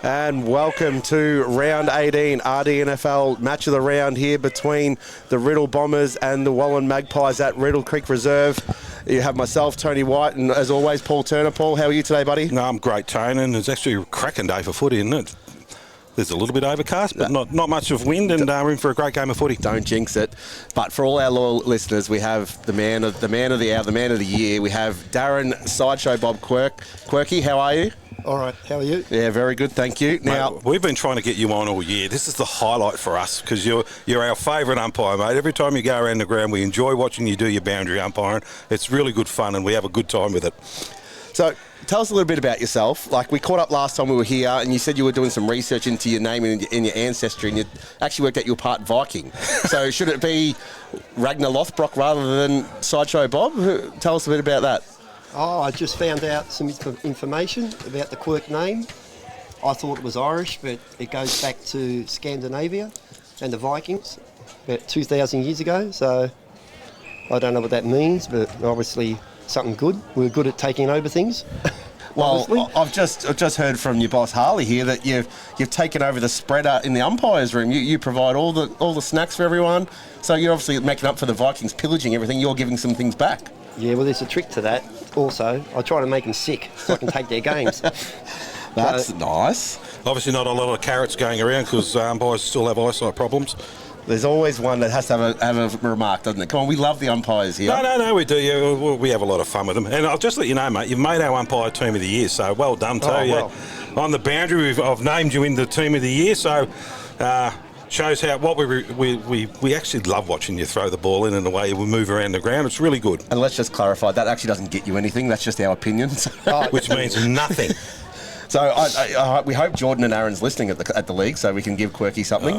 And welcome to round 18, RDNFL match of the round here between the Riddell Bombers and the Wallan Magpies at Riddell Creek Reserve. You have myself, Tony White, and as always, Paul Turner. Paul, how are you today, buddy? No, I'm great, Tony, and it's actually a cracking day for footy, isn't it? There's a little bit overcast, but not much of wind, and we're in for a great game of footy. Don't jinx it. But for all our loyal listeners, we have the man of the hour, the man of the year. We have Darren Sideshow Bob Quirky. How are you? All right, how are you? Yeah, very good, thank you. Now, mate, we've been trying to get you on all year. This is the highlight for us because you're our favourite umpire, mate. Every time you go around the ground, we enjoy watching you do your boundary umpiring. It's really good fun, and we have a good time with it. So, tell us a little bit about yourself. Like, we caught up last time we were here, and you said you were doing some research into your name and in your ancestry, and you actually worked out you were part Viking. So, should it be Ragnar Lothbrok rather than Sideshow Bob? Tell us a bit about that. Oh, I just found out some information about the Quirk name. I thought it was Irish, but it goes back to Scandinavia and the Vikings about 2,000 years ago. So I don't know what that means, but obviously something good. We're good at taking over things. Well, I've just heard from your boss Harley here that you've taken over the spreader in the umpires' room. You provide all the snacks for everyone. So you're obviously making up for the Vikings pillaging everything. You're giving some things back. Yeah, well, there's a trick to that. Also, I try to make them sick so I can take their games. That's nice. Obviously, not a lot of carrots going around because umpires still have eyesight problems. There's always one that has to have a remark, doesn't it? Come on, we love the umpires here. No, we do. Yeah, we have a lot of fun with them. And I'll just let you know, mate, you've made our umpire team of the year, so well done to you. Well. On the boundary, I've named you in the team of the year, so shows how we actually love watching you throw the ball in and the way we move around the ground. It's really good. And let's just clarify, that actually doesn't get you anything. That's just our opinions. Which means nothing. So we hope Jordan and Aaron's listening at the league, so we can give Quirky something.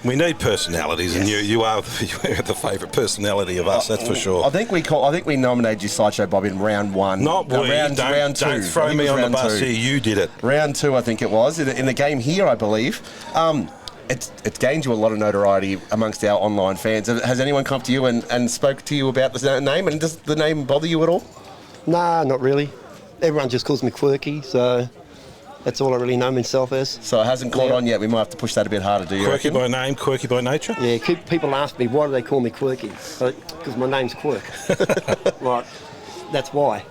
We need personalities, yes. And you are the favourite personality of us. That's for sure. I think we nominated you Sideshow Bob in round one. Not we. Round two. Don't throw me on the bus here. You did it. Round two, I think it was in the game here, I believe. It's gained you a lot of notoriety amongst our online fans. Has anyone come to you and spoke to you about the name? And does the name bother you at all? Nah, not really. Everyone just calls me Quirky, so that's all I really know myself as. So it hasn't caught on yet. We might have to push that a bit harder, do you Quirky reckon? by name, quirky by nature? Yeah, people ask me, why do they call me Quirky? Because my name's Quirk. Right, that's why.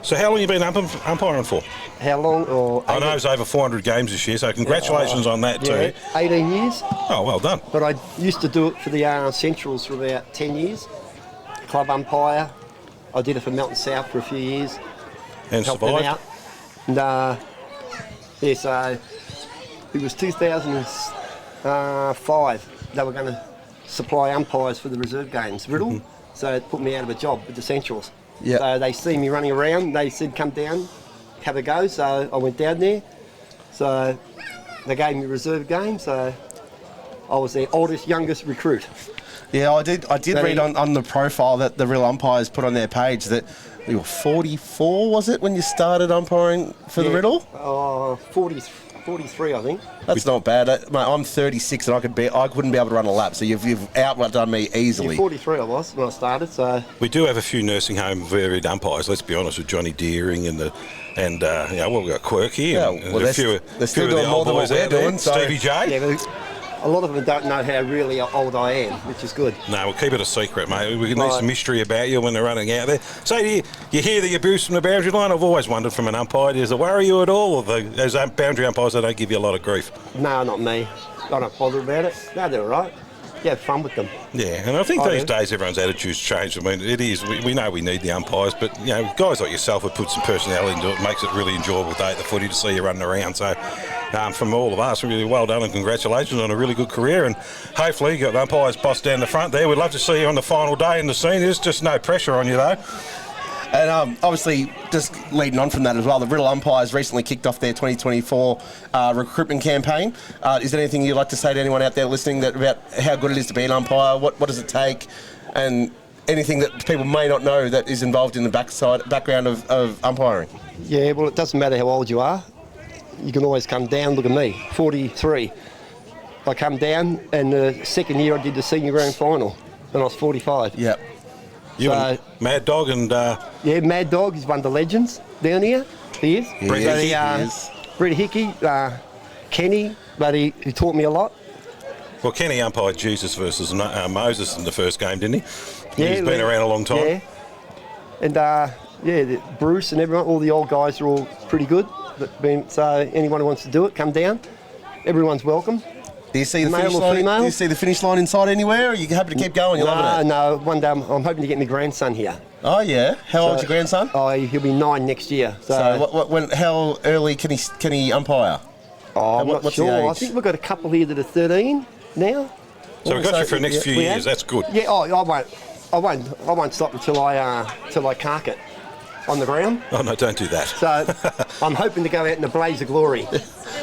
So how long have you been umpiring for? How long? I know it's over 400 games this year, so congratulations on that too. 18 years. Oh, well done. But I used to do it for the Centrals for about 10 years. Club umpire. I did it for Melton South for a few years. And helped them survived? out. And so it was 2005. They were going to supply umpires for the reserve games, Riddell. Mm-hmm. So it put me out of a job with the Centrals. Yep. So they see me running around. They said, come down, have a go. So I went down there. So they gave me a reserve game. So I was their youngest recruit. Yeah, I did read on the profile that the real umpires put on their page that you were 44, was it, when you started umpiring for the Riddell? 43, I think. That's not bad. Mate, I'm 36 and I couldn't be able to run a lap, so you've outdone me easily. Yeah, 43 I was when I started, so... We do have a few nursing home varied umpires, let's be honest, with Johnny Deering we've got Quirky and they're still doing more than what we're doing. So. Stevie J. Yeah, a lot of them don't know how really old I am, which is good. No, we'll keep it a secret, mate. We need some mystery about you when they're running out there. So you hear the abuse from the boundary line? I've always wondered from an umpire, does it worry you at all? Or those boundary umpires, they don't give you a lot of grief? No, not me. I don't bother about it. No, they're all right. You have fun with them. Yeah, and I think these days everyone's attitude's changed. I mean, it is. We know we need the umpires, but guys like yourself would put some personality into it. Makes it a really enjoyable day at the footy to see you running around. So, from all of us, really well done and congratulations on a really good career. And hopefully, you got the umpires boss down the front there. We'd love to see you on the final day in the seniors. Just no pressure on you though. And obviously, just leading on from that as well, the Riddell umpires recently kicked off their 2024 recruitment campaign. Is there anything you'd like to say to anyone out there listening about how good it is to be an umpire? What does it take? And anything that people may not know that is involved in the background of umpiring? Yeah, well, it doesn't matter how old you are. You can always come down. Look at me, 43. I come down, and the second year I did the senior grand final, and I was 45. Yep. You and Mad Dog and... Yeah, Mad Dog is one of the legends down here. He is. He is. Brett Hickey, Kenny, but he taught me a lot. Well, Kenny umpired Jesus versus Moses in the first game, didn't he? Yeah, He's been around a long time. Yeah. And Bruce and everyone, all the old guys are all pretty good. So anyone who wants to do it, come down. Everyone's welcome. Do you see the Male finish or line? female? Do you see the finish line inside anywhere? Or are you happy to keep going? You're loving it. No. One day I'm hoping to get my grandson here. Oh yeah. How old's your grandson? Oh, he'll be 9 next year. So how early can he umpire? Oh, I'm not what's the sure. age? I think we've got a couple here that are 13 now. So we've got you for the next few we years. have. That's good. Yeah. Oh, I won't stop until I cark it on the ground. Oh no, don't do that. So I'm hoping to go out in a blaze of glory.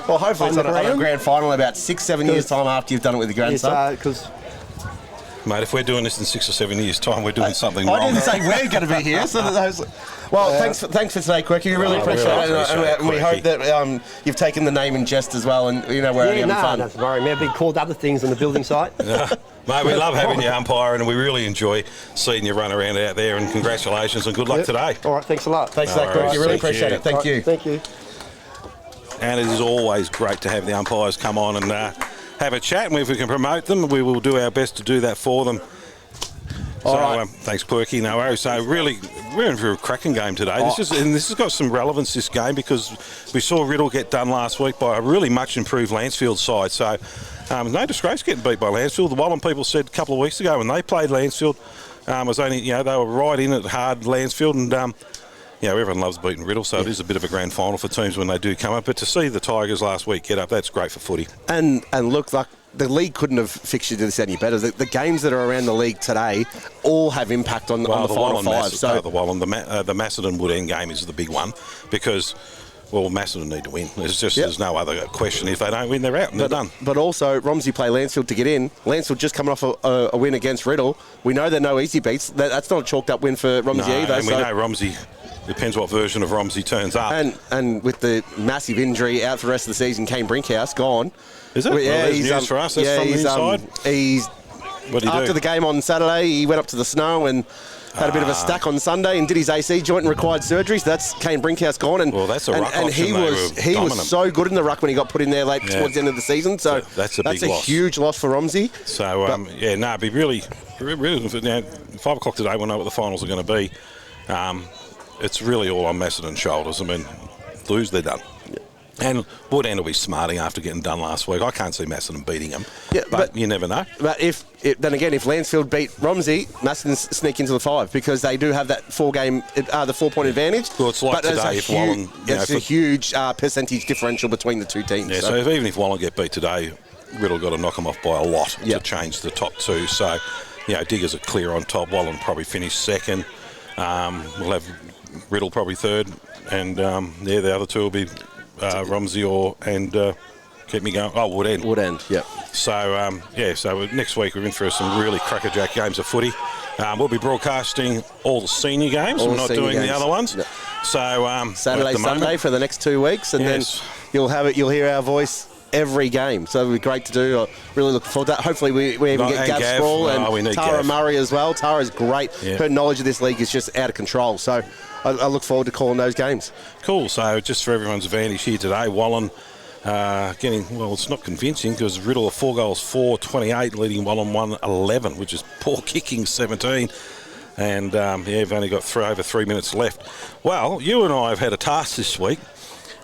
Well, hopefully it's on a ground. grand final in about 6-7 years' time after you've done it with your grandson. Because Mate, if we're doing this in 6 or 7 years' time, we're doing something wrong. I didn't say we're going to be here. Thanks for today, Quirky. We really appreciate it. And we hope that you've taken the name in jest as well, and we're having fun. That's worry me. I've been called other things on the building site. Mate, we love having you umpiring, and we really enjoy seeing you run around out there, and congratulations and good luck today. All right, thanks a lot. Thanks for that, Quirky. Really appreciate it. Thank you. Thank you. And it is always great to have the umpires come on and have a chat, and if we can promote them, we will do our best to do that for them. Thanks, Quirky. No worries. So really, we're in for a cracking game today. This has got some relevance, this game, because we saw Riddell get done last week by a really much improved Lansfield side. So no disgrace getting beat by Lansfield. The Wallan people said a couple of weeks ago when they played Lansfield, was only they were right in at hard Lansfield, and everyone loves beating Riddell, so it is a bit of a grand final for teams when they do come up. But to see the Tigers last week get up, that's great for footy. And look, like the league couldn't have fixtured this any better. The games that are around the league today all have impact on the final five. The Wallan, the Macedon Wood End game is the big one because. Well, Macedon need to win. There's no other question. If they don't win, they're out and they're done. But also, Romsey play Lansfield to get in. Lansfield just coming off a win against Riddell. We know they're no easy beats. That's not a chalked up win for Romsey either. And we know Romsey. Depends what version of Romsey turns up. And with the massive injury out for the rest of the season, Kane Brinkhouse gone. Is it? There's news for us. That's from the inside. After the game on Saturday, he went up to the snow and had a bit of a stack on Sunday and did his AC joint and required surgery. So that's Kane Brinkhouse gone. And that's a ruck option. He was so good in the ruck when he got put in there late towards the end of the season. So that's a huge loss for Romsey. So it'd be really 5 o'clock today. We'll know what the finals are going to be. It's really all on Macedon's shoulders. I mean, lose, they're done. And Wood End will be smarting after getting done last week. I can't see Macedon beating them, but you never know. But if Lansfield beat Romsey, Macedon sneak into the 5 because they do have that 4-point advantage. Well, it's like today if Wallan... It's a huge percentage differential between the two teams. Yeah, so even if Wallan get beat today, Riddell got to knock them off by a lot to change the top 2. So, Diggers are clear on top. Wallan probably finish second. We'll have Riddell probably third, and the other two will be Romsey and keep me going. Oh, Wood End. Wood End, yeah. So so next week we're in for some really crackerjack games of footy. We'll be broadcasting all the senior games. We're not doing the other ones. Yep. So Saturday, Sunday for the next 2 weeks, and then you'll hear our voice every game, so it'll be great to do. I really look forward to that. Hopefully we even get Gav Sprawl and Tara Murray as well. Tara's great. Yeah. Her knowledge of this league is just out of control, so I look forward to calling those games. Cool. So just for everyone's advantage here today, Wallan it's not convincing because Riddell are 4 goals 4-28, leading Wallan 1-11, which is poor kicking 17. And you've only got over 3 minutes left. Well, you and I have had a task this week.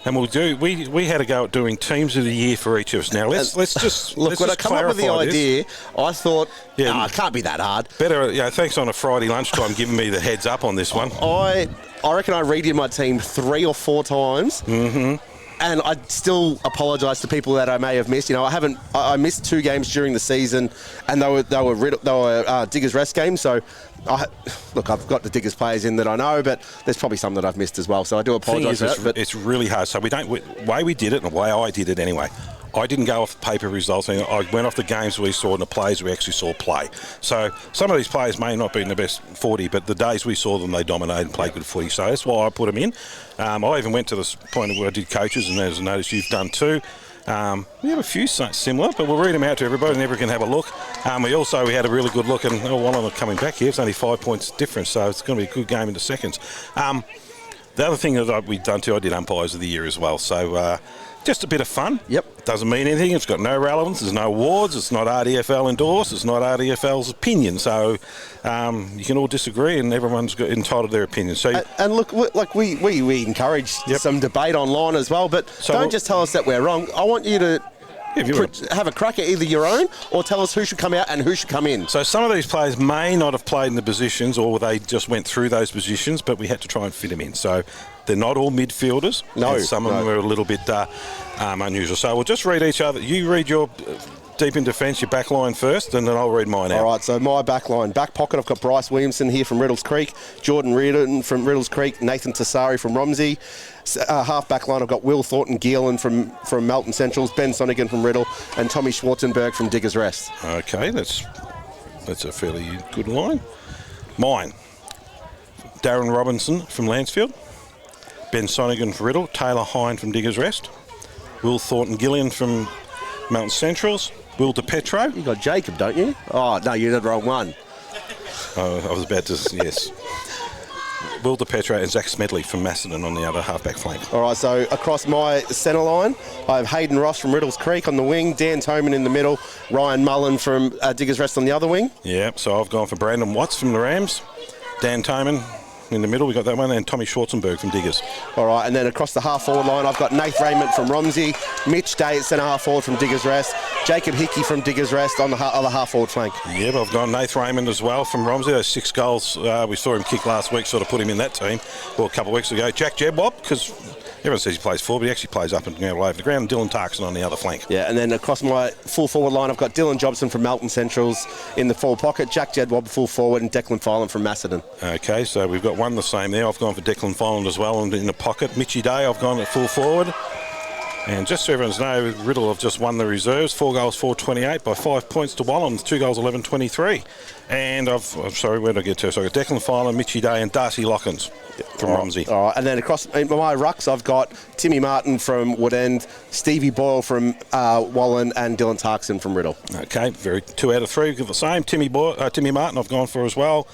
And we had a go at doing teams of the year for each of us. Now let's just look. When I come up with the idea, I thought, it can't be that hard. Better, thanks on a Friday lunchtime giving me the heads up on this one. I reckon I redid my team 3 or 4 times. Mm-hmm. And I still apologise to people that I may have missed. I missed 2 games during the season, and they were Diggers rest games. So, I've got the Diggers players in that I know, but there's probably some that I've missed as well. So I do apologise for that. But it's really hard. So the way we did it, and the way I did it anyway, I didn't go off the paper results. I went off the games we saw and the players we actually saw play. So some of these players may not be in the best 40, but the days we saw them, they dominated and played good footy. So that's why I put them in. I even went to this point where I did coaches, and as I noticed you've done too. We have a few similar, but we'll read them out to everybody and everyone can have a look. We had a really good look, and Wallan are coming back here. It's only 5 points difference, so it's going to be a good game in the seconds. The other thing that we've done too, I did umpires of the year as well. So just a bit of fun. Yep. Doesn't mean anything. It's got no relevance. There's no awards. It's not RDFL endorsed. It's not RDFL's opinion. So you can all disagree, and everyone's entitled to their opinion. So and look, like we encourage some debate online as well, but don't just tell us that we're wrong. I want you to have a crack at either your own or tell us who should come out and who should come in. So some of these players may not have played in the positions, or they just went through those positions, but we had to try and fit them in. So they're not all midfielders. No. Some of them are a little bit unusual. So we'll just read each other. You read your deep in defence, your back line first, and then I'll read mine out. All right, so my back line. Back pocket, I've got Bryce Williamson here from Riddell's Creek, Jordan Reardon from Riddell's Creek, Nathan Tassari from Romsey. Half back line, I've got Will Thornton-Gielan from Melton Centrals, Ben Sonigan from Riddell, and Tommy Schwarzenberg from Diggers Rest. Okay, that's a fairly good line. Mine, Darren Robinson from Lansfield, Ben Sonigan from Riddell, Taylor Hine from Diggers Rest, Will Thornton-Gillian from Melton Centrals, Will DePetro. You got Jacob, don't you? Oh, no, you did the wrong one. I was about to, yes. Will DePetro and Zach Smedley from Macedon on the other halfback flank. All right, so across my centre line, I have Hayden Ross from Riddell's Creek on the wing, Dan Toman in the middle, Ryan Mullen from Diggers Rest on the other wing. Yeah, so I've gone for Brandon Watts from the Rams, Dan Toman in the middle, we got that one, and Tommy Schwarzenberg from Diggers. All right, and then across the half-forward line, I've got Nath Raymond from Romsey, Mitch Day at centre-half-forward from Diggers Rest, Jacob Hickey from Diggers Rest on the other half-forward flank. Yeah, but I've gone Nath Raymond as well from Romsey. Those 6 goals we saw him kick last week, sort of put him in that team, or a couple of weeks ago. Jack Jedwab, because everyone says he plays forward, but he actually plays up and all over the ground. Dylan Tarkson on the other flank. Yeah, and then across my full forward line, I've got Dylan Jobson from Melton Centrals in the forward pocket, Jack Jedwab full forward, and Declan Filan from Macedon. Okay, so we've got one the same there. I've gone for Declan Filan as well in the pocket. Mitchy Day, I've gone at full forward. And just so everyone's know, Riddell have just won the reserves, 4 goals, 4-28 by 5 points to Wallan, 2 goals, 11-23. And I'm sorry, where did I get to? So I've got Declan Filan, Mitchy Day, and Darcy Lockins from Romsey. All right, and then across my rucks, I've got Timmy Martin from Woodend, Stevie Boyle from Wallan, and Dylan Tarkson from Riddell. Okay, 2 out of 3 give the same. Timmy Martin I've gone for as well,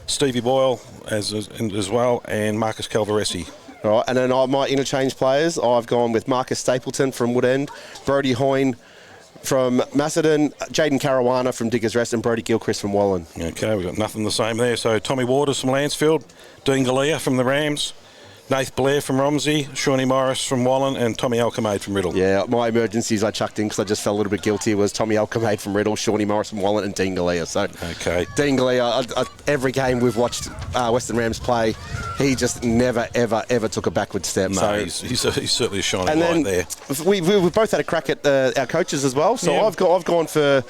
Stevie Boyle as well, and Marcus Calvaresi. All right, and then my interchange players, I've gone with Marcus Stapleton from Woodend, Brody Hoyne from Macedon, Jaden Caruana from Diggers Rest, and Brody Gilchrist from Wallan. Okay, we've got nothing the same there. So Tommy Waters from Lansfield, Dean Galea from the Rams, Nath Blair from Romsey, Shawnee Morris from Wallan, and Tommy Alcomade from Riddell. Yeah, my emergencies I chucked in because I just felt a little bit guilty was Tommy Alcomade from Riddell, Shawnee Morris from Wallan, and Dean Galea. So okay, Dean Galea, every game we've watched Western Rams play, he just never, ever took a backward step. No, so he's certainly a shining light there. We both had a crack at our coaches as well. So yeah. I've gone for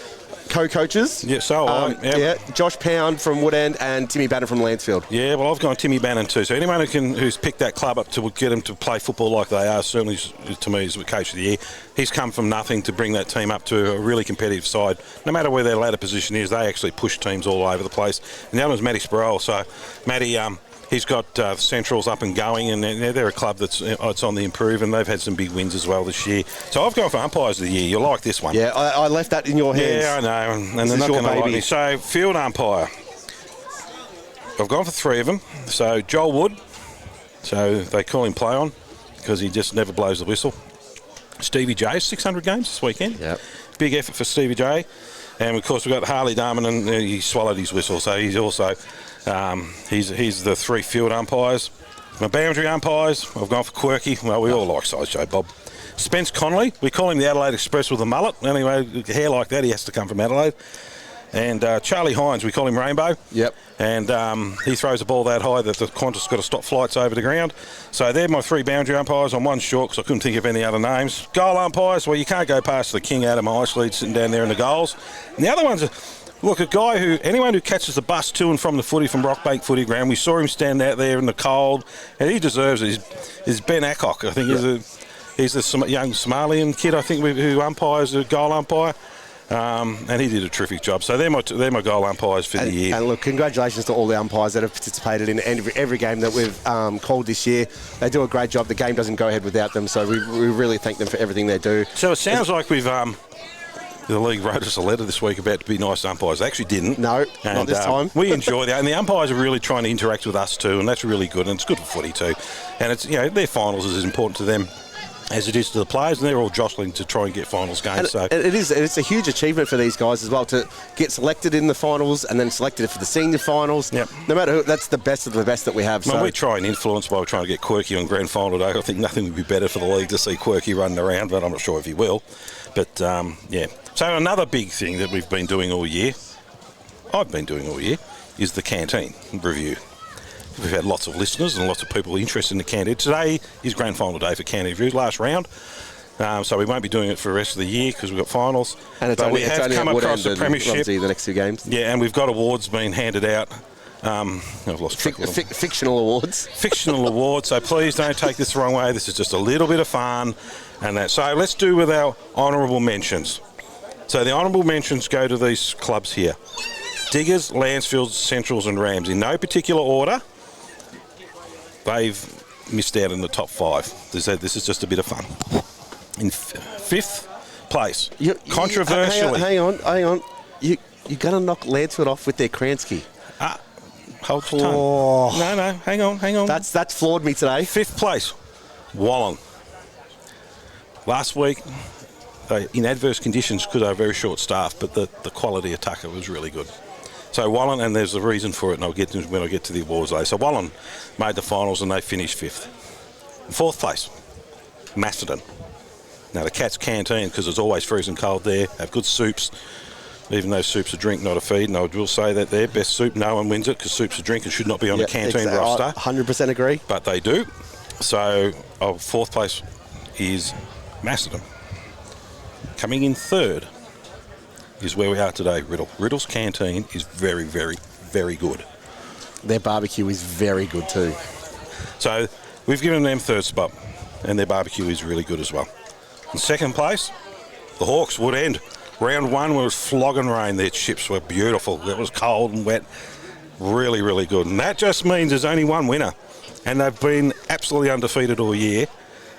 co-coaches. Yeah, so yeah, Josh Pound from Woodend and Timmy Bannon from Lansfield. Yeah, well, I've gone Timmy Bannon too. So anyone who's picked that club up to get them to play football like they are, certainly to me is the coach of the year. He's come from nothing to bring that team up to a really competitive side. No matter where their ladder position is, they actually push teams all over the place. And the other one's Matty Sparrow. So Matty, he's got Centrals up and going, and they're a club that's on the improve, and they've had some big wins as well this year. So I've gone for umpires of the year. You'll like this one. Yeah, I left that in your hands. Yeah, I know, and they're not going to like me. So field umpire, I've gone for 3 of them. So Joel Wood, so they call him Play On because he just never blows the whistle. Stevie J, 600 games this weekend. Yep. Big effort for Stevie J. And of course we've got Harley Darman, and he swallowed his whistle, so he's also he's the 3 field umpires. My boundary umpires, I've gone for Quirky. Well, we all like Sideshow Bob. Spence Connolly, we call him the Adelaide Express with a mullet. Anyway, hair like that, he has to come from Adelaide. And Charlie Hines, we call him Rainbow. Yep. And he throws a ball that high that the Qantas got to stop flights over the ground. So they're my 3 boundary umpires. I'm one short because I couldn't think of any other names. Goal umpires, well, you can't go past the King Adam Eichlead sitting down there in the goals. And the other ones are, look, a guy anyone who catches the bus to and from the footy from Rockbank Footy Ground, we saw him stand out there in the cold, and he deserves it. Is Ben Acock. I think he's the young Somalian kid, I think, who umpires a goal umpire. And he did a terrific job. So they're my goal umpires for the year. And look, congratulations to all the umpires that have participated in every game that we've called this year. They do a great job. The game doesn't go ahead without them, so we really thank them for everything they do. So it sounds like we've the league wrote us a letter this week about to be nice umpires. They actually didn't. No, not this time. We enjoy that, and the umpires are really trying to interact with us too, and that's really good, and it's good for footy too. And it's, their finals is as important to them as it is to the players, and they're all jostling to try and get finals games. And it's a huge achievement for these guys as well to get selected in the finals and then selected for the senior finals. Yep. No matter who, that's the best of the best that we have. Well, we try and influence by trying to get Quirky on grand final day. I think nothing would be better for the league to see Quirky running around, but I'm not sure if he will. But, yeah. So another big thing that we've been doing all year, I've been doing all year, is the canteen review. We've had lots of listeners and lots of people interested in the canteen. Today is grand final day for canteen review, last round. So we won't be doing it for the rest of the year because we've got finals. And it's but only, we have come across the premiership. The next 2 games. Yeah, and we've got awards being handed out. I've lost track of them. Fictional awards. Fictional awards. So please don't take this the wrong way. This is just a little bit of fun, and that. So let's do with our honourable mentions. So the honourable mentions go to these clubs here: Diggers, Lansfields, Centrals, and Rams. In no particular order. They've missed out in the top 5. This is just a bit of fun. In 5th place, controversially. Hang on. You're going to knock Lansfield off with their Kransky. Hold your tongue. No, hang on. That's floored me today. 5th place, Wallan. Last week, in adverse conditions because they were very short staff, but the quality of Tucker was really good. So Wallan, and there's a reason for it, and I'll get to when I get to the awards later. So Wallan made the finals and they finished 5th. 4th place, Macedon. Now the Cats canteen, because it's always freezing cold there, have good soups, even though soup's a drink, not a feed. And I will say that their best soup, no one wins it because soup's a drink and should not be on the canteen roster. I 100% agree. But they do. So 4th place is Macedon. Coming in 3rd is where we are today, Riddell. Riddell's canteen is very, very, very good. Their barbecue is very good too. So we've given them 3rd spot, and their barbecue is really good as well. In 2nd place, the Hawks, Wood End. Round 1 was flogging rain. Their chips were beautiful. It was cold and wet. Really, really good. And that just means there's only one winner. And they've been absolutely undefeated all year.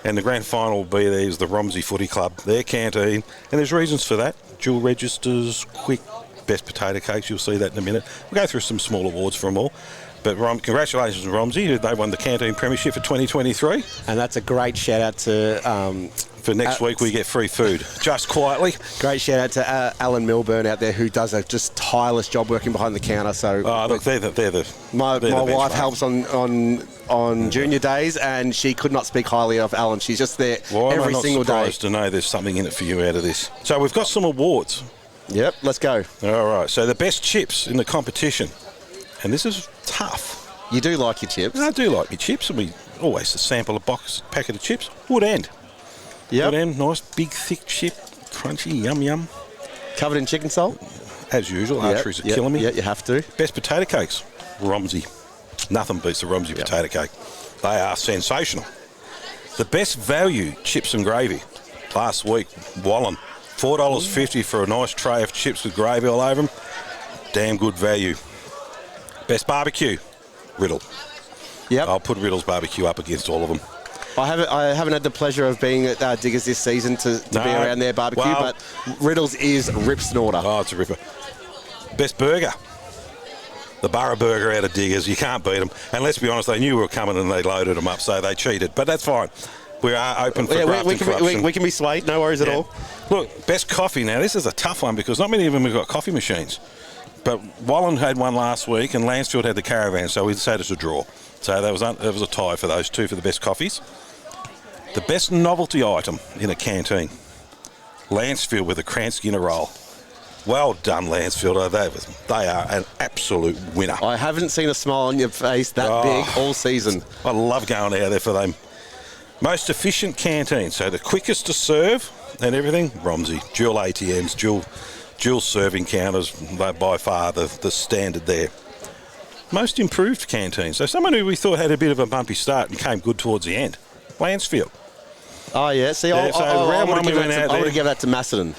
And the grand final will be there is the Romsey Footy Club, their canteen. And there's reasons for that. Dual registers, quick, best potato cakes. You'll see that in a minute. We'll go through some small awards for them all. But congratulations to Romsey. They won the canteen premiership for 2023. And that's a great shout out to... for next week, we get free food. Just quietly. Great shout out to Alan Milburn out there, who does a just tireless job working behind the counter. So look, my wife helps on junior days, and she could not speak highly of Alan. She's just there every single day. I'm surprised to know there's something in it for you out of this. So we've got some awards. Yep, let's go. All right. So the best chips in the competition, and this is tough. You do like your chips? I do like my chips, and we always sample a packet of chips. Wood End. Yep. Wood End, nice big thick chip, crunchy, yum. Covered in chicken salt? As usual, arteries are killing me. Yeah, you have to. Best potato cakes, Romsey. Nothing beats the Romsey potato cake. They are sensational. The best value chips and gravy. Last week, Wallan, $4.50 for a nice tray of chips with gravy all over them. Damn good value. Best barbecue, Riddell. Yep. I'll put Riddell's barbecue up against all of them. I haven't had the pleasure of being at Diggers this season to be around their barbecue, but Riddell's is rip snorter. Oh, it's a ripper. Best burger. The Borough Burger out of Diggers. You can't beat them. And let's be honest, they knew we were coming and they loaded them up, so they cheated. But that's fine. We are open for graft and corruption. We can be swayed, no worries at all. Look, best coffee. Now, this is a tough one because not many of them have got coffee machines. But Wallan had one last week and Lansfield had the Caravan, so we decided to draw. So that was a tie for those two for the best coffees. The best novelty item in a canteen, Lansfield with a Kransky in a roll. Well done, Lansfield. They are an absolute winner. I haven't seen a smile on your face that big all season. I love going out there for them. Most efficient canteen, so the quickest to serve and everything, Romsey. Dual ATMs, dual serving counters, they're by far the standard there. Most improved canteen, so someone who we thought had a bit of a bumpy start and came good towards the end, Lansfield. Oh, yeah. See, I would have given that to Macedon.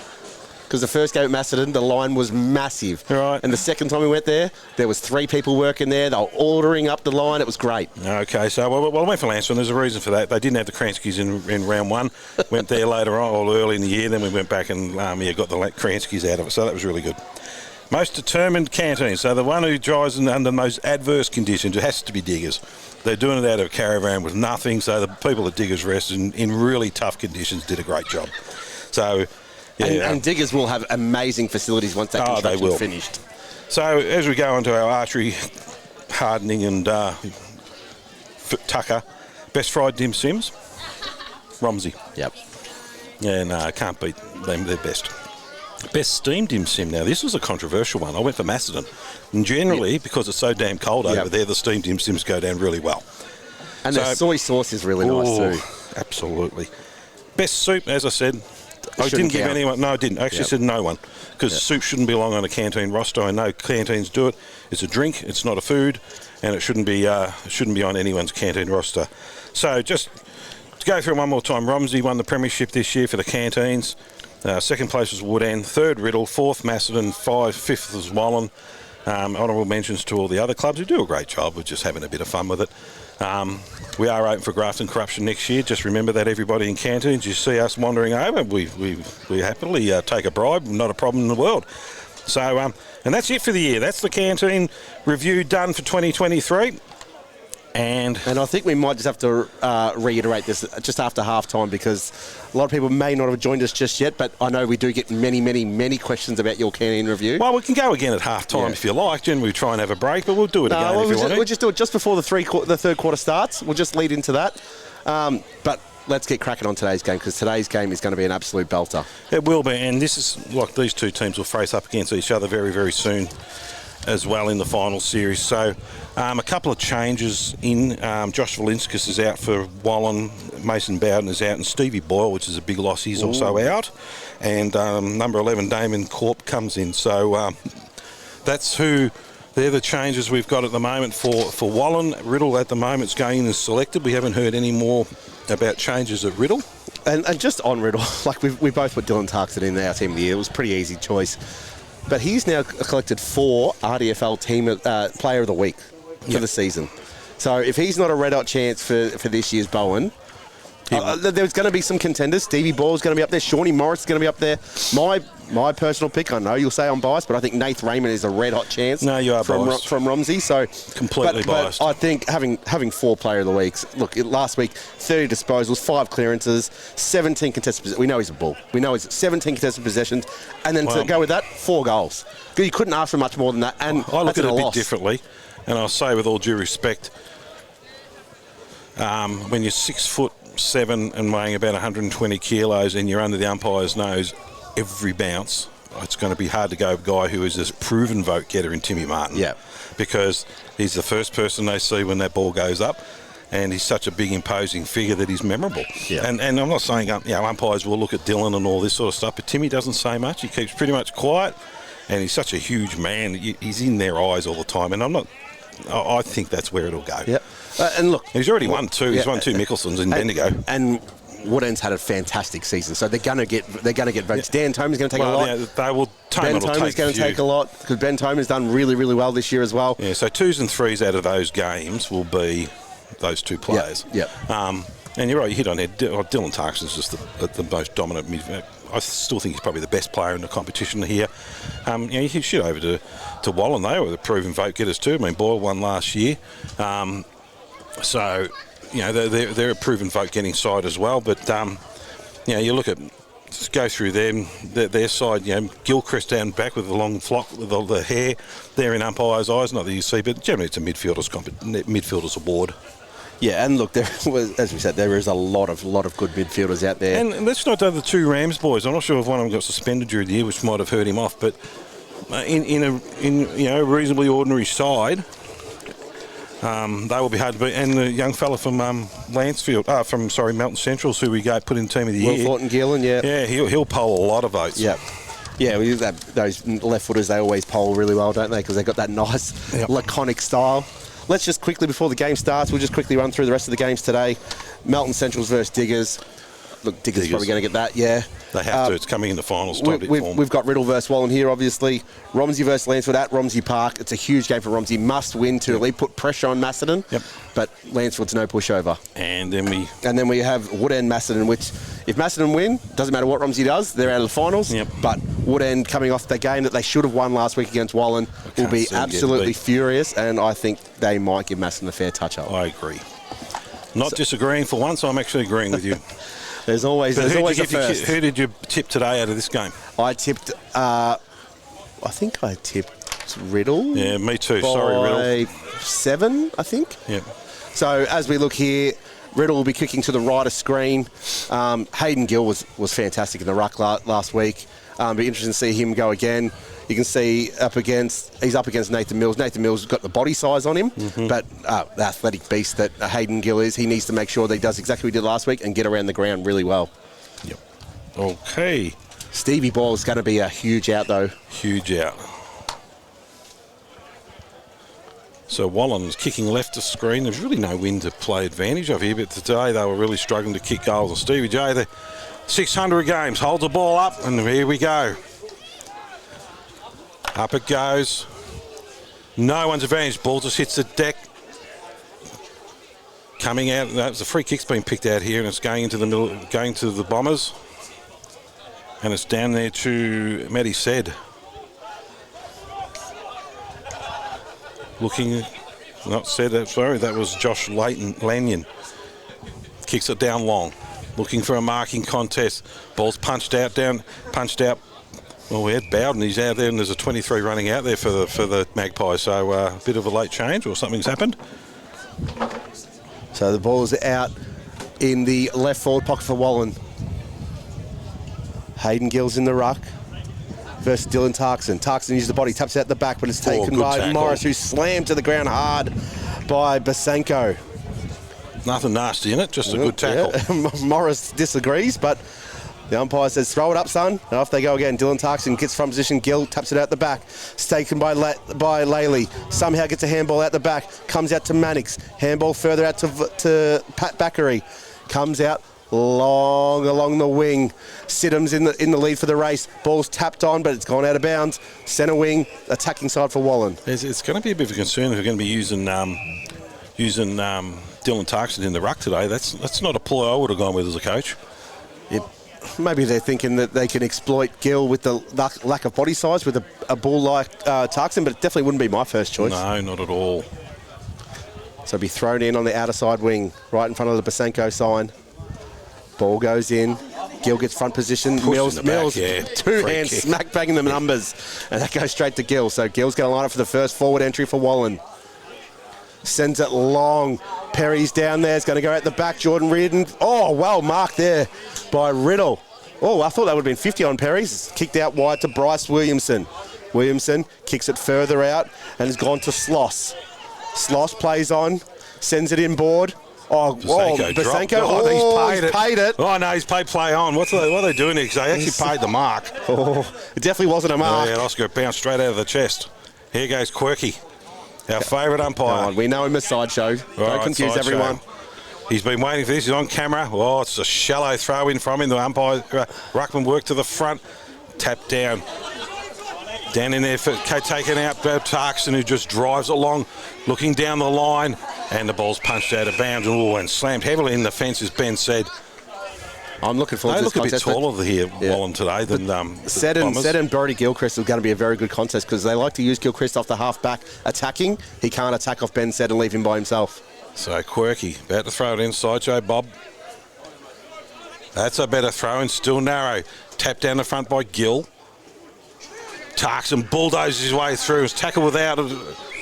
Because the first game at Macedon, the line was massive. Right. And the second time we went there was 3 people working there. They were ordering up the line. It was great. Okay, so I went for Lansfield. There's a reason for that. They didn't have the Kranskys in round 1. Went there later on, or early in the year. Then we went back and got the Kranskys out of it. So that was really good. Most determined canteen. So the one who drives under the most adverse conditions, it has to be Diggers. They're doing it out of a caravan with nothing, so the people at Diggers Rest in really tough conditions did a great job. So, yeah. And Diggers will have amazing facilities once that construction is finished. So as we go into our archery hardening and tucker, best fried dim sims, Romsey. Yep. And can't beat them, they're best. Best steamed dim sim. Now, this was a controversial one. I went for Macedon. And generally, because it's so damn cold over there, the steamed dim sims go down really well. And the soy sauce is really nice too. Absolutely. Best soup, as I said, I didn't give anyone. No, I didn't. I actually said no one. Because soup shouldn't belong on a canteen roster. I know canteens do it. It's a drink. It's not a food. And it shouldn't be on anyone's canteen roster. So just to go through it one more time, Romsey won the premiership this year for the canteens. Second place was Wallan, third Riddell, fourth Macedon, fifth was Wallan. Honourable mentions to all the other clubs who do a great job of just having a bit of fun with it. We are open for graft and corruption next year. Just remember that, everybody in canteens, you see us wandering over, we happily take a bribe, not a problem in the world. So, and that's it for the year. That's the canteen review done for 2023. And I think we might just have to reiterate this just after half-time, because a lot of people may not have joined us just yet, but I know we do get many questions about your canteen review. Well, we can go again at half-time if you like. Generally, we try and have a break, but we'll do it again if you want to. We'll just do it just before the third quarter starts. We'll just lead into that. But let's get cracking on today's game, because today's game is going to be an absolute belter. It will be, and this is like these two teams will face up against each other very, very soon as well in the final series. So a couple of changes in. Josh Valinskas is out for Wallan, Mason Bowden is out, and Stevie Boyle, which is a big loss, he's also out. And number 11, Damon Corp, comes in. So they're the changes we've got at the moment for Wallan. Riddell at the moment is going in as selected. We haven't heard any more about changes at Riddell. And just on Riddell, like we both put Dylan Tarkson in our team of the year. It was a pretty easy choice. But he's now collected 4 RDFL team player of the week for the season. So if he's not a red hot chance for this year's Bowen, there's going to be some contenders. Stevie Ball's going to be up there. Shawnee Morris is going to be up there. My personal pick, I know you'll say I'm biased, but I think Nath Raymond is a red hot chance. No, you are biased. From Romsey. So completely biased. But I think having 4 player of the weeks. Look, last week 30 disposals, 5 clearances, 17 contested possessions. We know he's a bull. We know he's 17 contested possessions, and then to go with that, 4 goals. You couldn't ask for much more than that. And I look at it a bit differently, and I'll say with all due respect, when you're 6'7" and weighing about 120 kilos, and you're under the umpire's nose every bounce, it's going to be hard to go with a guy who is this proven vote getter in Timmy Martin. Yeah. Because he's the first person they see when that ball goes up, and he's such a big, imposing figure that he's memorable. Yeah. And I'm not saying umpires will look at Dylan and all this sort of stuff, but Timmy doesn't say much. He keeps pretty much quiet, and he's such a huge man. He's in their eyes all the time, and I think that's where it'll go. Yeah. And look, he's already won 2. He's won 2 Mickelsons in Bendigo. And Woodend's had a fantastic season, so they're going to get votes. Dan Tomer's going to take a lot. Yeah, they will. Ben Tomer's going to take a lot, because Ben Tomer's done really, really well this year as well. Yeah, so 2s and 3s out of those games will be those 2 players. Yep. And you're right, you hit on it. Dylan Tarkson's just the most dominant midfielder. I still think he's probably the best player in the competition here. You shoot over to Wallan. They were the proven vote getters too. I mean, Boyle won last year. So, they're a proven vote-getting side as well. But, you look at, just go through them, their side, Gilchrist down back with the long flock, with the hair. They're in umpire's eyes, not that you see, but generally it's a midfielder's award. Yeah, and look, there was, as we said, there is a lot of good midfielders out there. And let's not do the 2 Rams boys. I'm not sure if one of them got suspended during the year, which might have hurt him off. But in a reasonably ordinary side, they will be hard to beat. And the young fella from Melton Centrals, who we put in team of the year, Will Thornton Gillen, yeah, he'll poll a lot of votes. Yeah. Yeah, those left footers, they always poll really well, don't they? Because they've got that nice laconic style. Let's just quickly, before the game starts, we'll just quickly run through the rest of the games today. Melton Centrals versus Diggers. Look, Diggers probably going to get that, yeah. They have to. It's coming in the finals. We've got Riddell versus Wallan here, obviously. Romsey versus Lansford at Romsey Park. It's a huge game for Romsey. Must win to at least put pressure on Macedon. Yep. But Lansford's no pushover. And then we have Woodend Macedon, which if Macedon win, doesn't matter what Romsey does, they're out of the finals. Yep. But Woodend coming off the game that they should have won last week against Wallan will be absolutely furious, and I think they might give Macedon a fair touch-up. I agree. Not disagreeing for once, I'm actually agreeing with you. There's always a first. Who did you tip today out of this game? I tipped, I think I tipped Riddell. Yeah, me too. Sorry, Riddell. 7, I think. Yeah. So as we look here, Riddell will be kicking to the right of screen. Hayden Gill was fantastic in the ruck last week. Be interesting to see him go again. You can see he's up against Nathan Mills. Nathan Mills has got the body size on him, but the athletic beast that Hayden Gill is, he needs to make sure that he does exactly what he did last week and get around the ground really well. Yep. Okay. Stevie Ball is going to be a huge out, though. Huge out. So Wallan's kicking left of screen. There's really no wind to play advantage of here, but today they were really struggling to kick goals. And Stevie J, the 600 games, holds the ball up, and here we go. Up it goes. No one's advantage. Ball just hits the deck. Coming out. The free kick's been picked out here, and it's going into the middle, going to the Bombers. And it's down there to Matty Said. Looking, not Said, sorry, that was Josh Lanyon. Kicks it down long. Looking for a marking contest. Ball's punched out. Well, we had Bowden, he's out there, and there's a 23 running out there for the Magpies. So a bit of a late change, or something's happened. So the ball's out in the left forward pocket for Wallan. Hayden Gill's in the ruck versus Dylan Tarkson. Tarkson uses the body, taps out the back, but it's taken by tackle. Morris, who's slammed to the ground hard by Basenko. Nothing nasty in it, just a good tackle. Yeah. Morris disagrees, but the umpire says, throw it up, son. And off they go again. Dylan Tarkson gets from position. Gill taps it out the back. It's taken by Laley. Somehow gets a handball out the back. Comes out to Mannix. Handball further out to Pat Backery. Comes out long along the wing. Sidham's in the lead for the race. Ball's tapped on, but it's gone out of bounds. Centre wing, attacking side for Wallan. It's going to be a bit of a concern if we're going to be using Dylan Tarkson in the ruck today. That's not a ploy I would have gone with as a coach. Maybe they're thinking that they can exploit Gill with the lack of body size with a ball like Tarkson, but it definitely wouldn't be my first choice. No, not at all. So be thrown in on the outer side wing, right in front of the Basenko sign. Ball goes in. Gill gets front position. Mills, two hands smack banging the numbers, and that goes straight to Gill. So Gill's going to line up for the first forward entry for Wallan. Sends it long. Perry's down there. It's going to go out the back. Jordan Reardon. Oh, well marked there by Riddell. Oh, I thought that would have been 50 on Perry's. It's kicked out wide to Bryce Williamson. Williamson kicks it further out and has gone to Sloss. Sloss plays on, sends it inboard. Oh, Basenko. He's paid it. Oh, no, he's paid play on. What are they doing here? Because they actually paid the mark. Oh, it definitely wasn't a mark. Yeah, Oscar bounced straight out of the chest. Here goes Quirky, our favourite umpire. We know him as Sideshow. Don't confuse everyone. He's been waiting for this. He's on camera. Oh, it's a shallow throw in from him. The umpire, Ruckman worked to the front. Tap down. Down in there, taken out Tarkson, who just drives along, looking down the line, and the ball's punched out of bounds and slammed heavily in the fence, as Ben said. I'm looking forward to this contest. They look a bit taller here, Wallan, today than Sed and Brody Gilchrist are going to be a very good contest because they like to use Gilchrist off the half-back attacking. He can't attack off Ben Sed and leave him by himself. So Quirky, about to throw it inside, Joe Bob. That's a better throw, and still narrow. Tapped down the front by Gill. Tarkson bulldozes his way through. It's tackled without it,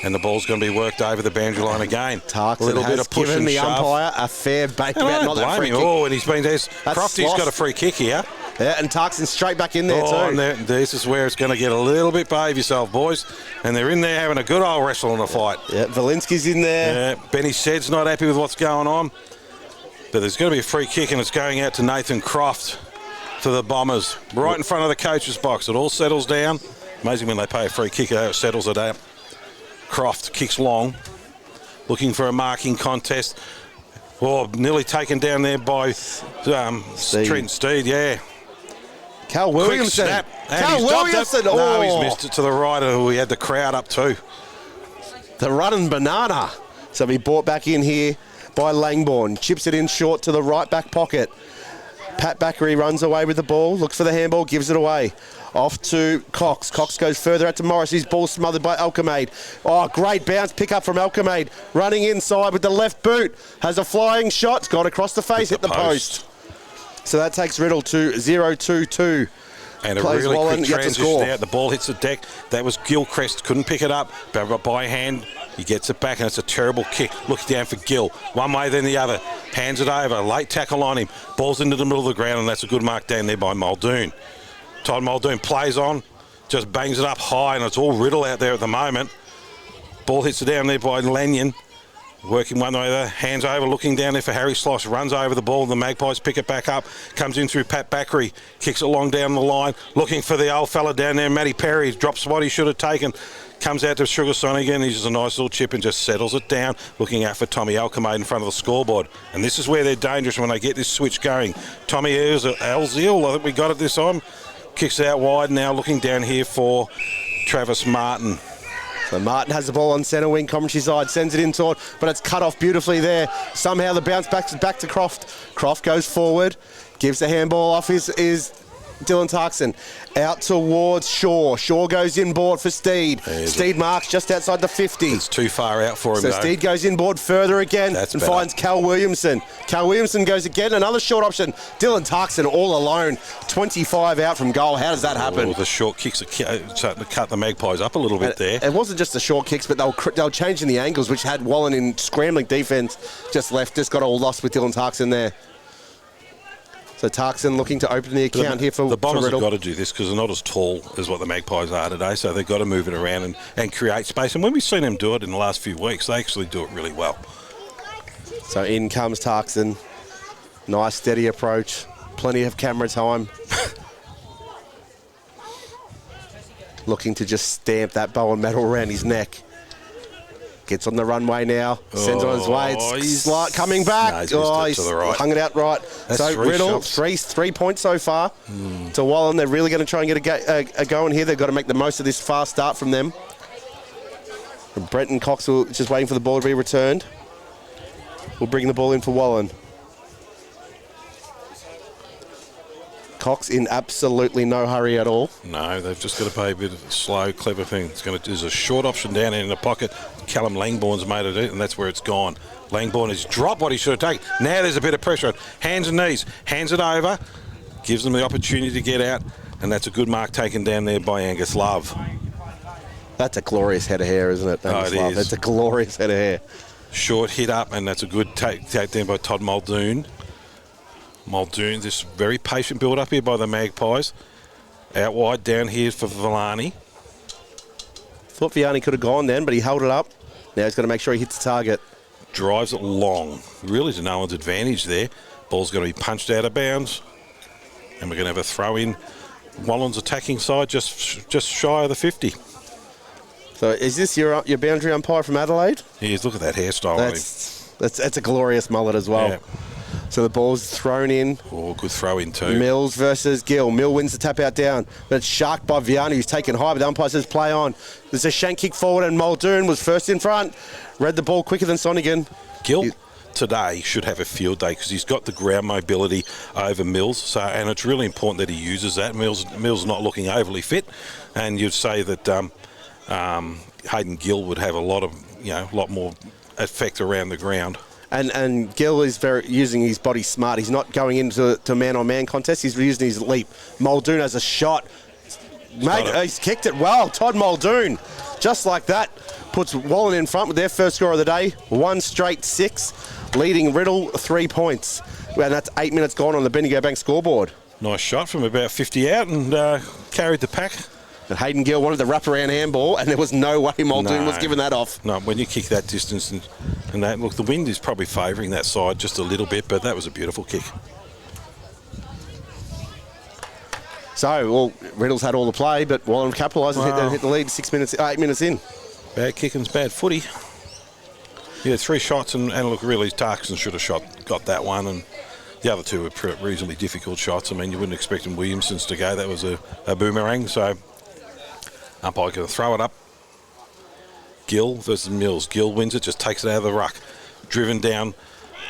and the ball's going to be worked over the boundary line again. Tarkson a little bit of push given and the shove. Umpire a fair bait about not that free kick. Oh, and he's been there. Crofty's got a free kick here. Yeah, and Tarkson straight back in there too. And this is where it's going to get a little bit behave yourself, boys. And they're in there having a good old wrestle and a fight. Yeah, Valinsky's in there. Yeah, Benny Sed's not happy with what's going on. But there's going to be a free kick, and it's going out to Nathan Croft for the Bombers. Right in front of the coach's box. It all settles down. Amazing when they pay a free kick, it settles it out. Croft kicks long, looking for a marking contest. Oh, nearly taken down there by Trent Steed, yeah. Cal Williamson. Quick snap. Cal Williamson. No, oh. he's missed it to the right. We had the crowd up too. The running banana. So he brought back in here by Langbourne. Chips it in short to the right back pocket. Pat Backery runs away with the ball. Looks for the handball. Gives it away. Off to Cox. Cox goes further out to Morris. His ball smothered by Alchemade. Oh, great bounce pick up from Alchemade. Running inside with the left boot. Has a flying shot. It's gone across the face. Hit the post. So that takes Riddell to 0-2-2. And a Plays really Wallan, quick gets a transition score. out. The ball hits the deck. That was Gilchrist. Couldn't pick it up. But by hand, he gets it back, and it's a terrible kick. Looks down for Gill. One way, then the other. Hands it over. Late tackle on him. Ball's into the middle of the ground, and that's a good mark down there by Muldoon. Todd Muldoon plays on. Just bangs it up high, and it's all Riddell out there at the moment. Ball hits it down there by Lanyon. Working one way or the other, hands over, looking down there for Harry Sloss, runs over the ball, the Magpies pick it back up, comes in through Pat Backery, kicks it long down the line, looking for the old fella down there, Matty Perry, drops what he should have taken, comes out to Sugar Son again, he's just a nice little chip and just settles it down, looking out for Tommy Alchemade in front of the scoreboard. And this is where they're dangerous when they get this switch going. Tommy Elziel, I think we got it this time, kicks it out wide now, looking down here for Travis Martin. So Martin has the ball on centre wing, Coventry side, sends it in toward, but it's cut off beautifully there. Somehow the bounce back to Croft. Croft goes forward, gives the handball off is Dylan Tarkson. Out towards Shaw. Shaw goes inboard for Steed. Steed marks just outside the 50. It's too far out for him, so though. Steed goes inboard further again and finds Cal Williamson. Cal Williamson goes again, another short option. Dylan Tarkson all alone, 25 out from goal. How does that happen? Oh, the short kicks are starting to cut the Magpies up a little bit there. It wasn't just the short kicks, but they were changing the angles, which had Wallan in scrambling defence. Just got all lost with Dylan Tarkson there. So Tarkson looking to open the account here for the Bombers Riddell. have got to do this because they're not as tall as what the Magpies are today, so they've got to move it around and create space. And when we've seen them do it in the last few weeks, they actually do it really well. So in comes Tarkson. Nice steady approach. Plenty of camera time. Looking to just stamp that bow and metal around his neck. Gets on the runway now. Sends on his way. It's coming back. No, he's to the right. Hung it out right. That's so Riddell, shots. three points so far to Wallan. They're really going to try and get a go in here. They've got to make the most of this fast start from them. Brenton Cox just waiting for the ball to be returned. We'll bring the ball in for Wallan. Cox in absolutely no hurry at all. No, they've just got to play a bit of a slow, clever thing. There's a short option down in the pocket. Callum Langbourne's made it, and that's where it's gone. Langbourne has dropped what he should have taken. Now there's a bit of pressure on hands and knees. Hands it over, gives them the opportunity to get out, and that's a good mark taken down there by Angus Love. That's a glorious head of hair, isn't it? It is. That's a glorious head of hair. Short hit up, and that's a good take down by Todd Muldoon. Muldoon, this very patient build up here by the Magpies. Out wide down here for Villani. Thought Vianney could have gone then, but he held it up. Now he's got to make sure he hits the target. Drives it long. Really to no one's advantage there. Ball's going to be punched out of bounds. And we're going to have a throw in. Wallan's attacking side just shy of the 50. So is this your boundary umpire from Adelaide? Yes, look at that hairstyle on him. That's a glorious mullet as well. Yeah. So the ball's thrown in. Oh, good throw in too. Mills versus Gill. Mill wins the tap out down, but it's sharked by Vianney, who's taken high, but the umpire says play on. There's a shank kick forward, and Muldoon was first in front. Read the ball quicker than Sonigan. Gill today should have a field day because he's got the ground mobility over Mills, and it's really important that he uses that. Mills not looking overly fit, and you'd say that Hayden Gill would have a lot more effect around the ground. And Gill is using his body smart. He's not going into man-on-man contest. He's using his leap. Muldoon has a shot. He's kicked it well. Todd Muldoon, just like that, puts Wallan in front with their first score of the day. 1 straight 6, leading Riddell 3 points. And that's 8 minutes gone on the Bendigo Bank scoreboard. Nice shot from about 50 out and carried the pack. And Hayden Gill wanted the wraparound handball, and there was no way Muldoon was giving that off. No, when you kick that distance and that, look, the wind is probably favouring that side just a little bit, but that was a beautiful kick. So, Riddell's had all the play, but Wallan capitalised and hit the lead 8 minutes in. Bad kicking's bad footy. Yeah, 3 shots, and look, really, Tarkson should have got that one, and The other two were reasonably difficult shots. I mean, you wouldn't expect Williamson's to go. That was a boomerang. So umpire going to throw it up. Gill versus Mills. Gill wins it, just takes it out of the ruck. Driven down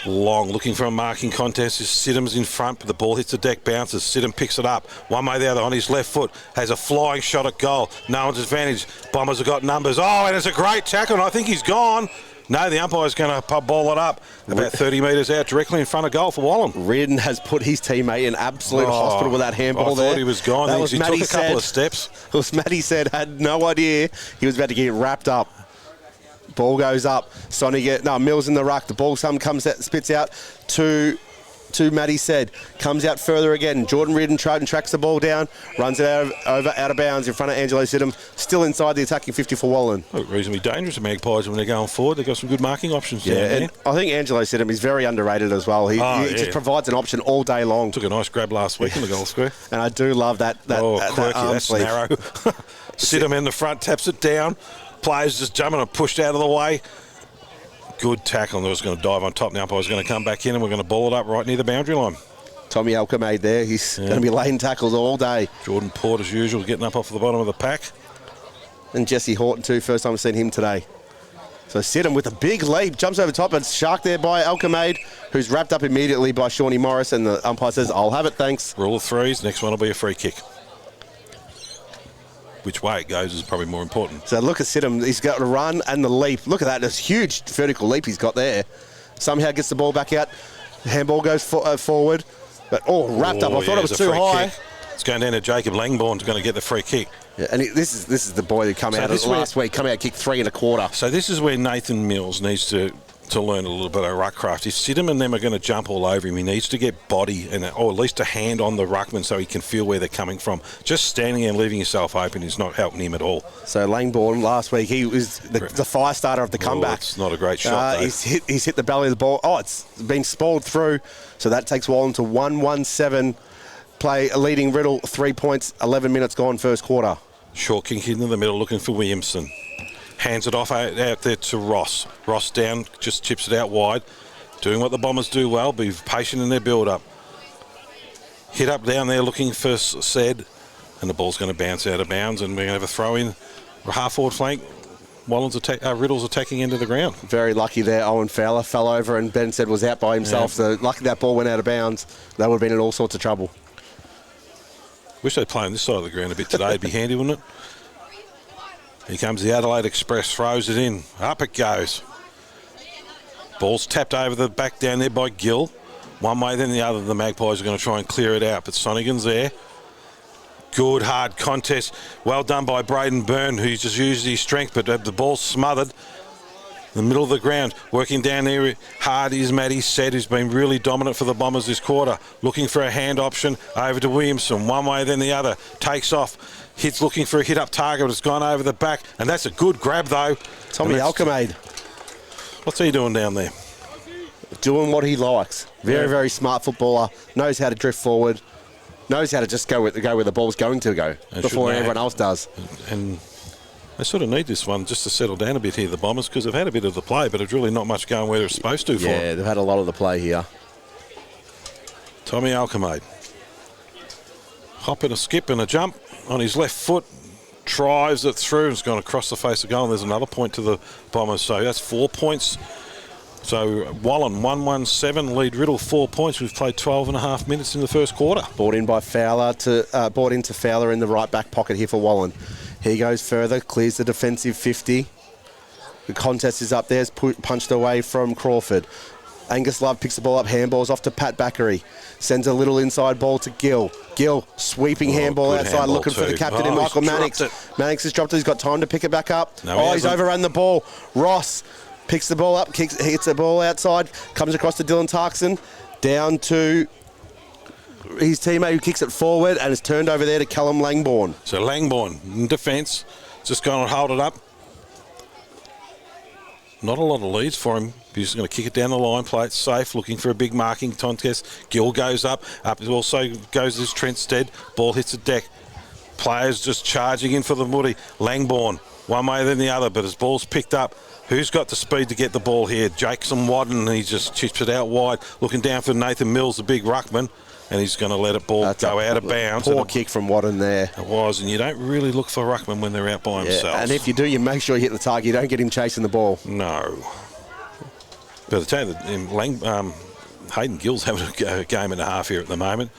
long, looking for a marking contest. Sidham's in front, but the ball hits the deck, bounces. Sidham picks it up. One way or the other on his left foot. Has a flying shot at goal. No one's advantage. Bombers have got numbers. Oh, and it's a great tackle, and I think he's gone. No, the umpire's going to ball it up about 30 metres out, directly in front of goal for Wallan. Riddell has put his teammate in absolute hospital with that handball there. I thought he was gone. He took a couple of steps. It was Matty said, had no idea he was about to get wrapped up. Ball goes up. Mills in the ruck. The ball comes out, spits out to Matty said. Comes out further again. Jordan Riddell tracks the ball down. Runs it out of bounds in front of Angelo Sidham. Still inside the attacking 50 for Wallan. Look, reasonably dangerous, the Magpies, when they're going forward. They've got some good marking options down there. And I think Angelo Sidham is very underrated as well. He just provides an option all day long. Took a nice grab last week in the goal square. And I do love that quirky, arm that's sleeve. narrow. Sidham in the front, taps it down. Players just jumping and pushed out of the way. Good tackle, and they was going to dive on top. The umpire's going to come back in, and we're going to ball it up right near the boundary line. Tommy Alcomade there. He's going to be laying tackles all day. Jordan Port, as usual, getting up off the bottom of the pack. And Jesse Horton too. First time I've seen him today. So Sidham with a big leap, jumps over top, and shark there by Alcomade, who's wrapped up immediately by Shawnee Morris, and the umpire says, "I'll have it, thanks." Rule of threes. Next one will be a free kick. Which way it goes is probably more important. So look at Sidham. He's got the run and the leap. Look at that. This huge vertical leap he's got there. Somehow gets the ball back out. The handball goes forward. But wrapped up. I thought it was too high. Kick. It's going down to Jacob Langborn, going to get the free kick. Yeah, and this is the boy who came out last week. Come out, kicked 3 1/4. So this is where Nathan Mills needs to learn a little bit of ruck craft. If Sidham and them are going to jump all over him, he needs to get body or at least a hand on the ruckman so he can feel where they're coming from. Just standing there and leaving yourself open is not helping him at all. So Langborn last week, he was the fire starter of the comeback. It's not a great shot. He's hit the belly of the ball. It's been spoiled through. So that takes Wallan to 1-1-7. Play leading Riddell 3 points. 11 minutes gone first quarter. Short kick into the middle, looking for Williamson. Hands it off out there to Ross. Ross down, just chips it out wide. Doing what the Bombers do well, be patient in their build-up. Hit up down there looking for Said, and the ball's going to bounce out of bounds, and we're going to have a throw-in. Half-forward flank. Riddell's attacking into the ground. Very lucky there. Owen Fowler fell over, and Ben said was out by himself. Yeah. So lucky that ball went out of bounds. They would have been in all sorts of trouble. Wish they'd play on this side of the ground a bit today. It'd be handy, wouldn't it? Here comes the Adelaide Express, throws it in. Up it goes. Ball's tapped over the back down there by Gill. One way, then the other. The Magpies are going to try and clear it out, but Sonigan's there. Good, hard contest. Well done by Braden Byrne, who's just used his strength, but the ball's smothered. In the middle of the ground, working down there hard is Matty Said, who's been really dominant for the Bombers this quarter. Looking for a hand option over to Williamson. One way, then the other. Takes off. Hits looking for a hit-up target, but it's gone over the back. And that's a good grab, though. Tommy Alcomade. What's he doing down there? Doing what he likes. Very, very smart footballer. Knows how to drift forward. Knows how to just go where the ball's going to go before everyone else does. And they sort of need this one just to settle down a bit here, the Bombers, because they've had a bit of the play, but it's really not much going where it's supposed to for them. Yeah, they've had a lot of the play here. Tommy Alcomade. Hop and a skip and a jump on his left foot. Drives it through and it's gone across the face of goal, and there's another point to the Bombers. So that's 4 points. So Wallan 1-1-7, lead Riddell 4 points. We've played 12.5 minutes in the first quarter. Brought into Fowler in the right back pocket here for Wallan. He goes further, clears the defensive 50. The contest is up there, it's punched away from Crawford. Angus Love picks the ball up, handballs off to Pat Backery. Sends a little inside ball to Gill. Gill sweeping handball outside, handball looking for the captain in Michael Mannix. Mannix has dropped it, he's got time to pick it back up. No, he's overrun the ball. Ross picks the ball up, hits the ball outside, comes across to Dylan Tarkson, down to his teammate who kicks it forward, and it's turned over there to Callum Langborn. So Langborn in defence, just going to hold it up. Not a lot of leads for him. He's just going to kick it down the line, play it safe, looking for a big marking contest. Gill goes up also goes this Trent Stead. Ball hits the deck. Players just charging in for the Moody. Langborn one way than the other, but his ball's picked up. Who's got the speed to get the ball here? Jackson Wallan, he just chips it out wide, looking down for Nathan Mills, the big ruckman, and he's going to let it go out of bounds. Poor kick from Wallan there. It was, and you don't really look for ruckman when they're out by themselves. And if you do, you make sure you hit the target. You don't get him chasing the ball. No. But I tell you, Hayden Gill's having a game and a half here at the moment.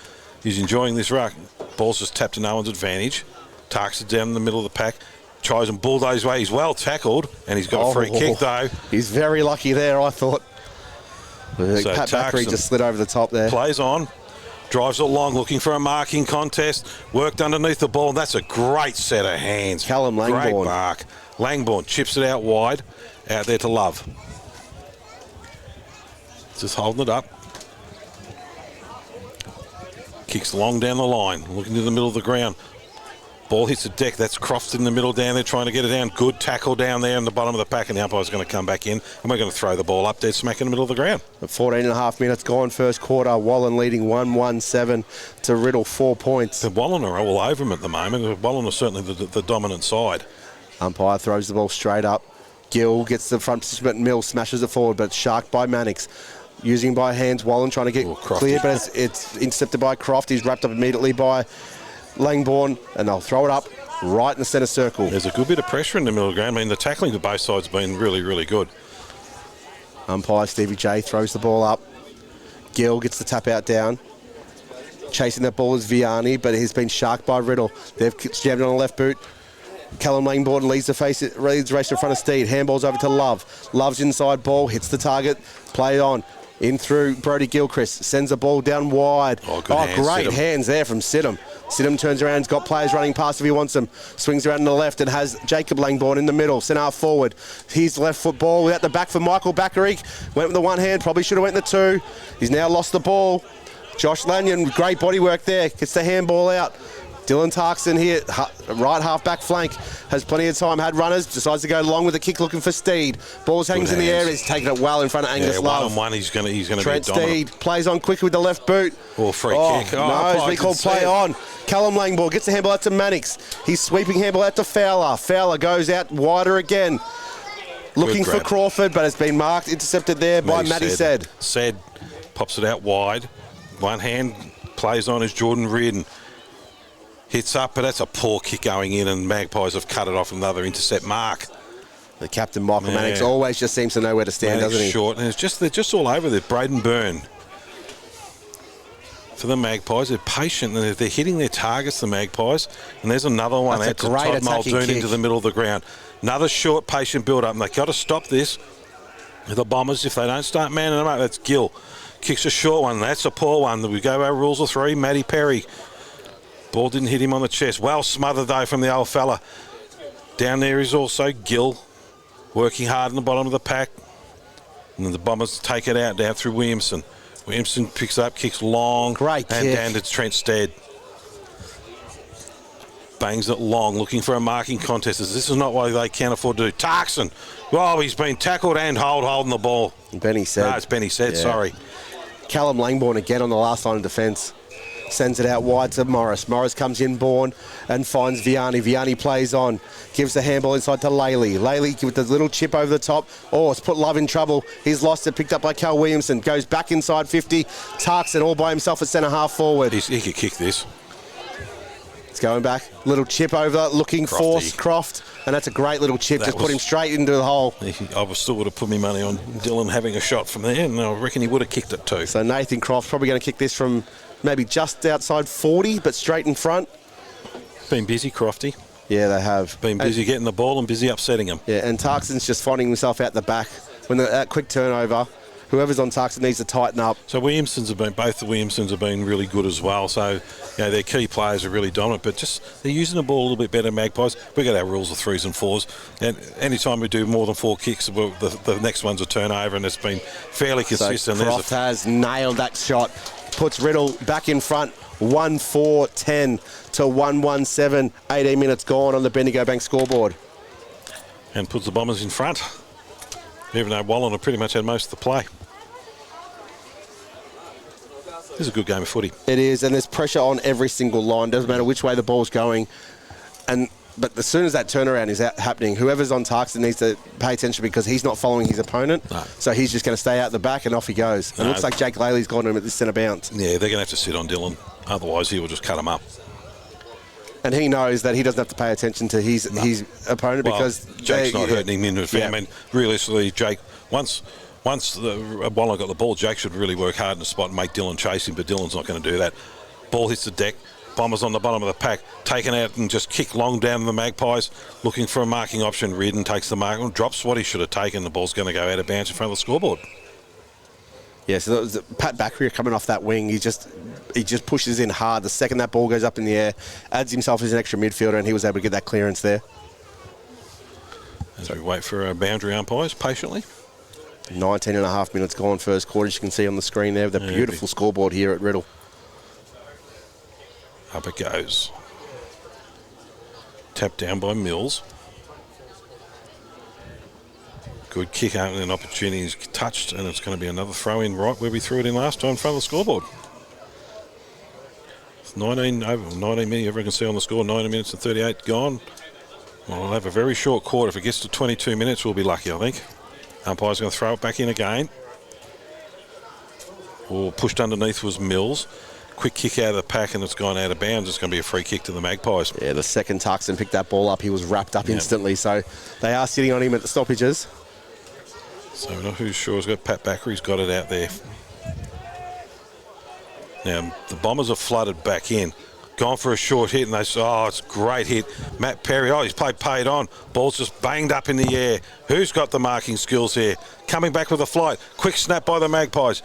He's enjoying this ruck. Ball's just tapped to no one's advantage. Tarks it down in the middle of the pack. Tries and bulldoze way. He's well tackled, and he's got a free kick, though. He's very lucky there, I thought. So Pat Macri just slid over the top there. Plays on. Drives it long, looking for a marking contest. Worked underneath the ball. That's a great set of hands. Callum Langbourne. Great mark. Langbourne chips it out wide. Out there to Love. Just holding it up. Kicks long down the line. Looking to the middle of the ground. Ball hits the deck. That's Crofts in the middle down there trying to get it down. Good tackle down there in the bottom of the pack, and the umpire's going to come back in, and we're going to throw the ball up dead smack in the middle of the ground. 14 and a half minutes gone first quarter. Wallan leading 1-1-7 to Riddell, 4 points. The Wallan are all over him at the moment. Wallan are certainly the dominant side. Umpire throws the ball straight up. Gill gets the front position, but Mill smashes it forward, but sharked by Mannix. Using by hands, Wallan trying to get clear, but it's intercepted by Croft. He's wrapped up immediately by Langbourne, and they'll throw it up right in the centre circle. There's a good bit of pressure in the middle of the ground. I mean, the tackling to both sides has been really, really good. Umpire Stevie J throws the ball up. Gill gets the tap out down. Chasing that ball is Vianney, but he's been sharked by Riddell. They've jammed it on the left boot. Callum Langbourne leads the race in front of Steed. Handballs over to Love. Love's inside ball, hits the target, play on. In through Brody Gilchrist, sends the ball down wide. Great hands there from Sidham. Sidham turns around, he's got players running past if he wants them. Swings around to the left and has Jacob Langbourne in the middle, centre half forward. He's left foot ball out the back for Michael Bakaric. Went with the one hand, probably should have went the two. He's now lost the ball. Josh Lanyon, great body work there, gets the handball out. Dylan Tarkson here, right half back flank, has plenty of time, had runners, decides to go long with the kick looking for Steed. Ball's hangs in the air, he's taking it well in front of Angus Love. 1-on-1, he's going to be dominant. Steed plays on quick with the left boot. Free kick. No, it's been called play on. Callum Langbourne gets the handball out to Mannix. He's sweeping handball out to Fowler. Fowler goes out wider again. Looking for Crawford, but it's been marked, intercepted there by Matty Said. Said pops it out wide. One hand plays on as Jordan Reardon. Hits up, but that's a poor kick going in, and Magpies have cut it off another intercept mark. The captain, Michael Mannix, always just seems to know where to stand, doesn't he? Short, and they're just all over there. Braden Byrne. For the Magpies, they're patient, and they're hitting their targets, the Magpies. And there's another one out to Todd Muldoon into the middle of the ground. Another short, patient build-up, and they've got to stop this. The Bombers, if they don't start manning them up, that's Gill. Kicks a short one, that's a poor one. We go our rules of three, Matty Perry. Ball didn't hit him on the chest. Well smothered, though, from the old fella. Down there is also Gill, working hard in the bottom of the pack. And then the Bombers take it out down through Williamson. Williamson picks up, kicks long. Great kick. And down to Trent Stead. Bangs it long, looking for a marking contest. This is not what they can afford to do. Tarkson. Well, he's been tackled and holding the ball. Benny Said. No, it's Benny Said, sorry. Callum Langbourne again on the last line of defence. Sends it out wide to Morris. Morris comes in, Bourne, and finds Vianney. Vianney plays on. Gives the handball inside to Laley. Laley with the little chip over the top. It's put Love in trouble. He's lost it, picked up by Cal Williamson. Goes back inside 50. Tarkson all by himself at centre half forward. He could kick this. It's going back. Little chip over, looking for Croft. And that's a great little chip. Just put him straight into the hole. I still would have put my money on Dylan having a shot from there, and I reckon he would have kicked it too. So Nathan Croft's probably going to kick this from maybe just outside 40, but straight in front. Been busy, Crofty. Yeah, they have. Been busy getting the ball and busy upsetting him. Yeah, and Tarkson's just finding himself out the back. When that quick turnover, whoever's on Tarkson needs to tighten up. So both the Williamsons have been really good as well. So, their key players are really dominant, but just they're using the ball a little bit better, Magpies. We've got our rules of 3s and 4s, and anytime we do more than 4 kicks, the next one's a turnover, and it's been fairly consistent. So Croft has nailed that shot. Puts Riddell back in front, 1-4-10 to 1-1-7. 18 minutes gone on the Bendigo Bank scoreboard. And puts the Bombers in front, even though Wallan have pretty much had most of the play. This is a good game of footy. It is, and there's pressure on every single line. Doesn't matter which way the ball's going. And But as soon as that turnaround is happening, whoever's on Tarkson needs to pay attention because he's not following his opponent. No. So he's just going to stay out the back and off he goes. It looks like Jake Laley's got him at the centre bounce. Yeah, they're going to have to sit on Dylan. Otherwise, he will just cut him up. And he knows that he doesn't have to pay attention to his opponent because Jake's not hurting him in the I mean, realistically, Jake, once Wallan got the ball, Jake should really work hard in the spot and make Dylan chase him, but Dylan's not going to do that. Ball hits the deck. Bombers on the bottom of the pack, taken out and just kick long down the Magpies, looking for a marking option. Riddell takes the mark and drops what he should have taken. The ball's going to go out of bounds in front of the scoreboard. Yeah, so that was Pat Backery coming off that wing. He just pushes in hard. The second that ball goes up in the air, adds himself as an extra midfielder, and he was able to get that clearance there. As we wait for our boundary umpires patiently. 19 and a half minutes gone first quarter, as you can see on the screen there. The beautiful scoreboard here at Riddell. Up it goes. Tapped down by Mills. Good kick out and an opportunity is touched, and it's going to be another throw in right where we threw it in last time in front of the scoreboard. It's 19 minutes, everyone can see on the score, 19 minutes and 38 gone. Well, we'll have a very short quarter. If it gets to 22 minutes, we'll be lucky, I think. Umpire's going to throw it back in again. Oh, pushed underneath was Mills. Quick kick out of the pack and it's gone out of bounds. It's going to be a free kick to the Magpies. Yeah, the second Tarkson picked that ball up, he was wrapped up instantly. So they are sitting on him at the stoppages. So we're not who's sure. He's got Pat Backery's got it out there. Now the Bombers are flooded back in. Gone for a short hit and they say, oh, it's a great hit. Matt Perry, he's played paid on. Ball's just banged up in the air. Who's got the marking skills here? Coming back with a flight. Quick snap by the Magpies.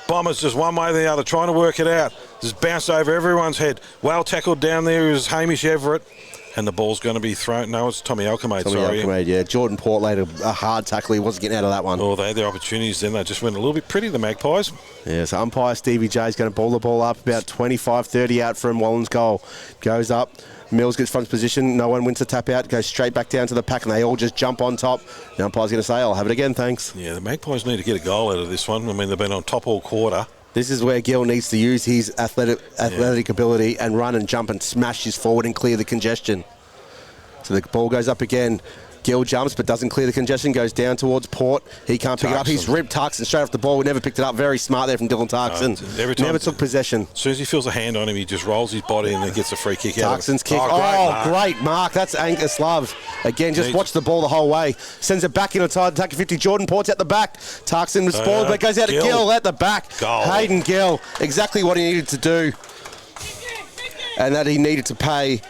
Bombers just one way or the other, trying to work it out. Just bounced over everyone's head. Well tackled down there is Hamish Everett. And the ball's going to be thrown. No, it's Tommy Alcomade, Alcomade, yeah. Jordan Port laid a hard tackle. He wasn't getting out of that one. Oh, they had their opportunities then. They just went a little bit pretty, the Magpies. Yeah, so umpire Stevie J is going to ball the ball up about 25-30 out from Wallan's goal. Goes up. Mills gets front position. No one wins the tap out. Goes straight back down to the pack, and they all just jump on top. The umpire's going to say, I'll have it again, thanks. Yeah, the Magpies need to get a goal out of this one. I mean, they've been on top all quarter. This is where Gill needs to use his athletic ability and run and jump and smash his forward and clear the congestion. So the ball goes up again. Gill jumps but doesn't clear the congestion, goes down towards Port. He can't pick it up. He's ripped Tarkson straight off the ball. We never picked it up. Very smart there from Dylan Tarkson. Never took possession. As soon as he feels a hand on him, he just rolls his body and then gets a free kick out. Tarkson's kick. Great mark. That's Angus Love. Again, just watch the ball the whole way. Sends it back inside attack 50. Jordan Port's at the back. Tarkson was spoiled, but goes out to Gill at the back. Goal. Hayden Gill. Exactly what he needed to do. And that he needed to pay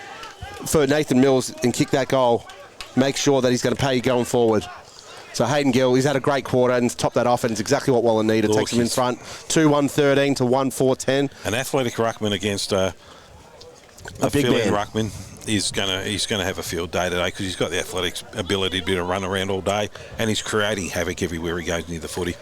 for Nathan Mills and kick that goal. Make sure that he's going to pay going forward. So Hayden Gill, he's had a great quarter and topped that off, and it's exactly what Wallan needed. Takes him in front, 2-1-13 to 1-4-10. An athletic ruckman against a big man ruckman. He's going to have a field day today because he's got the athletic ability to be able to run around all day, and he's creating havoc everywhere he goes near the footy.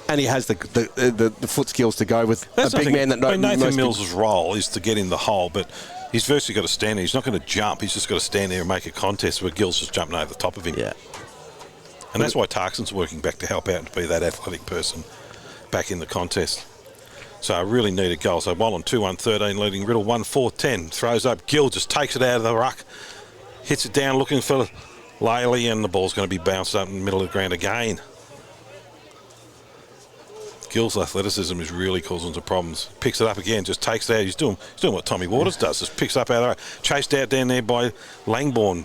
And he has the foot skills to go with a big man that Nathan Mills' role is to get in the hole, but he's virtually got to stand there. He's not going to jump. He's just got to stand there and make a contest where Gill's just jumping over the top of him. Yeah. And that's why Tarkson's working back to help out and to be that athletic person back in the contest. So I really need a goal. So Wallan 2-1-13 leading Riddell 1-4-10. Throws up. Gill just takes it out of the ruck. Hits it down looking for Laley, and the ball's going to be bounced up in the middle of the ground again. Gill's athleticism is really causing some problems. Picks it up again, just takes it out. He's doing what Tommy Waters does, just picks up out of the right. Chased out down there by Langbourne.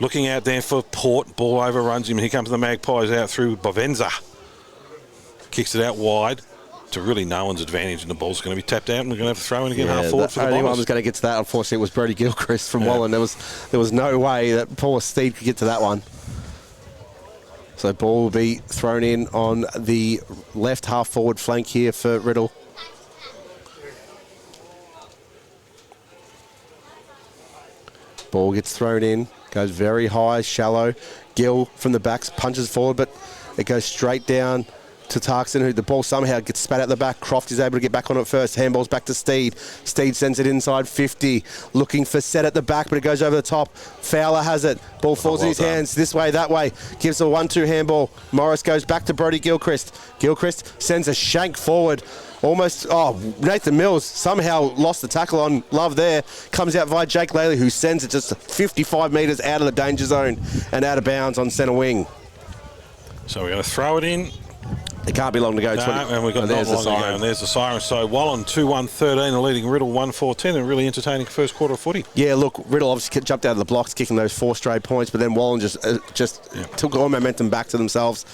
Looking out there for Port. Ball overruns him. Here comes the Magpies out through Bovenza. Kicks it out wide to really no one's advantage, and the ball's going to be tapped out, and we're going to have to throw in again half forward for the Bombers. Only one was going to get to that, unfortunately, it was Brody Gilchrist from Wallan. There was no way that Paul Steed could get to that one. So ball will be thrown in on the left half forward flank here for Riddell. Ball gets thrown in, goes very high, shallow. Gill from the backs punches forward, but it goes straight down to Tarkson, who the ball somehow gets spat out the back. Croft is able to get back on it first. Handball's back to Steed. Steed sends it inside 50, looking for set at the back, but it goes over the top. Fowler has it. Ball falls in his hands this way, that way. Gives a 1-2 handball. Morris goes back to Brodie Gilchrist. Gilchrist sends a shank forward. Almost, Nathan Mills somehow lost the tackle on Love there. Comes out via Jake Laley, who sends it just 55 metres out of the danger zone and out of bounds on centre wing. So we're going to throw it in. It can't be long to go. And we've got not long to go. And there's the siren. So Wallan 2-1-13 and leading Riddell 1-4-10. A really entertaining first quarter of footy. Yeah, look, Riddell obviously jumped out of the blocks, kicking those 4 straight points, but then Wallan just took all momentum back to themselves.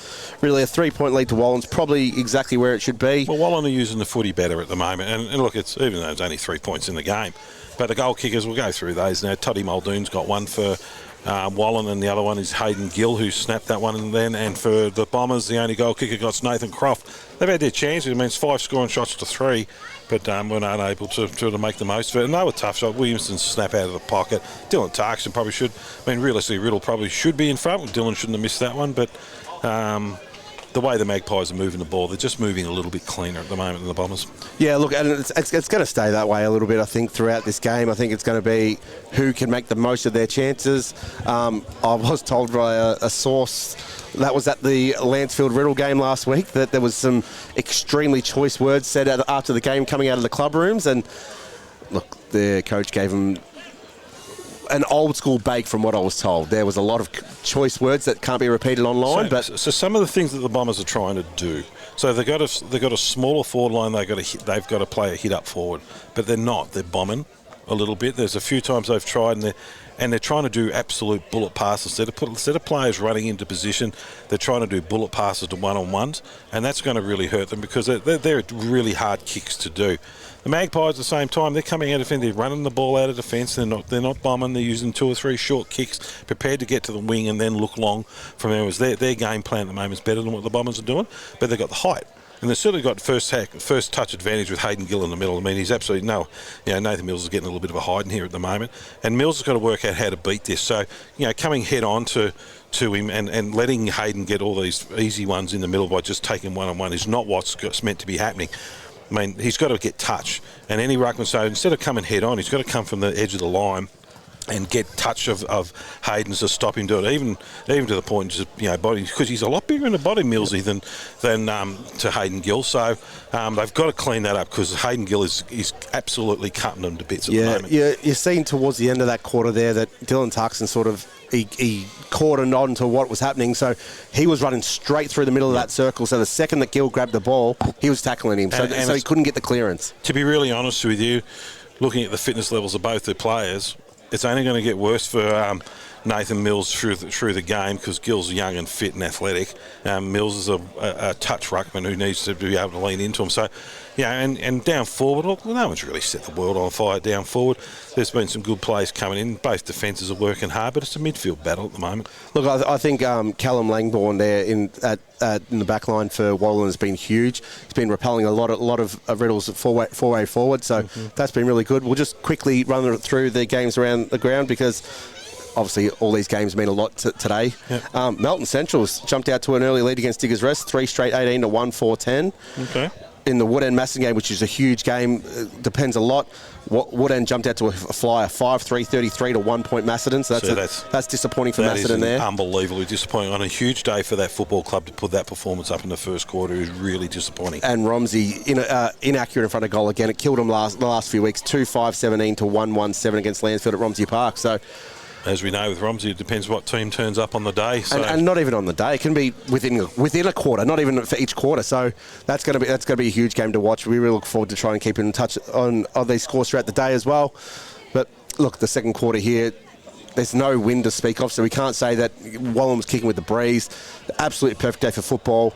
Really a 3-point lead to Wallan's probably exactly where it should be. Well, Wallan are using the footy better at the moment. And look, it's even though it's only 3 points in the game. But the goal kickers, we'll go through those now. Toddy Muldoon's got one for Wallan, and the other one is Hayden Gill, who snapped that one and then. And for the Bombers, the only goal kicker got Nathan Croft. They've had their chances. It means 5 scoring shots to 3, but we're not able to make the most of it. And they were tough shots. Williamson's snap out of the pocket. Dylan Tarkson probably should. I mean, realistically, Riddell probably should be in front. Dylan shouldn't have missed that one, but the way the Magpies are moving the ball, they're just moving a little bit cleaner at the moment than the Bombers. Yeah, look, and it's going to stay that way a little bit, I think, throughout this game. I think it's going to be who can make the most of their chances. I was told by a source that was at the Lancefield-Riddell game last week that there was some extremely choice words said after the game coming out of the club rooms, and look, the coach gave them an old school bake from what I was told. There was a lot of choice words that can't be repeated online. So some of the things that the Bombers are trying to do. So they've got a smaller forward line. They've got to play a hit up forward, but they're not. They're bombing a little bit. There's a few times they've tried and they're trying to do absolute bullet passes. Instead of players running into position, they're trying to do bullet passes to one-on-ones, and that's going to really hurt them because they're really hard kicks to do. The Magpies at the same time, they're coming out of defence, they're running the ball out of defence, they're not bombing, they're using 2 or 3 short kicks, prepared to get to the wing and then look long from there. Their game plan at the moment is better than what the Bombers are doing, but they've got the height. And they've certainly got first touch advantage with Hayden Gill in the middle. I mean, he's absolutely Nathan Mills is getting a little bit of a hiding here at the moment. And Mills has got to work out how to beat this. So, coming head on to him and letting Hayden get all these easy ones in the middle by just taking one-on-one is not what's meant to be happening. I mean, he's got to get touch. And any ruckman, so instead of coming head on, he's got to come from the edge of the line and get touch of Hayden's to stop him do it, even to the point just body, because he's a lot bigger in the body, Millsy, than to Hayden Gill. So they've got to clean that up because Hayden Gill is absolutely cutting them to bits at the moment. Yeah, you're seeing towards the end of that quarter there that Dylan Tarkson sort of he caught on to what was happening, so he was running straight through the middle of that circle. So the second that Gill grabbed the ball, he was tackling him, so he couldn't get the clearance. To be really honest with you, looking at the fitness levels of both the players, it's only going to get worse for Nathan Mills through the game because Gill's young and fit and athletic. Mills is a touch ruckman who needs to be able to lean into him. So, and down forward, well, no one's really set the world on fire down forward. There's been some good plays coming in. Both defences are working hard, but it's a midfield battle at the moment. Look, I think Callum Langborn there in the back line for Wallan has been huge. He's been repelling a lot of Riddell's four-way forward, so that's been really good. We'll just quickly run through the games around the ground because obviously all these games mean a lot today. Yep. Melton Central's jumped out to an early lead against Diggers Rest, 3 straight 18 to 1-4-10. Okay. In the Woodend Macedon game, which is a huge game, depends a lot. Woodend jumped out to a flyer, 5-3-33 to 1 point Macedon. So that's disappointing for Macedon there. Unbelievably disappointing on a huge day for that football club to put that performance up in the first quarter is really disappointing. And Romsey inaccurate in front of goal again. It killed him the last few weeks, 2-5-17 to 1-1-7 against Lansfield at Romsey Park. So, as we know with Romsey, it depends what team turns up on the day. So. And not even on the day. It can be within a quarter, not even for each quarter. So that's going to be a huge game to watch. We really look forward to trying to keep in touch on these scores throughout the day as well. But look, the second quarter here, there's no wind to speak of, so we can't say that Wallan was kicking with the breeze. Absolutely perfect day for football.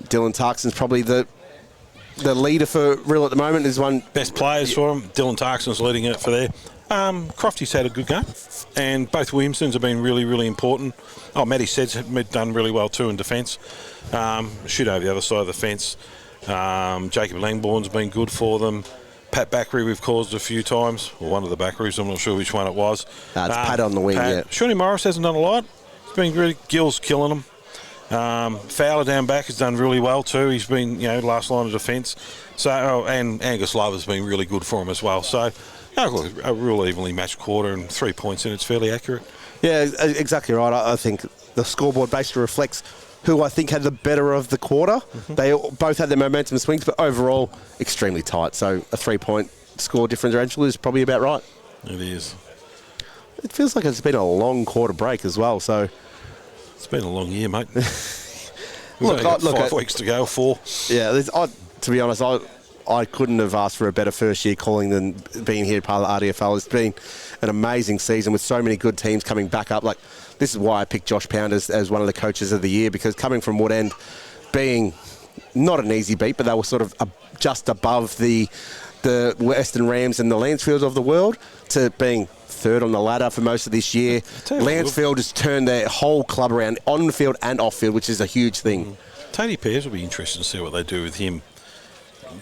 Dylan Tarkson's probably the leader for Riddell at the moment. Is one best players for him. Dylan Tarkson's leading it for there. Crofty's had a good game, and both Williamsons have been really, really important. Matty Sed's done really well too in defence. Shoot over the other side of the fence. Jacob Langborn's been good for them. Pat Backery we've caused a few times, or one of the Backeries, I'm not sure which one it was. It's Pat on the wing, yeah. Shawnee Morris hasn't done a lot. It's been really, Gill's killing them. Fowler down back has done really well too. He's been, last line of defence. So, and Angus Love has been really good for him as well. So, a real evenly matched quarter and 3 points in. It's fairly accurate. Yeah, exactly right. I think the scoreboard basically reflects who I think had the better of the quarter. They both had their momentum swings, but overall extremely tight. So a 3-point score differential is probably about right. It is. It feels like it's been a long quarter break as well. So it's been a long year, mate. Look, 5 weeks to go, 4. Yeah, to be honest, I couldn't have asked for a better first year calling than being here part of the RDFL. It's been an amazing season with so many good teams coming back up. Like, this is why I picked Josh Pound as one of the coaches of the year, because coming from Wood End, being not an easy beat, but they were sort of just above the Western Rams and the Lansfields of the world, to being third on the ladder for most of this year. Lansfield has turned their whole club around on the field and off field, which is a huge thing. Tony Pears will be interesting to see what they do with him,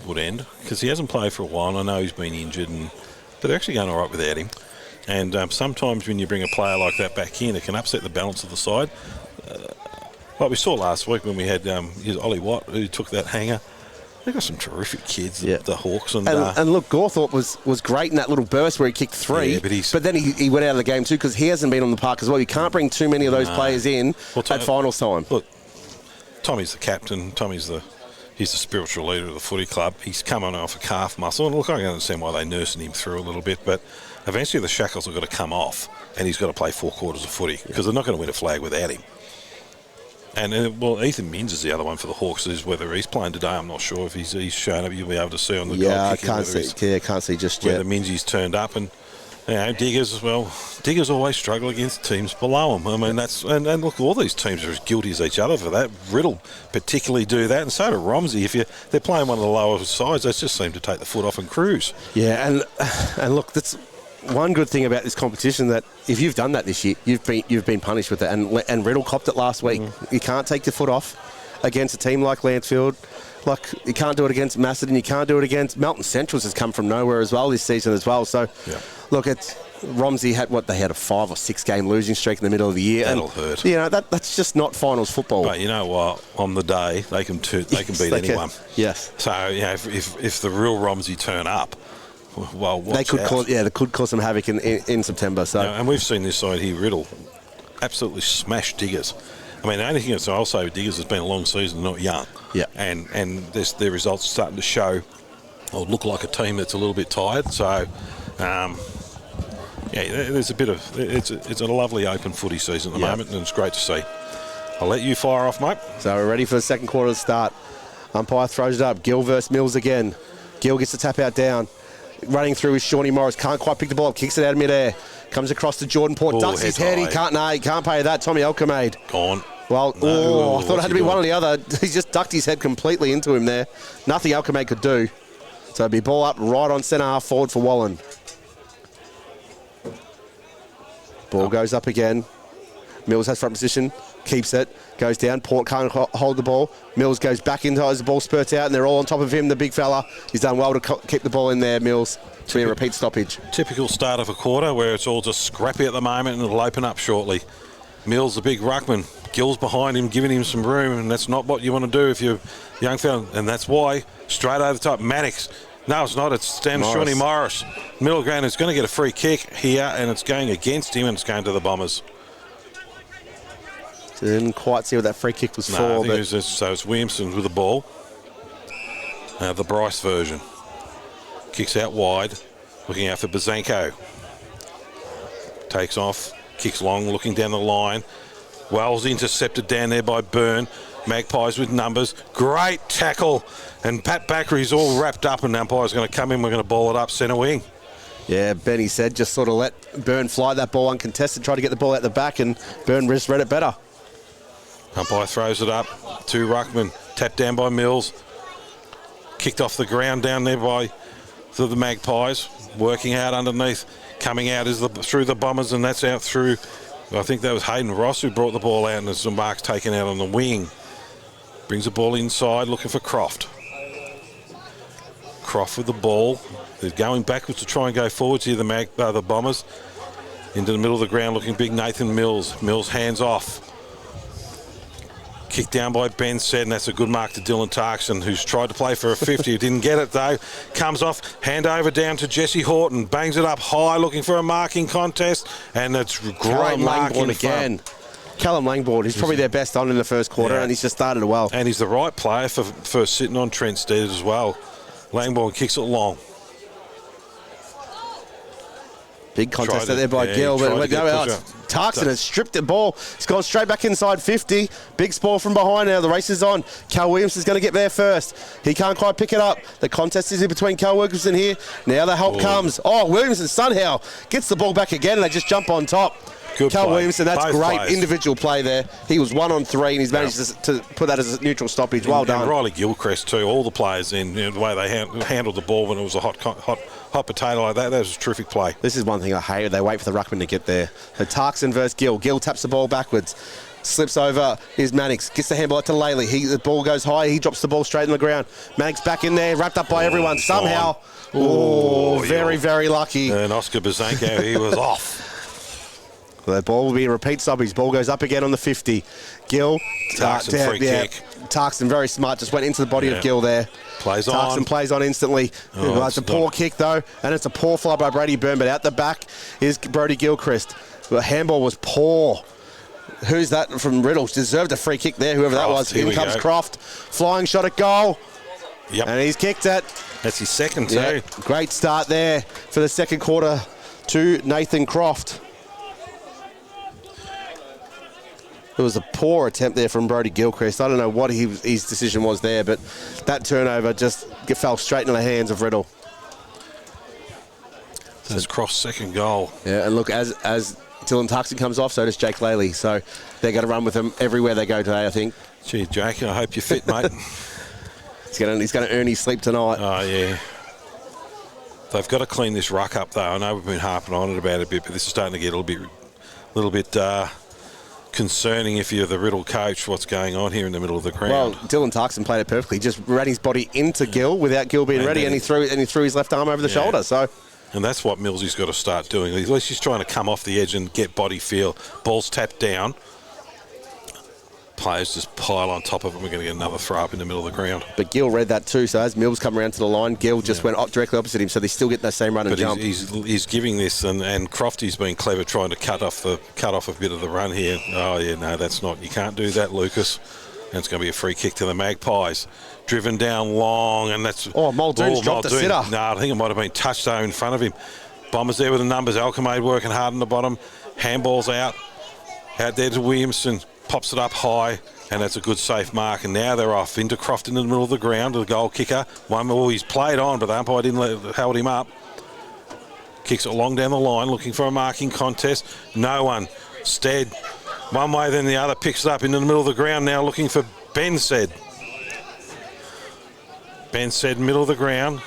Wood End, because he hasn't played for a while. I know he's been injured, but they're actually going all right without him. And sometimes when you bring a player like that back in, it can upset the balance of the side. Like we saw last week when we had Ollie Watt, who took that hanger. They've got some terrific kids, the Hawks. And look, Gawthorpe was great in that little burst where he kicked 3, but then he went out of the game too, because he hasn't been on the park as well. You can't bring too many of those players in at finals time. Look, Tommy's the captain. He's the spiritual leader of the footy club. He's come on off a calf muscle. And look, I can understand why they're nursing him through a little bit, but eventually the shackles have got to come off and he's got to play 4 quarters of footy, because they're not going to win a flag without him. And, Ethan Minns is the other one for the Hawks. Is whether he's playing today, I'm not sure if he's shown up. You'll be able to see on the goal kicking. I can't see just yet. Whether Minzy's turned up, and Diggers as well. Diggers always struggle against teams below them. I mean, and look, all these teams are as guilty as each other for that. Riddell particularly do that, and so do Romsey. If they're playing one of the lower sides, they just seem to take the foot off and cruise. Yeah, and look, that's one good thing about this competition, that if you've done that this year, you've been punished with it. And Riddell copped it last week. You can't take your foot off against a team like Lansfield. Like, you can't do it against Macedon. You can't do it against Melton Centrals. Has come from nowhere as well this season as well. So, look, Romsey had they had a 5 or 6 game losing streak in the middle of the year. That'll hurt. That's just not finals football. But you know what? On the day, they can beat anyone. Yes. So if the real Romsey turn up, well, they could cause some havoc in September. So, and we've seen this side here, Riddell absolutely smash Diggers. I mean, the only thing I'll say with Diggers has been a long season, not young. Yeah. And their results starting to show or look like a team that's a little bit tired. So, there's a bit of it's a lovely open footy season at the moment, and it's great to see. I'll let you fire off, mate. So we're ready for the second quarter to start. Umpire throws it up. Gill versus Mills again. Gill gets the tap out down. Running through is Shawnee Morris. Can't quite pick the ball up. Kicks it out of midair. Comes across to Jordan Port. Ducks his head. He can't pay that. Tommy Alcomade. Gone. Well, I thought it had to be one or the other. He just ducked his head completely into him there. Nothing Alcomade could do. So it'll be ball up right on centre half forward for Wallan. Ball goes up again. Mills has front position. Keeps it. Goes down. Port can't hold the ball. Mills goes back into as the ball spurts out, and they're all on top of him, the big fella. He's done well to keep the ball in there, Mills. To be a repeat stoppage. Typical start of a quarter where it's all just scrappy at the moment, and it'll open up shortly. Mills, the big ruckman. Gill's behind him, giving him some room, and that's not what you want to do if you're a young fella. And that's why, straight over the top, Maddox. No, it's not. It's Shawnee Morris. Middle ground is going to get a free kick here, and it's going against him, and it's going to the Bombers. Didn't quite see what that free kick was for. I think so it's Williamson with the ball. The Bryce version. Kicks out wide, looking out for Bazanko. Takes off, kicks long, looking down the line. Wells intercepted down there by Byrne. Magpies with numbers. Great tackle. And Pat Backery's all wrapped up, and umpire's going to come in. We're going to ball it up centre wing. Yeah, Benny said just sort of let Byrne fly that ball uncontested, try to get the ball out the back, and Byrne just read it better. Umpire throws it up to Ruckman. Tapped down by Mills. Kicked off the ground down there by the Magpies. Working out underneath. Coming out is through the Bombers, and that's out through... I think that was Hayden Ross who brought the ball out, and there's some marks taken out on the wing. Brings the ball inside, looking for Croft. Croft with the ball. They're going backwards to try and go forwards here, the Bombers. Into the middle of the ground, looking big Nathan Mills. Mills hands off. Kicked down by Ben Said, and that's a good mark to Dylan Tarkson, who's tried to play for a 50. Didn't get it, though. Comes off, hand over down to Jesse Horton. Bangs it up high, looking for a marking contest, and it's great marking again. Callum Langbourne, he's probably their best on in the first quarter, and he's just started well. And he's the right player for sitting on Trent Stead as well. Langbourne kicks it long. Big contest out there by Gill, but Tarkson has stripped the ball. He's gone straight back inside 50. Big spoil from behind now. The race is on. Cal Williams is going to get there first. He can't quite pick it up. The contest is in between Cal Wilkinson here. Now the help comes. Oh, Williamson somehow gets the ball back again, and they just jump on top. Good Cal play. Williamson, that's Both great players. individual play there. He was 1 on 3, and he's managed to put that as a neutral stoppage. Well done. And Riley Gilchrist too. All the players in the way they handled the ball when it was a hot potato like that. That was a terrific play. This is one thing I hate. They wait for the ruckman to get there. So Tarkson versus Gill. Gill taps the ball backwards. Slips over. Here's Mannix. Gets the handball out to Laley. The ball goes high. He drops the ball straight on the ground. Mannix back in there. Wrapped up by everyone. Somehow. Very, very lucky. And Oscar Bazanko, he was off. The ball will be a repeat stoppage. Ball goes up again on the 50. Gill. Tarkson free kick. Tarkson very smart. Just went into the body of Gill there. Plays on. Tarkson plays on instantly. It's a poor kick though, and it's a poor fly by Brady Byrne, but out the back is Brody Gilchrist. The handball was poor. Who's that from Riddell? Deserved a free kick there, whoever that was. In comes Croft. Flying shot at goal. Yep. And he's kicked it. That's his second too. Yeah, great start there for the second quarter to Nathan Croft. It was a poor attempt there from Brody Gilchrist. I don't know what his decision was there, but that turnover just fell straight into the hands of Riddell. That's Croft's second goal. Yeah, and look, as Dylan Tarkson comes off, so does Jake Laley. So they're going to run with him everywhere they go today, I think. Gee, Jake, I hope you're fit, mate. He's going to earn his sleep tonight. Oh, yeah. They've got to clean this ruck up, though. I know we've been harping on it about a bit, but this is starting to get a little bit concerning if you're the Riddell coach, what's going on here in the middle of the ground. Well, Dylan Tarkson played it perfectly. Just ran his body into Gill without Gill being ready, and he threw his left arm over the shoulder. So, and that's what Millsy's got to start doing. At least he's trying to come off the edge and get body feel. Ball's tapped down. Players just pile on top of him. We're going to get another throw up in the middle of the ground. But Gill read that too. So as Mills come around to the line, Gill just went directly opposite him. So they still get that same run and jump. He's giving this, and Crofty's been clever trying to cut off a bit of the run here. Oh yeah, no, that's not. You can't do that, Lucas. And it's going to be a free kick to the Magpies. Driven down long, and that's... Oh, Muldoon's dropped the sitter. No, I think it might have been touched though in front of him. Bombers there with the numbers. Alchemade working hard on the bottom. Handball's out there to Williamson. Pops it up high, and that's a good safe mark. And now they're off into Croft in the middle of the ground to the goal kicker. He's played on, but the umpire held him up. Kicks it long down the line, looking for a marking contest. No one. Stead, one way then the other, picks it up into the middle of the ground now, looking for Ben Said. Ben Said, middle of the ground.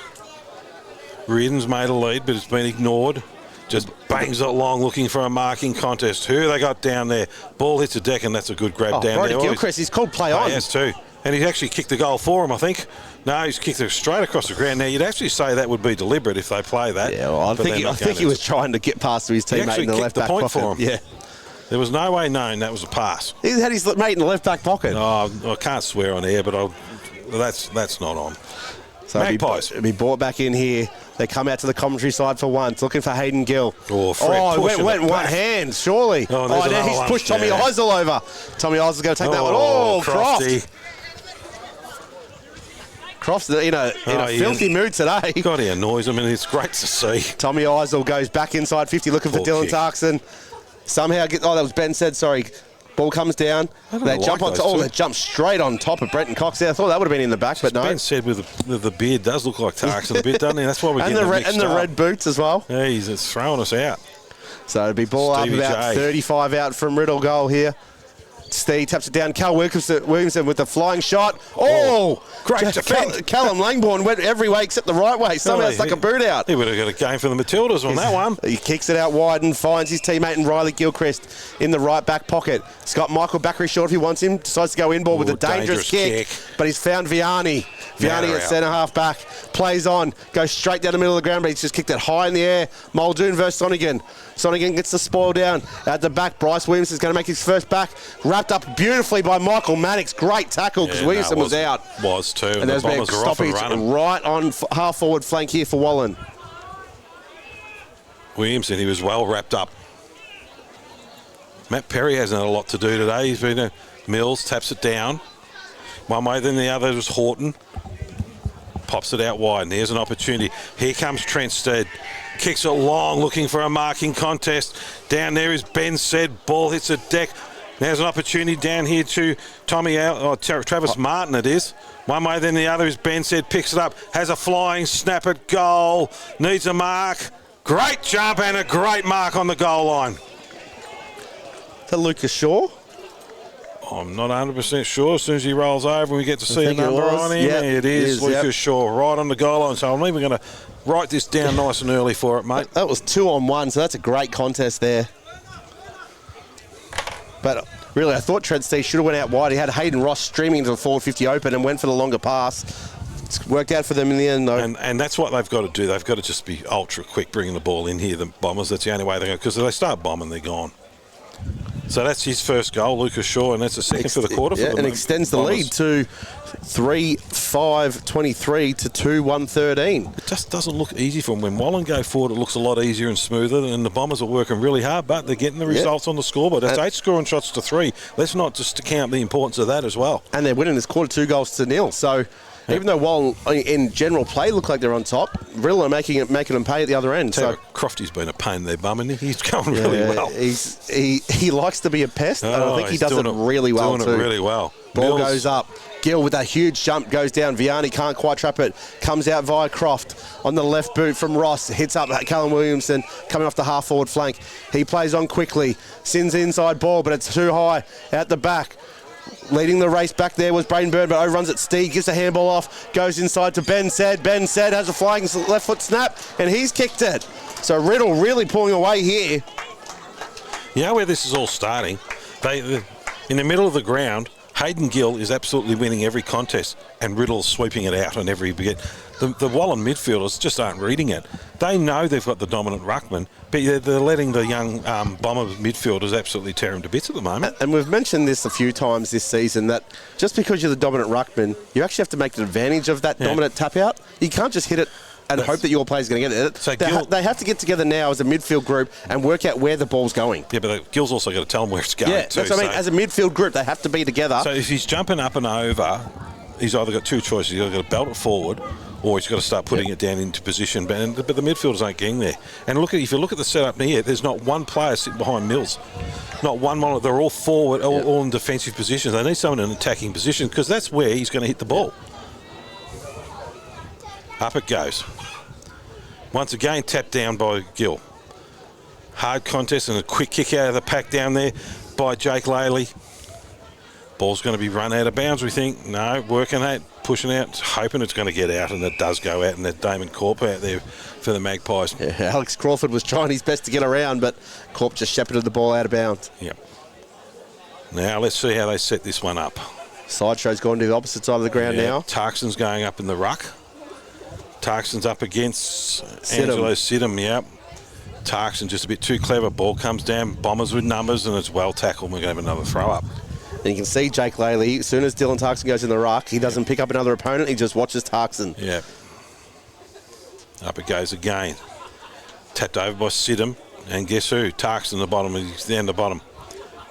Reardon's made a lead, but it's been ignored. Just bangs it long, looking for a marking contest. Who they got down there? Ball hits the deck, and that's a good grab down Brody there. Gilchrist, he's called play on. Yes, too. And he's actually kicked the goal for him, I think. No, he's kicked it straight across the ground. Now, you'd actually say that would be deliberate if they play that. Yeah, well, I think he was trying to get past to his teammate in the left back pocket. For him. Yeah. There was no way known that was a pass. He had his mate in the left back pocket. Oh, I can't swear on air, but that's not on. So Magpies. It'll be brought back in here. They come out to the commentary side for once, looking for Hayden Gill. Went one hand, surely. He's pushed Tommy Eisel over. Tommy Eisel's going to take that one. Oh, Croft. Croft's in a filthy mood today. God, he annoys him, and it's great to see. Tommy Eisel goes back inside 50, looking for Dylan Tarkson. Somehow that was Ben Said, sorry. Ball comes down. They jump straight on top of Brenton Cox there. I thought that would have been in the back, but no. Ben Said with the beard does look like Tarkson a bit, doesn't he? That's why we're getting mixed up. And the red boots as well. Yeah, it's throwing us out. So it'll be ball Stevie up about 35 out from Riddell goal here. Steve taps it down. Cal Williamson with the flying shot. Great defense. Callum Langbourne went every way except the right way. Somehow stuck a boot out. He would have got a game for the Matildas on that one. He kicks it out wide and finds his teammate in Riley Gilchrist in the right back pocket. Scott Michael Bakary short if he wants him. Decides to go in ball with a dangerous kick. But he's found Vianney. Vianney at centre half back. Plays on. Goes straight down the middle of the ground, but he's just kicked it high in the air. Muldoon versus Sonigan. Son again gets the spoil down at the back. Bryce Williams is going to make his first back. Wrapped up beautifully by Michael Mannix. Great tackle because Williamson was out. Was too. And there's been a stoppage right on half forward flank here for Wallan. Williamson, he was well wrapped up. Matt Perry hasn't had a lot to do today. He's been Mills taps it down. One way, then the other was Horton. Pops it out wide, and there's an opportunity. Here comes Trent Stead. Kicks it long, looking for a marking contest. Down there is Ben Said. Ball hits the deck. There's an opportunity down here to Travis Martin it is. One way, then the other is Ben Said. Picks it up, has a flying snap at goal. Needs a mark. Great jump and a great mark on the goal line. To Lucas Shaw? I'm not 100% sure. As soon as he rolls over, we get to see a number on him. Yep, it is Lucas yep. Shaw, right on the goal line. So I'm even going to write this down nice and early for it, mate. That was 2-on-1, so that's a great contest there. But really, I thought Trent Steed should have went out wide. He had Hayden Ross streaming into the forward 50 open and went for the longer pass. It's worked out for them in the end, though. And that's what they've got to do. They've got to just be ultra quick bringing the ball in here, the Bombers. That's the only way they're going to, because if they start bombing, they're gone. So that's his first goal, Lucas Shaw, and that's the second for the quarter. Yeah, and extends the lead to 3-5-23 to 2-1-13. It just doesn't look easy for them. When Wallan go forward, it looks a lot easier and smoother, and the Bombers are working really hard, but they're getting the results on the scoreboard. That's 8 scoring shots to 3. Let's not just count the importance of that as well. And they're winning this quarter 2-0. So even though Wallan in general play look like they're on top, Riddell are making them pay at the other end. So Crofty's been a pain in their bum, and he's going really well. He likes to be a pest, and I think he does it really well too. Doing it really well. Ball goes up. Gill with a huge jump goes down. Vianney can't quite trap it. Comes out via Croft on the left boot from Ross. Hits up Callum Williamson coming off the half forward flank. He plays on quickly. Sins inside ball, but it's too high out the back. Leading the race back there was Braden Byrne, but overruns it. Steed gives a handball off, goes inside to Ben Said. Ben Said has a flying left foot snap, and he's kicked it. So Riddell really pulling away here. You know where this is all starting? They in the middle of the ground, Hayden Gill is absolutely winning every contest, and Riddell's sweeping it out on every bit. The Wallan midfielders just aren't reading it. They know they've got the dominant ruckman, but they're letting the young Bomber midfielders absolutely tear them to bits at the moment. And we've mentioned this a few times this season, that just because you're the dominant ruckman, you actually have to make advantage of that dominant tap out. You can't just hit it and hope that your player's going to get it. So they have to get together now as a midfield group and work out where the ball's going. Yeah, but Gill's also got to tell them where it's going. Yeah, that's what I mean. As a midfield group, they have to be together. So if he's jumping up and over, he's either got two choices. He's either got to belt it forward, or he's got to start putting it down into position. But the midfielders aren't getting there. And if you look at the setup here, there's not one player sitting behind Mills. Not one monitor. They're all forward, all in defensive positions. They need someone in an attacking position, because that's where he's going to hit the ball. Up it goes. Once again, tapped down by Gill. Hard contest and a quick kick out of the pack down there by Jake Laley. Ball's going to be run out of bounds, we think. No, working that, pushing out, hoping it's going to get out, and it does go out, and there's Damon Corp out there for the Magpies. Yeah, Alex Crawford was trying his best to get around, but Corp just shepherded the ball out of bounds. Yep. Now let's see how they set this one up. Sideshow's gone to the opposite side of the ground now. Tarkson's going up in the ruck. Tarkson's up against Angelo Sidham, yep. Tarkson just a bit too clever. Ball comes down, Bombers with numbers, and it's well tackled. We're going to have another throw up. And you can see Jake Laley, as soon as Dylan Tarkson goes in the ruck, he doesn't pick up another opponent, he just watches Tarkson. Yep. Up it goes again. Tapped over by Sidham, and guess who? Tarkson the bottom, he's down the bottom.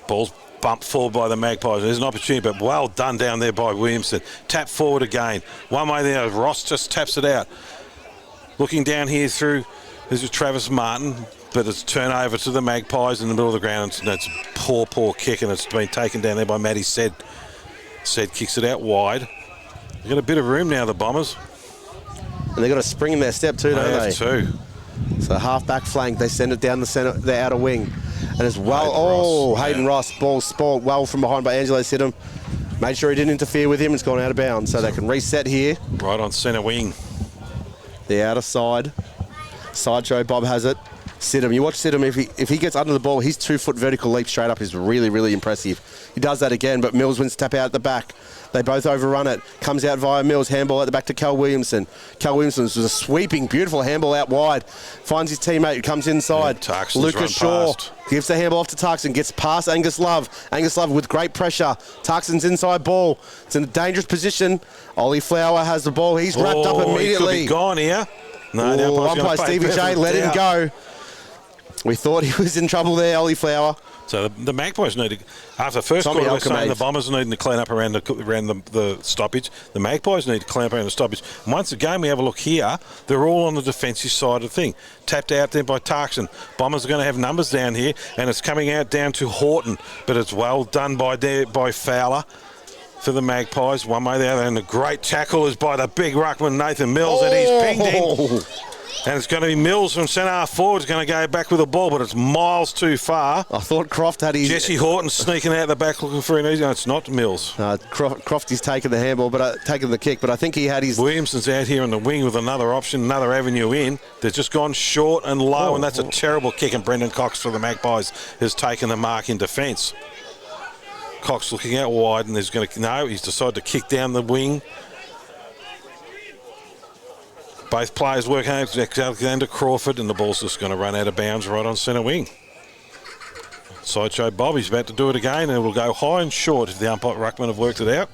Ball's bumped forward by the Magpies. There's an opportunity, but well done down there by Williamson. Tap forward again. One way there, Ross just taps it out. Looking down here through, this is Travis Martin, but it's turnover to the Magpies in the middle of the ground. And it's a poor kick, and it's been taken down there by Matty Said. Said kicks it out wide. They've got a bit of room now, the Bombers. And they've got a spring in their step too, don't they? Too. So half-back flank, they send it down the outer wing. And as well, Hayden Ross, ball spoiled well from behind by Angelo Sidham. Made sure he didn't interfere with him. It's gone out of bounds, so they can reset here. Right on centre wing. The outer side. Sideshow Bob has it. Sidham. You watch Sidham, if he gets under the ball, his 2-foot vertical leap straight up is really, really impressive. He does that again, but Mills wins tap out at the back. They both overrun it. Comes out via Mills. Handball at the back to Cal Williamson. Cal Williamson was a sweeping, beautiful handball out wide. Finds his teammate. Comes inside. Yeah, Lucas Shaw gives the handball off to Tarkson. Gets past Angus Love. Angus Love with great pressure. Tarkson's inside ball. It's in a dangerous position. Ollie Flower has the ball. He's wrapped up immediately. He could be gone here. No, umpire Stevie J let him go. We thought he was in trouble there, Ollie Flower. So the Magpies need to, after the first quarter, we're saying the Bombers need to clean up around the stoppage. The Magpies need to clean up around the stoppage. And once again, we have a look here, they're all on the defensive side of the thing. Tapped out there by Tarkson. Bombers are going to have numbers down here, and it's coming out down to Horton. But it's well done by Fowler for the Magpies, one way or the other. And the great tackle is by the big ruckman, Nathan Mills, and he's pinged him. And it's going to be Mills from centre half forward. He's going to go back with the ball, but it's miles too far. I thought Croft had his... Jesse Horton sneaking out the back looking for an easy... No, it's not Mills. Croft is taking the handball, but taking the kick, but I think he had his... Williamson's out here on the wing with another option, another avenue in. They've just gone short and low, and that's a terrible kick, and Brendan Cox for the Magpies has taken the mark in defence. Cox looking out wide, and he's going to... No, he's decided to kick down the wing. Both players working out, Alexander Crawford, and the ball's just going to run out of bounds right on centre wing. Sideshow Bob, he's about to do it again, and it will go high and short if the umpire ruckman have worked it out.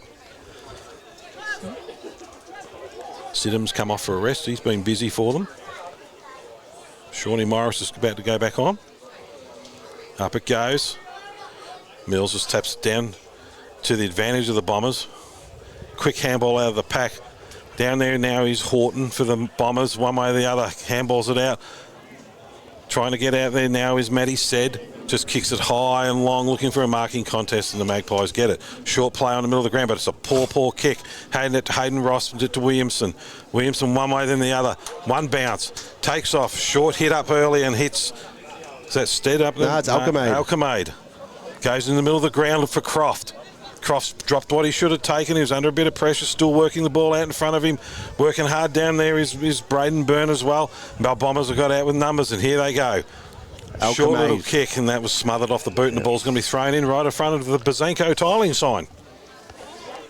Sidham's come off for a rest. He's been busy for them. Shawnee Morris is about to go back on. Up it goes. Mills just taps it down to the advantage of the Bombers. Quick handball out of the pack. Down there now is Horton for the Bombers, one way or the other. Handballs it out. Trying to get out there now is Matty Said. Just kicks it high and long, looking for a marking contest, and the Magpies get it. Short play on the middle of the ground, but it's a poor kick. Hayden Ross to Williamson. Williamson one way then the other. One bounce. Takes off. Short hit up early and hits. Is that Stead up there? No, it's Alchemade. Alchemade. Goes in the middle of the ground for Croft. Croft's dropped what he should have taken. He was under a bit of pressure, still working the ball out in front of him. Working hard down there is Braden Byrne as well. Our Bombers have got out with numbers, and here they go. Alchemade. Short little kick, and that was smothered off the boot, and the ball's going to be thrown in right in front of the Bazenko tiling sign.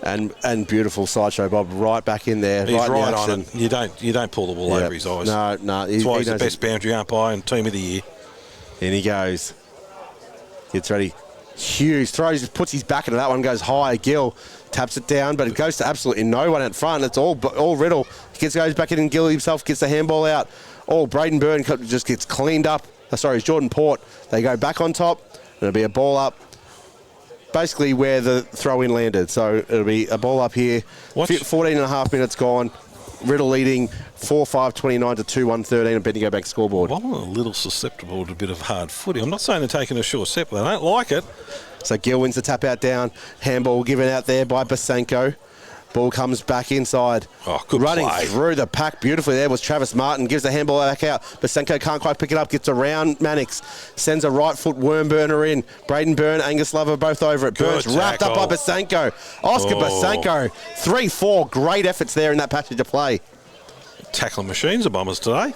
And beautiful Sideshow Bob right back in there. He's right on it. You don't pull the wool over his eyes. No. That's why he's the best boundary umpire and team of the year. In he goes. Gets ready. Hughes throws, puts his back into that one, goes high. Gill taps it down, but it goes to absolutely no one at front. It's all Riddell. Goes back in, and Gill himself gets the handball out. Braden Byrne just gets cleaned up. It's Jordan Port. They go back on top. It'll be a ball up, basically where the throw-in landed. So it'll be a ball up here. 14 and a half minutes gone. Riddell leading 4-5-29 to 2-1-13 and Bendigo Bank scoreboard. Well, I'm a little susceptible to a bit of hard footy. I'm not saying they're taking a short step, but they don't like it. So Gill wins the tap out down. Handball given out there by Basenko. Ball comes back inside. Good running play. Through the pack beautifully there was Travis Martin. Gives the handball back out. Basenko can't quite pick it up. Gets around Mannix. Sends a right foot worm burner in. Braden Byrne, Angus Love are both over it. Burns wrapped up by Basenko. Oscar Basenko. 3-4. Great efforts there in that passage of play. Tackling machines, the Bombers today.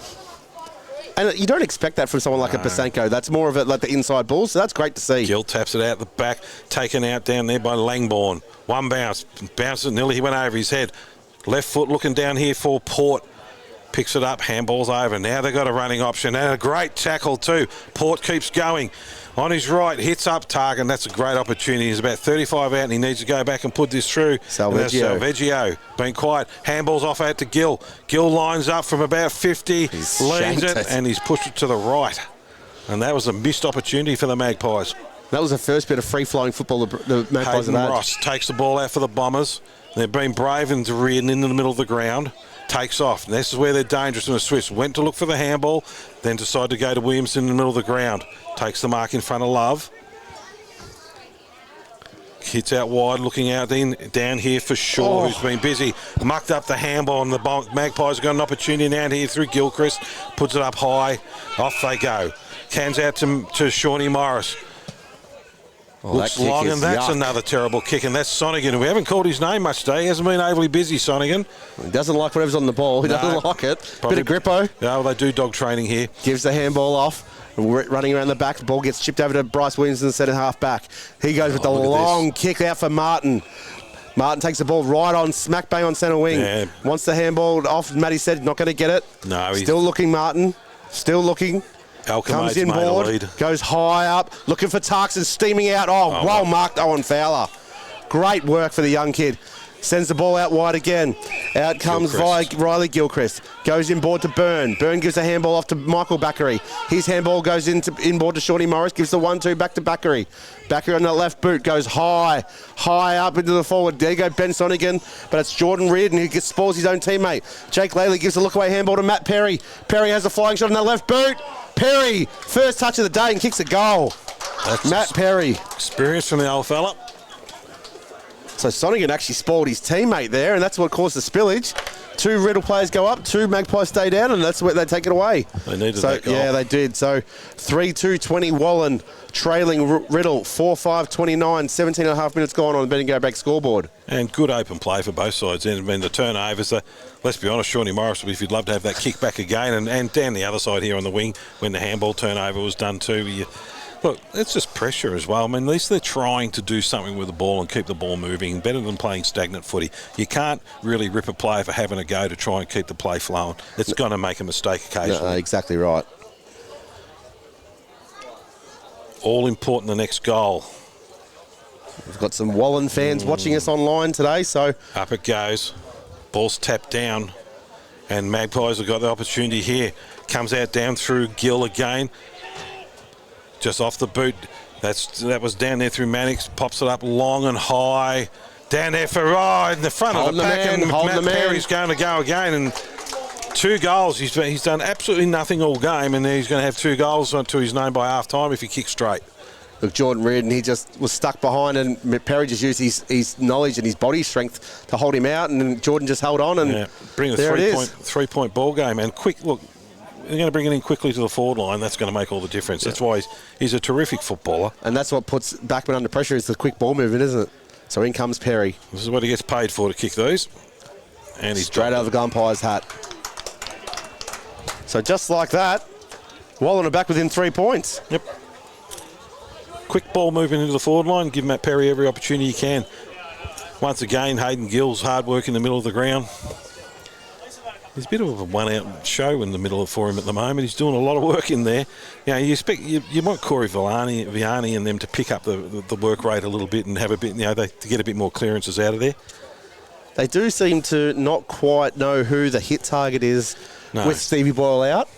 And you don't expect that from someone like a Basenko. That's more of it like the inside ball, so that's great to see. Gill taps it out the back, taken out down there by Langbourne. One bounce, bounces nearly he went over his head. Left foot looking down here for Port. Picks it up, handball's over. Now they've got a running option and a great tackle too. Port keeps going. On his right, hits up Targan. That's a great opportunity. He's about 35 out and he needs to go back and put this through. Salveggio. Been quiet. Handball's off out to Gill. Gill lines up from about 50. Leans it and he's pushed it to the right. And that was a missed opportunity for the Magpies. That was the first bit of free-flowing football the Magpies Hayden Ross takes the ball out for the Bombers. They've been brave and ridden into the middle of the ground. Takes off. And this is where they're dangerous in the switch. Went to look for the handball, then decided to go to Williamson in the middle of the ground. Takes the mark in front of Love. Hits out wide, looking out down here for Shaw, who's been busy. Mucked up the handball, and the Magpies have got an opportunity down here through Gilchrist. Puts it up high. Off they go. Cans out to Shawnee Morris. Looks long, and that's another terrible kick, and that's Sonigan. We haven't called his name much today. He hasn't been overly busy, Sonigan. He doesn't like whatever's on the ball. He doesn't like it. Bit of grippo. No, they do dog training here. Gives the handball off. Running around the back. The ball gets chipped over to Bryce Williamson, centre half back. He goes with the long kick out for Martin. Martin takes the ball right on, smack bang on centre wing. Yeah. Wants the handball off. Matty said, not going to get it. No, still looking, Martin. Still looking. Comes in board, goes high up, looking for Tarks and steaming out. Oh, well marked, Owen Fowler. Great work for the young kid. Sends the ball out wide again. Out comes Riley Gilchrist. Goes inboard to Byrne. Byrne gives the handball off to Michael Backery. His handball goes inboard to Shorty Morris. Gives the 1-2 back to Backery. Backery on the left boot goes high up into the forward. There you go, Ben Sonigan. But it's Jordan Reardon who spoils his own teammate. Jake Laley gives a look-away handball to Matt Perry. Perry has a flying shot on the left boot. Perry, first touch of the day and kicks a goal. That's Matt Perry. Experience from the old fella. So Sonigan actually spoiled his teammate there, and that's what caused the spillage. 2 Riddell players go up, 2 Magpies stay down, and that's where they take it away. They needed that goal. Yeah, they did. So 3-2-20 Wallan trailing Riddell, 4-5-29, 17 and a half minutes gone on the Bendigo Bank scoreboard. And good open play for both sides. And the turnovers, let's be honest, Shawnee Morris, if you'd love to have that kick back again, and down the other side here on the wing, when the handball turnover was done too, look, it's just pressure as well. I mean, at least they're trying to do something with the ball and keep the ball moving, better than playing stagnant footy. You can't really rip a player for having a go to try and keep the play flowing. It's going to make a mistake occasionally. No, exactly right. All important, the next goal. We've got some Wallan fans watching us online today, so... Up it goes. Ball's tapped down, and Magpies have got the opportunity here. Comes out down through Gill again. Just off the boot. That was down there through Mannix. Pops it up long and high. Down there for in the front of the pack. And Matt Perry's going to go again. And 2 goals. He's done absolutely nothing all game. And he's going to have 2 goals to his name by half time if he kicks straight. Look, Jordan Reardon, he just was stuck behind, and Perry just used his knowledge and his body strength to hold him out. And Jordan just held on. And bring a 3-point ball game. And quick, look. They're going to bring it in quickly to the forward line. That's going to make all the difference. That's why he's a terrific footballer. And that's what puts Backman under pressure, is the quick ball movement, isn't it? So in comes Perry. This is what he gets paid for, to kick these. And he's straight out of the umpire's hat. So just like that, Wallan are back within 3 points. Yep. Quick ball movement into the forward line. Give Matt Perry every opportunity he can. Once again, Hayden Gill's hard work in the middle of the ground. There's a bit of a one-out show in the middle for him at the moment. He's doing a lot of work in there. You want Corey Vianney and them to pick up the work rate a little bit and have a bit, to get a bit more clearances out of there. They do seem to not quite know who the hit target is with Stevie Boyle out.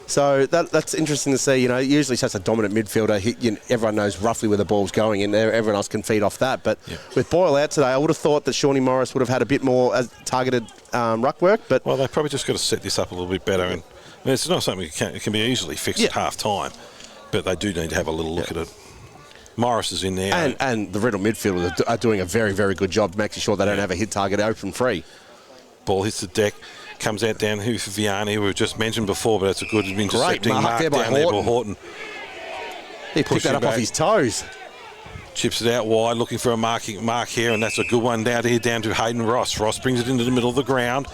So that's interesting to see. Usually such a dominant midfielder, everyone knows roughly where the ball's going, and everyone else can feed off that. But with Boyle out today, I would have thought that Shawnee Morris would have had a bit more targeted ruck work. But they probably just got to set this up a little bit better. And it's not something that can be easily fixed at half time, but they do need to have a little look at it. Morris is in there. And the Riddell midfielders are doing a very, very good job making sure they don't have a hit target open free. Ball hits the deck. Comes out down here for Vianney, we've just mentioned before, but it's a good intercepting mark down there by Horton. He picked that up off his toes. Chips it out wide, looking for a mark here, and that's a good one down to Hayden Ross. Ross brings it into the middle of the ground.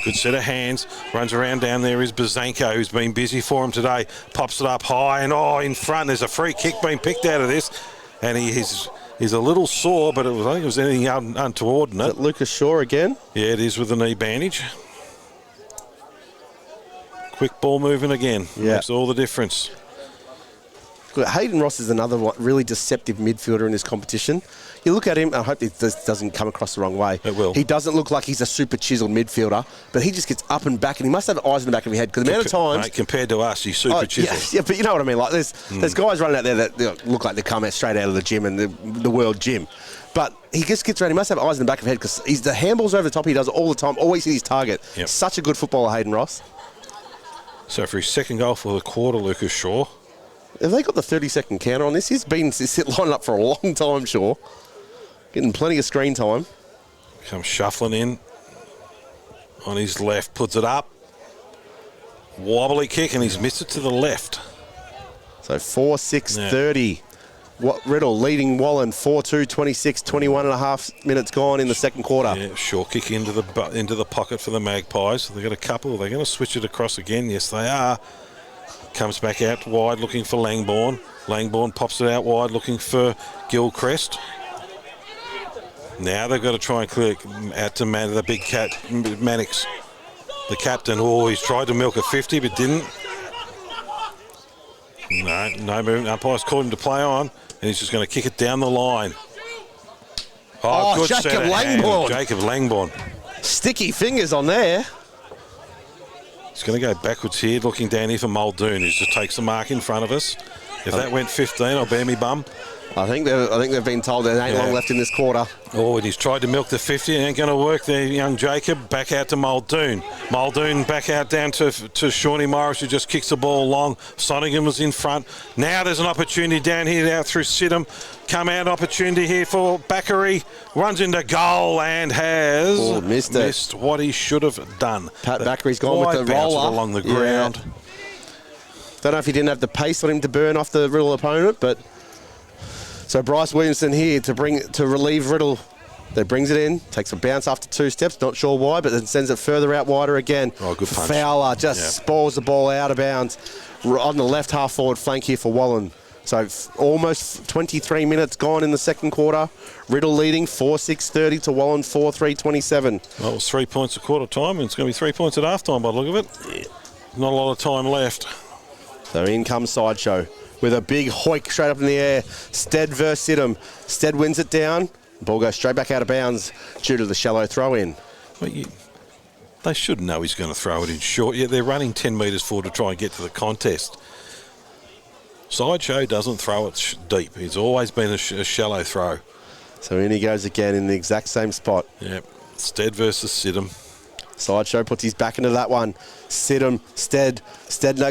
Good set of hands. Runs around down there is Bazanko, who's been busy for him today. Pops it up high, and in front there's a free kick being picked out of this. And he's a little sore, but I think it was anything untoward in it. Is it Lucas Shaw again? Yeah, it is, with a knee bandage. Quick ball moving again. Makes all the difference. Look, Hayden Ross is another really deceptive midfielder in this competition. You look at him, I hope this doesn't come across the wrong way. It will. He doesn't look like he's a super chiseled midfielder, but he just gets up and back, and he must have eyes in the back of his head, because the amount of times... Mate, compared to us, he's super chiseled. Yeah, but you know what I mean. Like there's guys running out there that look like they come out straight out of the gym and the world gym. But he just gets around. He must have eyes in the back of his head, because the handballs over the top he does all the time. Always his target. Yep. Such a good footballer, Hayden Ross. So for his second goal for the quarter, Lucas Shaw. Have they got the 30-second counter on this? He's been lining up for a long time, Shaw. Getting plenty of screen time. Comes shuffling in on his left, puts it up. Wobbly kick, and he's missed it to the left. So 4-6-30. Riddell leading Wallan 4-2, 26, 21 and a half minutes gone in the second quarter. Yeah, short kick into the pocket for the Magpies. They've got a couple. They're going to switch it across again. Yes, they are. Comes back out wide looking for Langbourne. Langbourne pops it out wide looking for Gilchrist. Now they've got to try and clear out to the big cat, Mannix. The captain, he's tried to milk a 50 but didn't. No movement. Umpire's called him to play on, and he's just going to kick it down the line. Good Jacob set of Langbourne. hand. Jacob Langbourne. Sticky fingers on there. He's going to go backwards here, looking down here for Muldoon, who just takes the mark in front of us. If that went 15, I'll bear me bum. I think they've been told there ain't long left in this quarter. Oh, and he's tried to milk the 50. It ain't going to work there, young Jacob. Back out to Muldoon. Muldoon back out down to Shawnee Morris, who just kicks the ball long. Sonnigan was in front. Now there's an opportunity down here out through Sidham. Come out opportunity here for Bakary. Runs into goal and has missed what he should have done. Pat Bakary's gone with the roller along the ground. Don't know if he didn't have the pace on him to burn off the Riddell opponent, but... So Bryce Williamson here to relieve Riddell. That brings it in, takes a bounce after 2 steps, not sure why, but then sends it further out wider again. Oh, good punch. Fowler just spoils the ball out of bounds on the left half forward flank here for Wallan. So almost 23 minutes gone in the second quarter. Riddell leading 4-6-30 to Wallan 4-3-27. Well, it was 3 points at quarter time, and it's going to be 3 points at half time by the look of it. Yeah. Not a lot of time left. So in comes Sideshow with a big hoik straight up in the air. Stead versus Sidham. Stead wins it down. The ball goes straight back out of bounds due to the shallow throw in. Well, they should know he's going to throw it in short, yet they're running 10 metres forward to try and get to the contest. Sideshow doesn't throw it deep. It's always been a shallow throw. So in he goes again in the exact same spot. Yep. Stead versus Sidham. Sideshow puts his back into that one. Sidham, Stead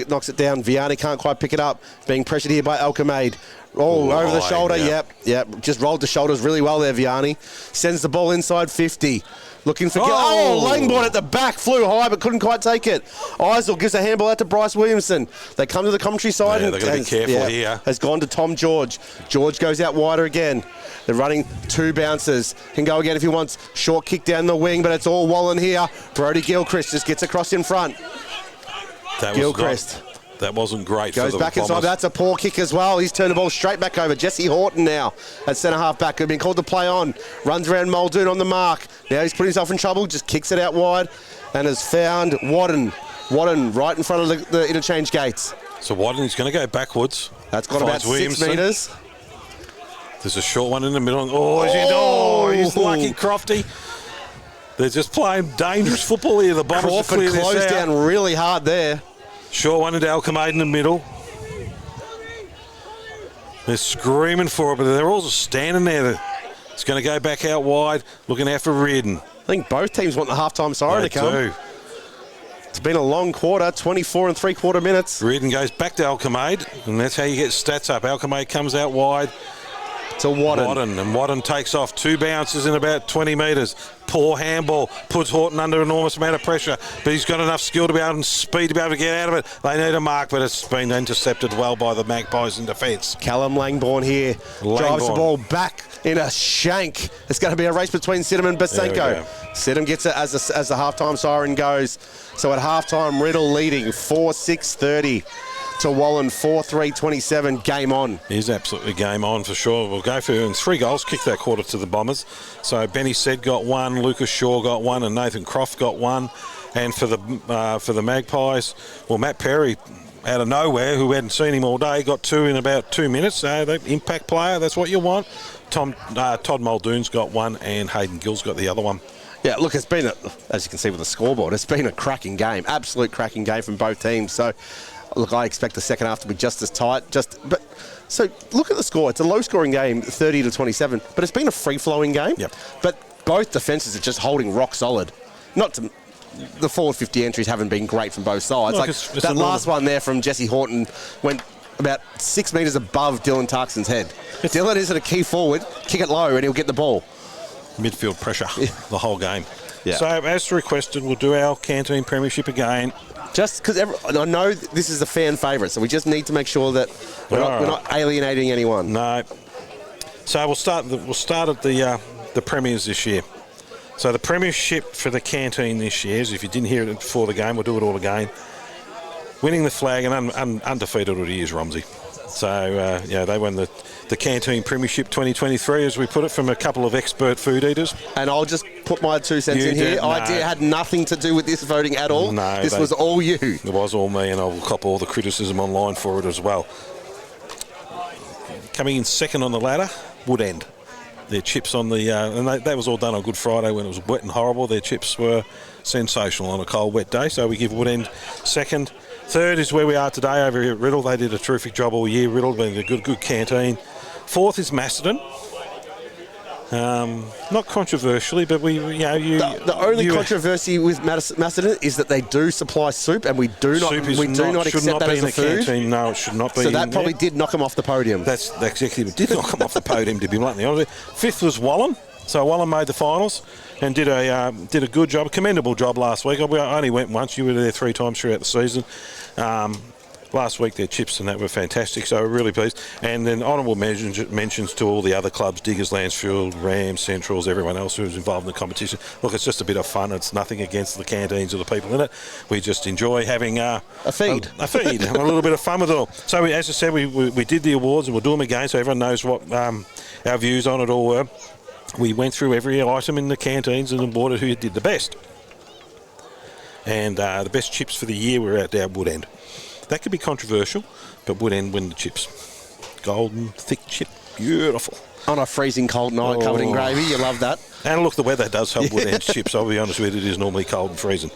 knocks it down. Vianney can't quite pick it up. Being pressured here by Alchemade. Over the shoulder. Yep. Just rolled the shoulders really well there, Vianney. Sends the ball inside 50. Looking for... Langbourne at the back. Flew high but couldn't quite take it. Eisel gives a handball out to Bryce Williamson. They come to the commentary side. Yeah, they've got to be careful here. Has gone to Tom George. George goes out wider again. They're running 2 bounces. Can go again if he wants. Short kick down the wing, but it's all Wallan here. Brody Gilchrist just gets across in front. Gilchrist. That wasn't great. Goes for the back inside. Bombers. That's a poor kick as well. He's turned the ball straight back over. Jesse Horton now at centre half back. Who'd been called to play on. Runs around Muldoon on the mark. Now he's put himself in trouble. Just kicks it out wide and has found Wadden. Wadden right in front of the interchange gates. So Wadden is going to go backwards. That's got about 6 metres. There's a short one in the middle. He's lucky, Crofty. They're just playing dangerous football here. The Bombers Crawford clear closed this out. down really hard there. Short one into Alchemade in the middle. They're screaming for it, but they're all just standing there. It's going to go back out wide, looking out for Reardon. I think both teams want the halftime siren to come. They do. It's been a long quarter, 24 3/4 minutes. Reardon goes back to Alchemade, and that's how you get stats up. Alchemade comes out wide to Wadden. And Wadden takes off 2 bounces in about 20 metres. Poor handball, puts Horton under an enormous amount of pressure, but he's got enough skill to be able and speed to be able to get out of it. They need a mark, but it's been intercepted well by the Magpies in defence. Callum Langbourne here drives the ball back in a shank. It's going to be a race between Sidham and Basenko. Sidham gets it as the halftime siren goes. So at halftime, Riddell leading 4-6-30. To Wallan 4-3-27. Game on. He's absolutely game on for sure. We'll go for 3 goals. Kick that quarter to the Bombers. So Benny Said got 1, Lucas Shaw got 1, and Nathan Croft got 1. And for the Magpies, well, Matt Perry out of nowhere, who hadn't seen him all day, got 2 in about 2 minutes. So the impact player, that's what you want. Todd Muldoon's got 1, and Hayden Gill's got the other one. Yeah, look, it's been, as you can see with the scoreboard, it's been a cracking game. Absolute cracking game from both teams. So, look, I expect the second half to be just as tight. So look at the score. It's a low-scoring game, 30-27, but it's been a free-flowing game. Yep. But both defences are just holding rock solid. The forward 50 entries haven't been great from both sides. It's that last one there from Jesse Horton went about 6 metres above Dylan Tarkson's head. Dylan isn't a key forward. Kick it low and he'll get the ball. Midfield pressure the whole game. Yeah. So as requested, we'll do our Canteen Premiership again. Just because I know this is a fan favourite, so we just need to make sure that we're not alienating anyone. No. So we'll start at the premiers this year. So the premiership for the canteen this year is, if you didn't hear it before the game, we'll do it all again. Winning the flag and undefeated all year is Romsey. So they won the canteen premiership 2023, as we put it, from a couple of expert food eaters. And I'll just put my 2 cents in here. I had nothing to do with this voting at all. No, this was all you. It was all me, and I will cop all the criticism online for it as well. Coming in second on the ladder, Woodend. Their chips on the and that was all done on Good Friday when it was wet and horrible. Their chips were sensational on a cold, wet day. So we give Woodend second. Third is where we are today over here at Riddell. They did a terrific job all year. Riddell being a good canteen. Fourth is Macedon. Not controversially, but the only controversy with Macedon is that they do supply soup, and we do not accept that as a food. Canteen. No, it should not be. So that probably did knock them off the podium. That's exactly what did knock them off the podium, to be bluntly honest. Fifth was Wallan. So Wallan made the finals and did a good job, a commendable job last week. I only went once. You were there 3 times throughout the season. Last week their chips and that were fantastic, so we're really pleased. And then honourable mentions to all the other clubs, Diggers, Lansfield, Rams, Centrals, everyone else who was involved in the competition. Look, it's just a bit of fun. It's nothing against the canteens or the people in it. We just enjoy having a feed and a little bit of fun with it all. So as I said, we did the awards, and we'll do them again so everyone knows what our views on it all were. We went through every item in the canteens and awarded who did the best. And the best chips for the year were out there at Woodend. That could be controversial, but Woodend win the chips. Golden, thick chip, beautiful. On a freezing cold night covered in gravy, you love that. And look, the weather does help Woodend's chips, I'll be honest with you, it is normally cold and freezing.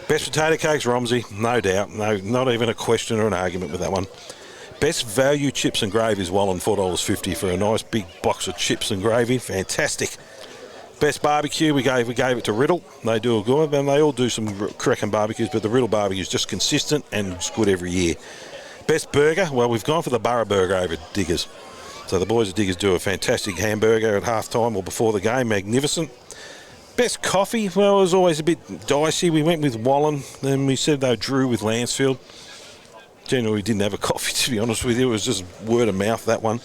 Best potato cakes, Romsey, no doubt. No, not even a question or an argument with that one. Best value chips and gravy is Wallan, $4.50 for a nice big box of chips and gravy. Fantastic. Best barbecue, we gave it to Riddell. They do a good, and they all do some cracking barbecues, but the Riddell barbecue is just consistent and it's good every year. Best burger, well, we've gone for the Borough burger over at Diggers. So the boys at Diggers do a fantastic hamburger at half-time or before the game, magnificent. Best coffee, well, it was always a bit dicey. We went with Wallan, and we said they drew with Lansfield. Generally, we didn't have a coffee, to be honest with you. It was just word of mouth, that one.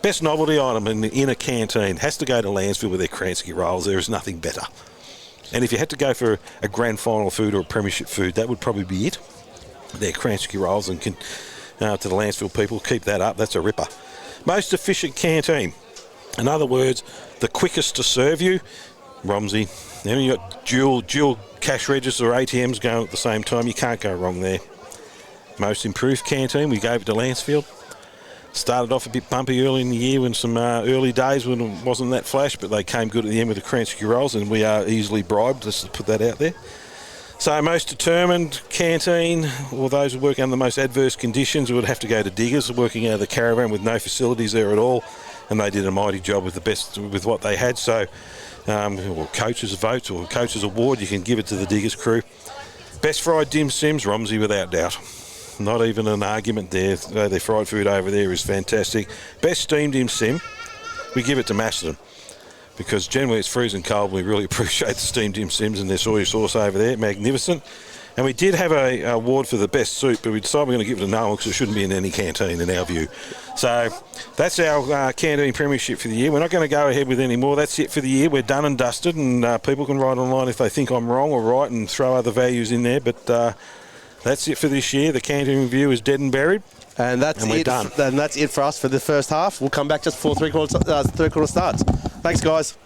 Best novelty item in a canteen has to go to Lansfield with their Kransky rolls. There is nothing better. And if you had to go for a grand final food or a premiership food, that would probably be it. Their Kransky rolls, and to the Lansfield people, keep that up. That's a ripper. Most efficient canteen. In other words, the quickest to serve you, Romsey. Then you got dual cash registers or ATMs going at the same time. You can't go wrong there. Most improved canteen, we gave it to Lansfield. Started off a bit bumpy early in the year when some early days when it wasn't that flash, but they came good at the end with the Kransky rolls, and we are easily bribed, just to put that out there. So most determined canteen, or those who work under the most adverse conditions, would have to go to Diggers, working out of the caravan with no facilities there at all, and they did a mighty job with the best with what they had. So coaches' votes or coaches' award, you can give it to the Diggers crew. Best fried dim sims, Romsey without doubt. Not even an argument there. Their fried food over there is fantastic. Best steamed dim sim, we give it to Macedon, because generally it's freezing cold. We really appreciate the steamed dim sims and their soy sauce over there. Magnificent. And we did have a award for the best soup, but we decided we're going to give it to no one because it shouldn't be in any canteen in our view. So that's our canteen premiership for the year. We're not going to go ahead with any more. That's it for the year. We're done and dusted, and people can write online if they think I'm wrong or right and throw other values in there. But that's it for this year. The canteen review is dead and buried. And we're done. And that's it for us for the first half. We'll come back just before third quarter starts. Thanks, guys.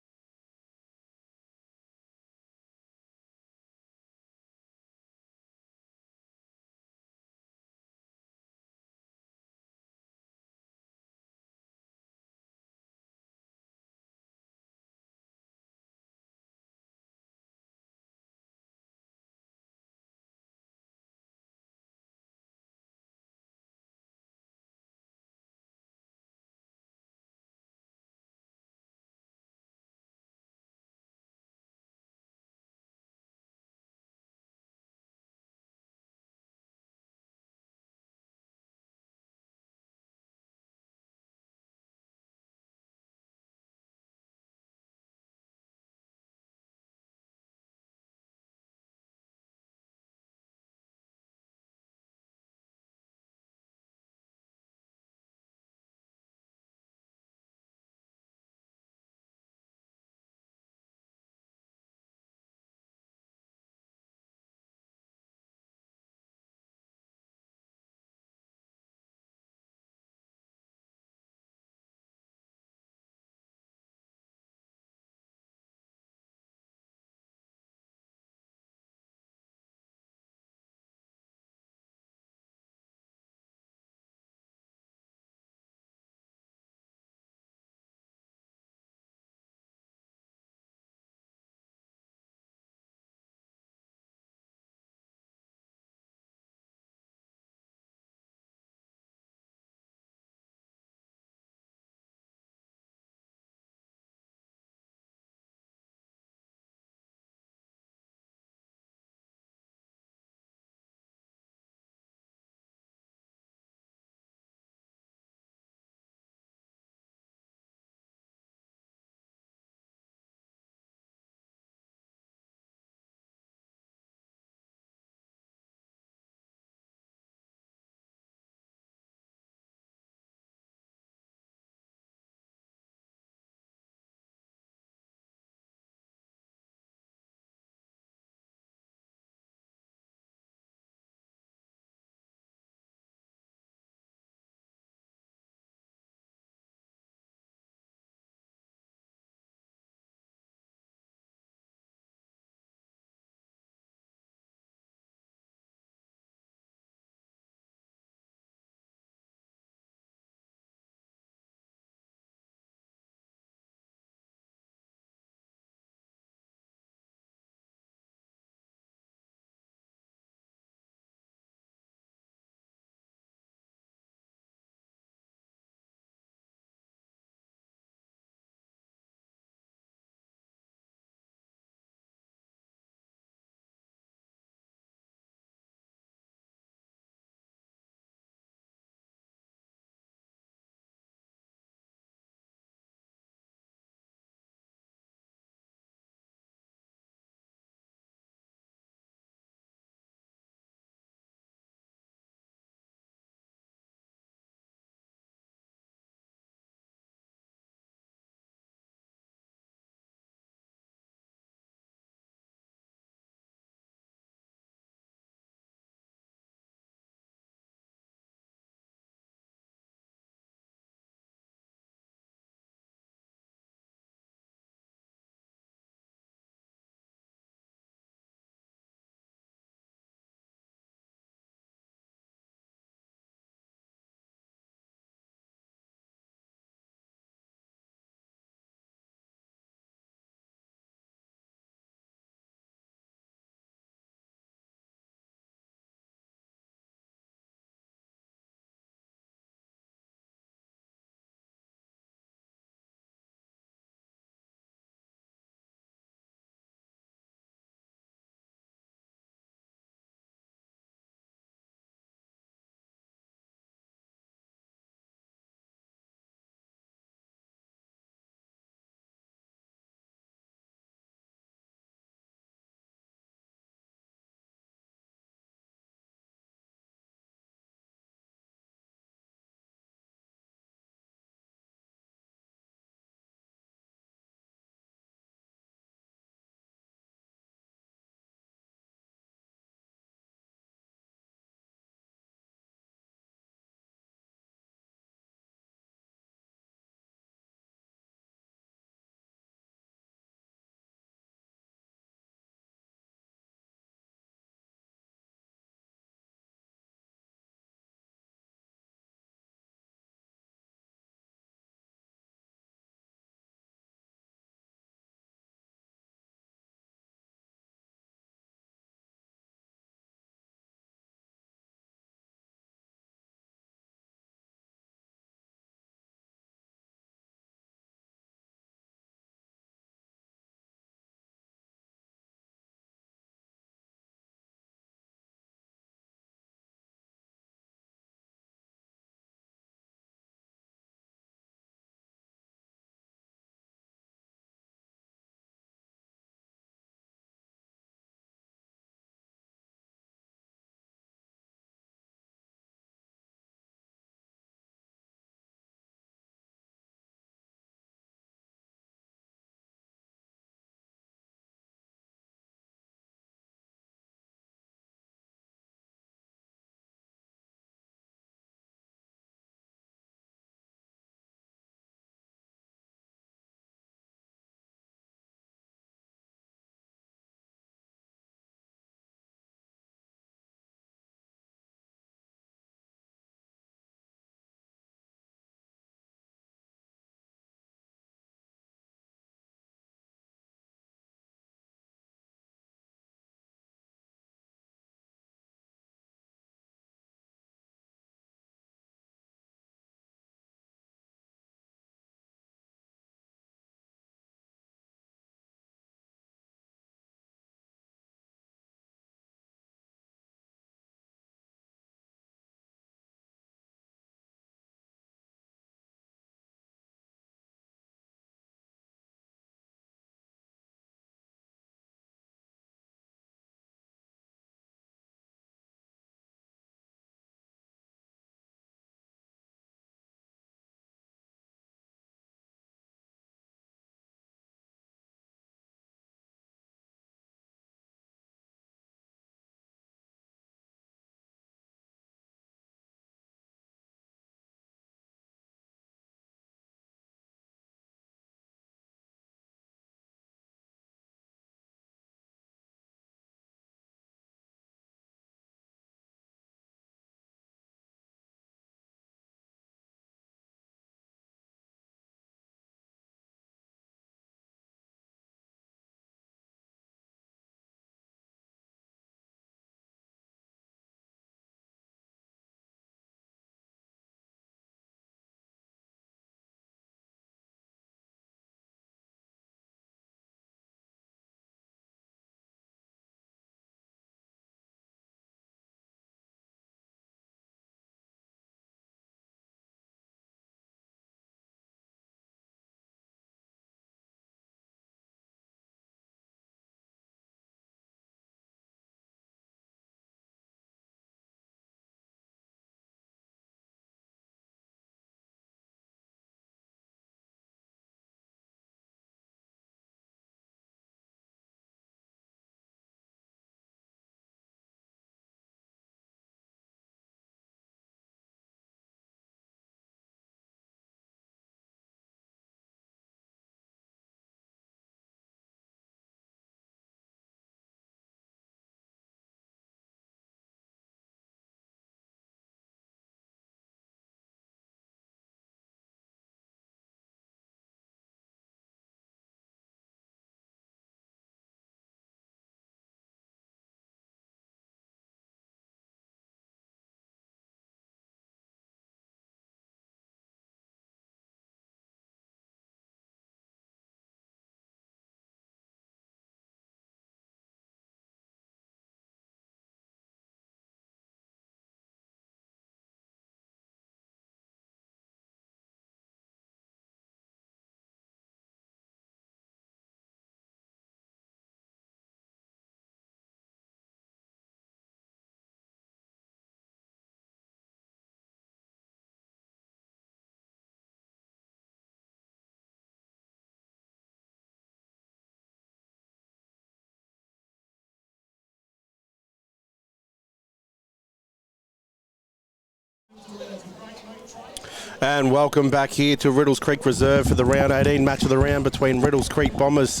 And welcome back here to Riddell's Creek Reserve for the round 18 match of the round between Riddell's Creek Bombers,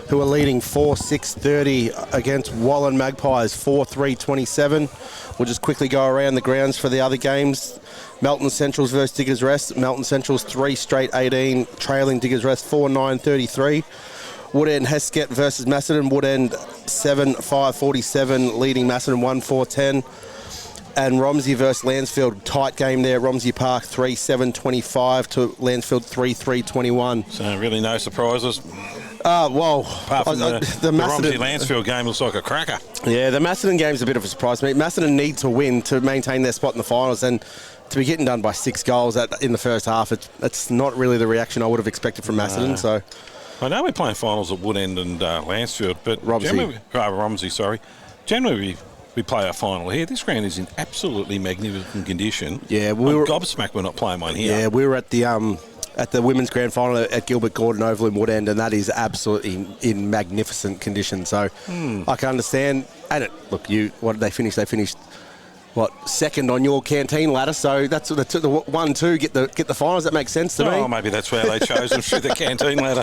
who are leading 4-6-30 against Wallan Magpies 4-3-27. We'll just quickly go around the grounds for the other games. Melton Central's versus Diggers Rest. Melton Central's 3 straight 18, trailing Diggers Rest 4-9-33. Woodend Heskett versus Macedon. Woodend 7-5-47, leading Macedon 1-4-10. And Romsey versus Lansfield, tight game there. Romsey Park 3-7-25 to Lansfield 3-3-21. So really no surprises. Well, apart from the Romsey Lansfield game looks like a cracker. Yeah, the Macedon game's a bit of a surprise to me. Macedon need to win to maintain their spot in the finals, and to be getting done by 6 goals in the first half, it's not really the reaction I would have expected from Macedon. So I know we're playing finals at Woodend and Lansfield, but Romsey. Generally we play our final here. This ground is in absolutely magnificent condition. Yeah, I'm gobsmacked we're not playing one here. Yeah, we were at the women's grand final at Gilbert Gordon Oval in Woodend, and that is absolutely in magnificent condition. So I can understand. And what did they finish? They finished second on your canteen ladder. So that's the 1-2 get the finals. That makes sense to me. Oh, maybe that's where they chose them through the canteen ladder.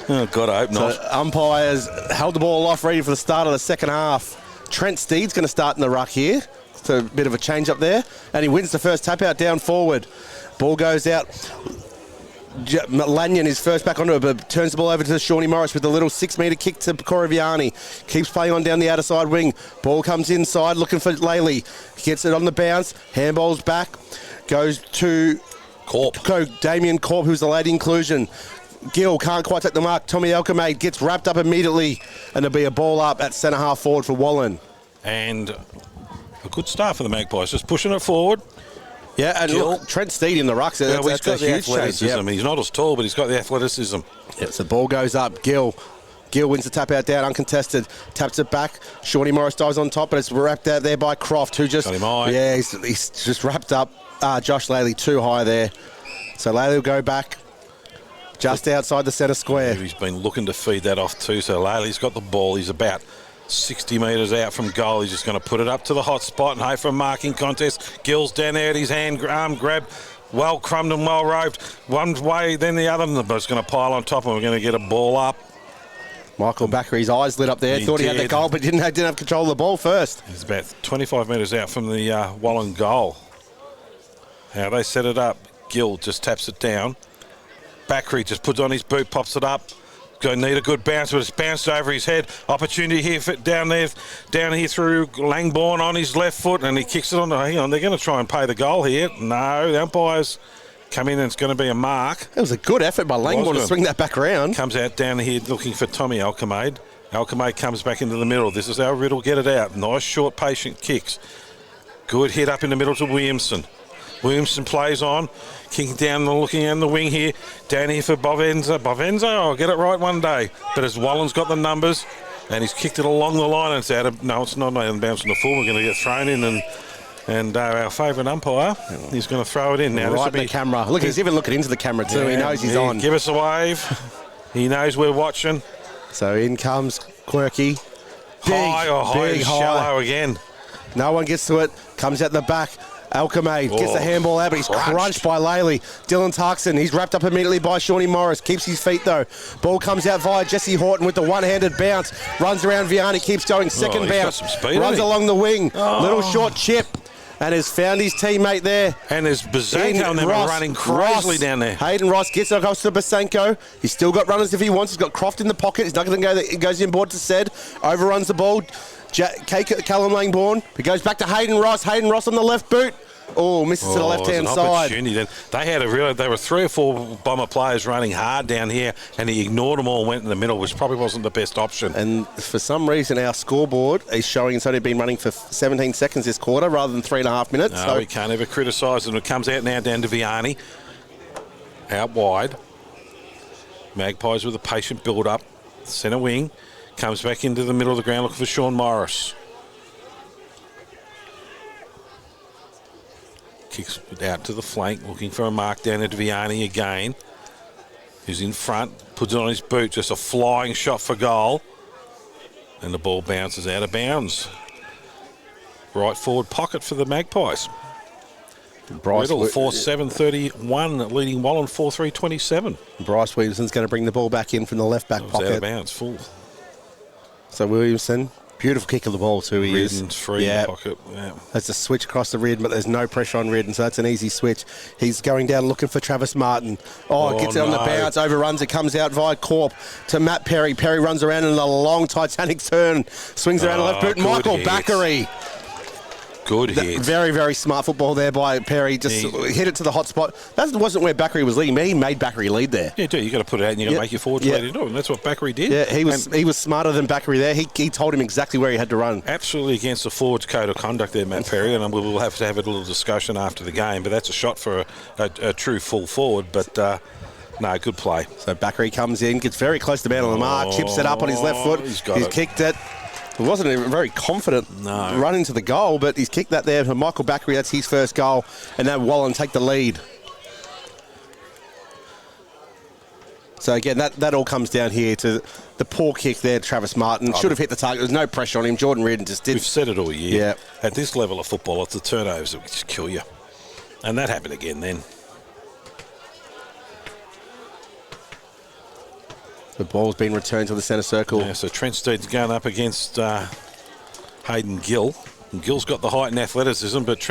Oh God, I hope not. So umpires held the ball off, ready for the start of the second half. Trent Steed's going to start in the ruck here. So a bit of a change up there. And he wins the first tap out down forward. Ball goes out. Lanyon is first back onto it, but turns the ball over to Shawnee Morris with a little 6-metre kick to Coroviani. Keeps playing on down the outer side wing. Ball comes inside, looking for Laley. Gets it on the bounce. Handball's back. Goes to Damien Corp, who's the late inclusion. Gill can't quite take the mark. Tommy Alchemade gets wrapped up immediately, and there'll be a ball up at centre half forward for Wallan. And a good start for the Magpies, just pushing it forward. Yeah, and look, Trent Steed in the rucks. That's he's got the huge athleticism. Yep. He's not as tall, but he's got the athleticism. Yeah, so the ball goes up. Gill wins the tap out down, uncontested. Taps it back. Shawnee Morris dives on top, but it's wrapped out there by Croft, who just... Got him high. Yeah, he's just wrapped up Josh Laley too high there. So Laley will go back just outside the centre square. He's been looking to feed that off too. So Laley's got the ball. He's about 60 metres out from goal. He's just going to put it up to the hot spot and hope for a marking contest. Gill's down there at his arm grab. Well crumbed and well roped. One way, then the other. But it's going to pile on top and we're going to get a ball up. Michael Backery's eyes lit up there. Thought he had the goal, but didn't have control of the ball first. He's about 25 metres out from the Wallan goal. How they set it up. Gill just taps it down. Backery just puts on his boot, pops it up. Going to need a good bounce, but it's bounced over his head. Opportunity here for down here through Langbourne on his left foot, and he kicks it on. Hang on, they're going to try and pay the goal here. No, the umpires come in and it's going to be a mark. It was a good effort by Langbourne to swing that back around. Comes out down here looking for Tommy Alchemade. Alchemade comes back into the middle. This is how Riddell get it out. Nice, short, patient kicks. Good hit up in the middle to Williamson. Williamson plays on, kicking down and looking in the wing here. Down here for Bovenza. Bovenza, I'll get it right one day. But as Wallan's got the numbers, and he's kicked it along the line, and it's out of... No, it's not out of bounds on the full. We're going to get thrown in, and our favourite umpire, he's going to throw it in. Now, right in the camera. Look, he's even looking into the camera too. He knows he's on. Give us a wave. He knows we're watching. So in comes Quirky. Big, shallow again. No one gets to it. Comes out the back. Alchemade gets the handball out, but he's crunched by Laley. Dylan Tarkson, he's wrapped up immediately by Shawnee Morris. Keeps his feet, though. Ball comes out via Jesse Horton with the one-handed bounce. Runs around Vianney, keeps going. Second bounce. Runs along the wing. Little short chip. And has found his teammate there. And there's Bazanko and them running crazily down there. Hayden Ross gets it across to Bazanko. He's still got runners if he wants. He's got Croft in the pocket. He's not going to go. He goes inboard to Sed. Overruns the ball. Callum Langbourne. He goes back to Hayden Ross. Hayden Ross on the left boot. Oh, misses to the left-hand side. Then they were 3 or 4 Bomber players running hard down here, and he ignored them all and went in the middle, which probably wasn't the best option. And for some reason, our scoreboard is showing it's only been running for 17 seconds this quarter rather than 3.5 minutes. No, we can't ever criticise them. It comes out now down to Vianney. Out wide. Magpies with a patient build-up. Centre wing. Comes back into the middle of the ground looking for Sean Morris. Kicks it out to the flank, looking for a mark down at Vianney again. Who's in front, puts it on his boot, just a flying shot for goal. And the ball bounces out of bounds. Right forward pocket for the Magpies. Riddell 4.7.31, leading Wallan 4.3.27. Bryce Williamson's going to bring the ball back in from the left back pocket. Out of bounds, full. So Williamson, beautiful kick of the ball too. He is free in the pocket. Yeah. That's a switch across the Ridden, but there's no pressure on Ridden, so that's an easy switch. He's going down looking for Travis Martin. Gets it on the bounce, overruns it, comes out via Corp to Matt Perry. Perry runs around in a long Titanic turn, swings around the left boot. Michael Backery. Good hit. Very, very smart football there by Perry. Just hit it to the hot spot. That wasn't where Backery was leading. He made Backery lead there. Yeah, you got to put it out and you got to make your forwards lead it. And that's what Backery did. Yeah, he was smarter than Backery there. He told him exactly where he had to run. Absolutely against the forwards code of conduct there, Matt Perry, and we'll have to have a little discussion after the game. But that's a shot for a true full forward. But no, good play. So Backery comes in, gets very close to the man on the mark, chips it up on his left foot. He's kicked it. It wasn't a very confident run into the goal, but he's kicked that there for Michael Backery. That's his first goal, and now Wallan take the lead. So again, that all comes down here to the poor kick there. Travis Martin should have hit the target. There's no pressure on him. Jordan Reardon just did. We've said it all year. Yeah. At this level of football, it's the turnovers that just kill you, and that happened again then. The ball's been returned to the centre circle. Yeah, so Trent Steed's going up against Hayden Gill. And Gill's got the height and athleticism, but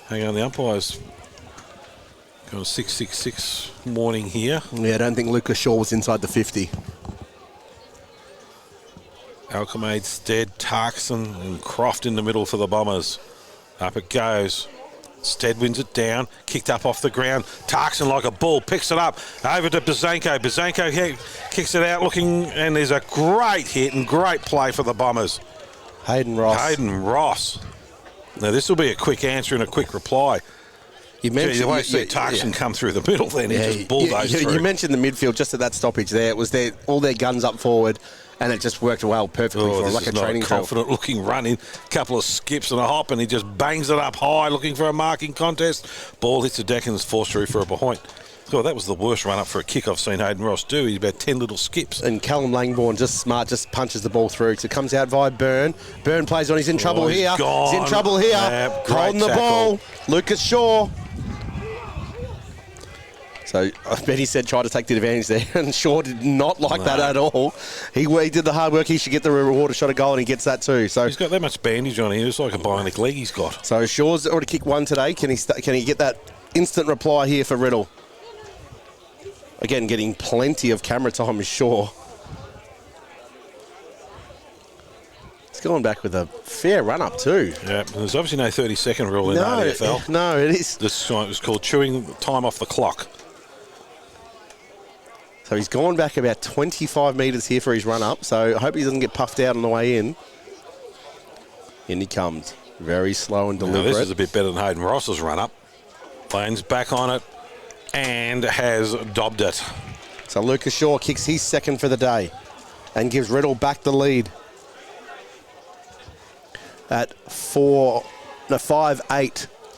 hang on, the umpire's got a 6.66 warning here. Yeah, I don't think Lucas Shaw was inside the 50. Alchemade, Stead, Tarkson and Croft in the middle for the Bombers. Up it goes. Stead wins it down, kicked up off the ground. Tarkson like a bull, picks it up, over to Bazanko. Bazanko kicks it out looking, and there's a great hit and great play for the Bombers. Hayden Ross. Now this will be a quick answer and a quick reply. You mentioned the way you see Tarkson come through the middle then, he just bulldozed through. You mentioned the midfield just at that stoppage there. It was all their guns up forward, and it just worked well perfectly for him, like a training drill. Confident looking run in, a couple of skips and a hop, and he just bangs it up high looking for a marking contest. Ball hits the deck and is forced through for a point. God, that was the worst run up for a kick I've seen Hayden Ross do. He's about 10 little skips. And Callum Langbourne, just smart, just punches the ball through. So it comes out via Byrne. Byrne plays on, he's in trouble here. Gone. He's in trouble here. Yeah, holding the ball. Lucas Shaw. So I bet he said try to take the advantage there, and Shaw did not like that at all. He did the hard work. He should get the reward, a shot of goal, and he gets that too. So he's got that much bandage on him. It's like a bionic leg he's got. So Shaw's already kicked one today. Can he get that instant reply here for Riddell? Again, getting plenty of camera time is Shaw. He's gone back with a fair run up too. Yeah, there's obviously no 30-second rule in RDFL. No, it is. This was called chewing time off the clock. So he's gone back about 25 metres here for his run up. So I hope he doesn't get puffed out on the way in. In he comes. Very slow and deliberate. This is a bit better than Hayden Ross's run up. Lane's back on it and has dobbed it. So Lucas Shaw kicks his second for the day and gives Riddell back the lead at 5-8,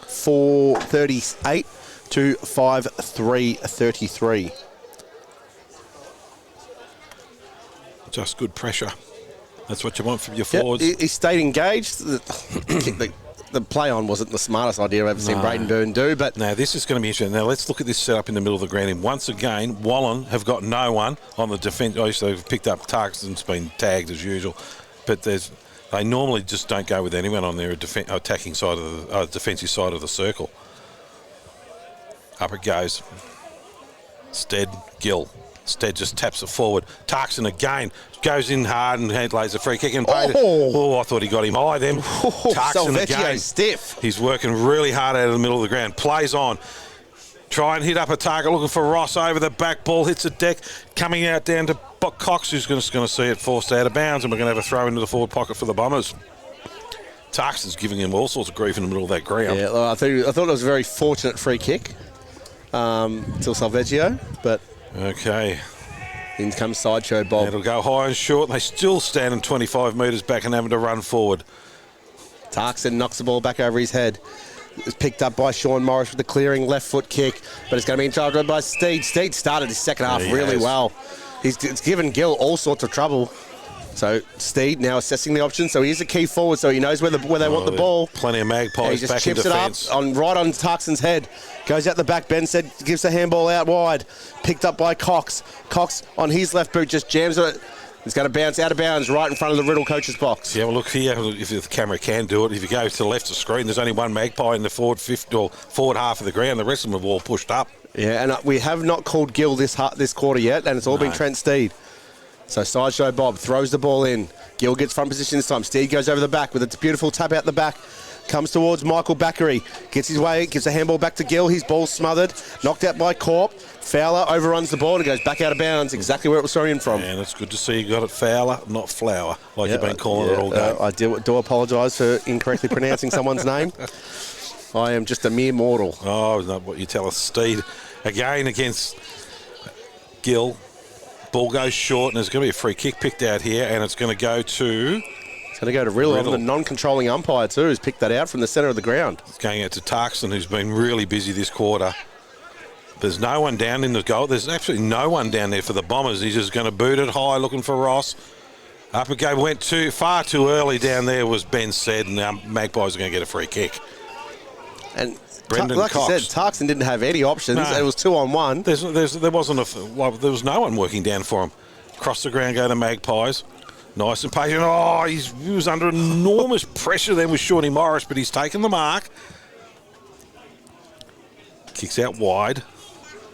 4:38 to 5-3-33. Just good pressure. That's what you want from your forwards. He stayed engaged. The play on wasn't the smartest idea I've ever seen Braden Byrne do. But now this is going to be interesting. Now let's look at this setup in the middle of the ground. And once again, Wallan have got no one on the defence. Obviously, they've picked up Tarkson's been tagged as usual, but they normally just don't go with anyone on their attacking side of the defensive side of the circle. Up it goes. Stead, Gill. Stead just taps it forward. Tarkson again goes in hard and lays a free kick and paid it. Oh, I thought he got him high then. Tarkson again. Stiff. He's working really hard out of the middle of the ground. Plays on. Try and hit up a target looking for Ross over the back. Ball hits the deck. Coming out down to Cox, who's going to see it forced out of bounds, and we're going to have a throw into the forward pocket for the Bombers. Tarkson's giving him all sorts of grief in the middle of that ground. Yeah, I thought it was a very fortunate free kick till Salveggio, but... Okay. In comes Sideshow Bob. It'll go high and short. They still standing 25 metres back and having to run forward. Tarkson knocks the ball back over his head. It's picked up by Sean Morris with the clearing left foot kick, but it's going to be in charge by Steed. Steed started his second half really well. It's given Gill all sorts of trouble. So Steed now assessing the options. So he's a key forward, so he knows where they want the ball. Plenty of magpies he just back in chips defence. it up right on Tarkson's head. Goes out the back. Ben said gives the handball out wide. Picked up by Cox. Cox on his left boot just jams it. It's going to bounce out of bounds right in front of the Riddell coach's box. Yeah, well, look here, if the camera can do it, if you go to the left of the screen, there's only one magpie in the forward half of the ground. The rest of them have all pushed up. Yeah, and we have not called Gill this quarter yet, and it's all been Trent Steed. So Sideshow Bob throws the ball in. Gill gets front position this time. Steed goes over the back with a beautiful tap out the back. Comes towards Michael Backery. Gets his way, gives a handball back to Gill. His ball's smothered. Knocked out by Corp. Fowler overruns the ball and goes back out of bounds, exactly where it was thrown in from. And it's good to see you got it Fowler, not Flower, like you've been calling it all day. I do apologise for incorrectly pronouncing someone's name. I am just a mere mortal. Oh, not what you tell us. Steed again against Gill. Ball goes short, and there's going to be a free kick picked out here, and it's going to go to... It's going to go to Riddell. The non-controlling umpire, too, has picked that out from the centre of the ground. It's going out to Tarkson, who's been really busy this quarter. There's no one down in the goal. There's absolutely no one down there for the Bombers. He's just going to boot it high, looking for Ross. Up it go, went far too early down there, was Ben said, and now Magpies are going to get a free kick. And Brendan like Cox. you said, Tarkson didn't have any options. No. It was 2-on-1. There was no one working down for him. Across the ground go the Magpies. Nice and patient. Oh, he was under enormous pressure then with Shawnee Morris, but he's taken the mark. Kicks out wide.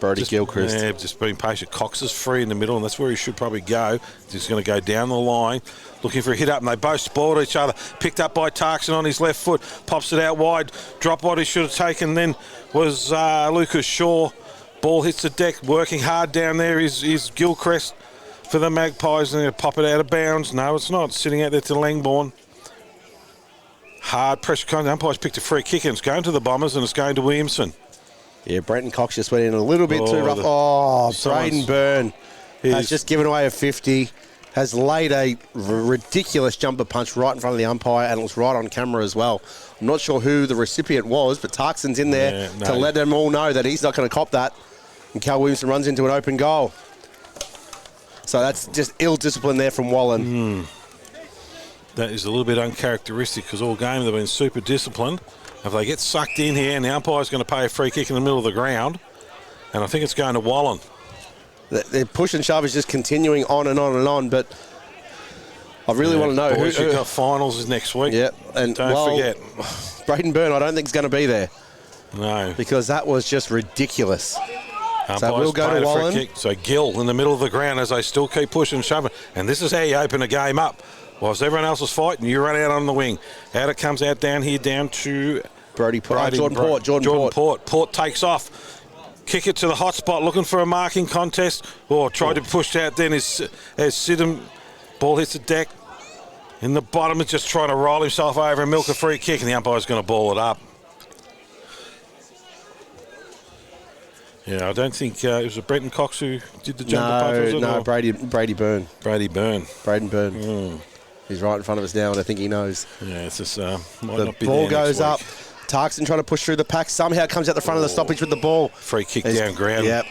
Brody Gilchrist. Yeah, just being patient. Cox is free in the middle, and that's where he should probably go. He's going to go down the line, looking for a hit up, and they both spoiled each other. Picked up by Tarkson on his left foot, pops it out wide. Drop what he should have taken then was Lucas Shaw. Ball hits the deck, working hard down there is Gilchrist for the Magpies, and they're going to pop it out of bounds. No, it's not. Sitting out there to Langbourne. Hard pressure. The umpires picked a free kick, and it's going to the Bombers, and it's going to Williamson. Yeah, Brenton Cox just went in a little bit too rough. Braden Byrne has just given away a 50, has laid a ridiculous jumper punch right in front of the umpire, and it was right on camera as well. I'm not sure who the recipient was, but Tarkson's in there to let them all know that he's not going to cop that. And Cal Williamson runs into an open goal. So that's just ill discipline there from Wallan. That is a little bit uncharacteristic because all game they've been super disciplined. If they get sucked in here, and the umpire's going to pay a free kick in the middle of the ground, and I think it's going to Wallan. The push and shove is just continuing on and on and on, but I really want to know boys, you've got finals is next week. Yeah, and don't forget. Braden Byrne, I don't think is going to be there. No. Because that was just ridiculous. Umpires so we'll go to Wallan. Kick. So Gill in the middle of the ground as they still keep pushing and shoving. And this is how you open a game up. Whilst everyone else is fighting, you run out on the wing. Out it comes out down here down to Jordan Port. Port takes off. Kick it to the hot spot, looking for a marking contest. Tried to push out then as Sidham. Ball hits the deck. In the bottom, is just trying to roll himself over and milk a free kick, and the umpire's going to ball it up. Yeah, I don't think it was Brenton Cox who did the jumper punch, was it? No, Brady Byrne. Braden Byrne. He's right in front of us now, and I think he knows. Yeah, it's just the ball goes up. Tarkson trying to push through the pack. Somehow comes out the front of the stoppage with the ball. Free kick down ground. Yep.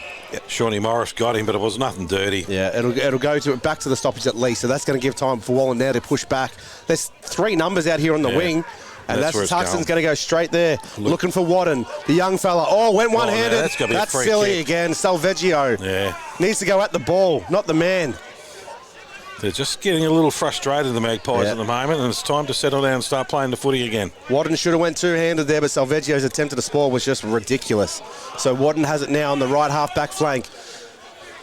Shawnee Morris got him, but it was nothing dirty. Yeah, it'll go back to the stoppage at least. So that's going to give time for Wallan now to push back. There's three numbers out here on the wing. And that's Tarkson's going to go straight there. Looking for Wadden, the young fella. Went one-handed. That's silly again. Salveggio needs to go at the ball, not the man. They're just getting a little frustrated, the Magpies, at the moment, and it's time to settle down and start playing the footy again. Wadden should have went two-handed there, but Salveggio's attempt at a spoil was just ridiculous. So Wadden has it now on the right half-back flank.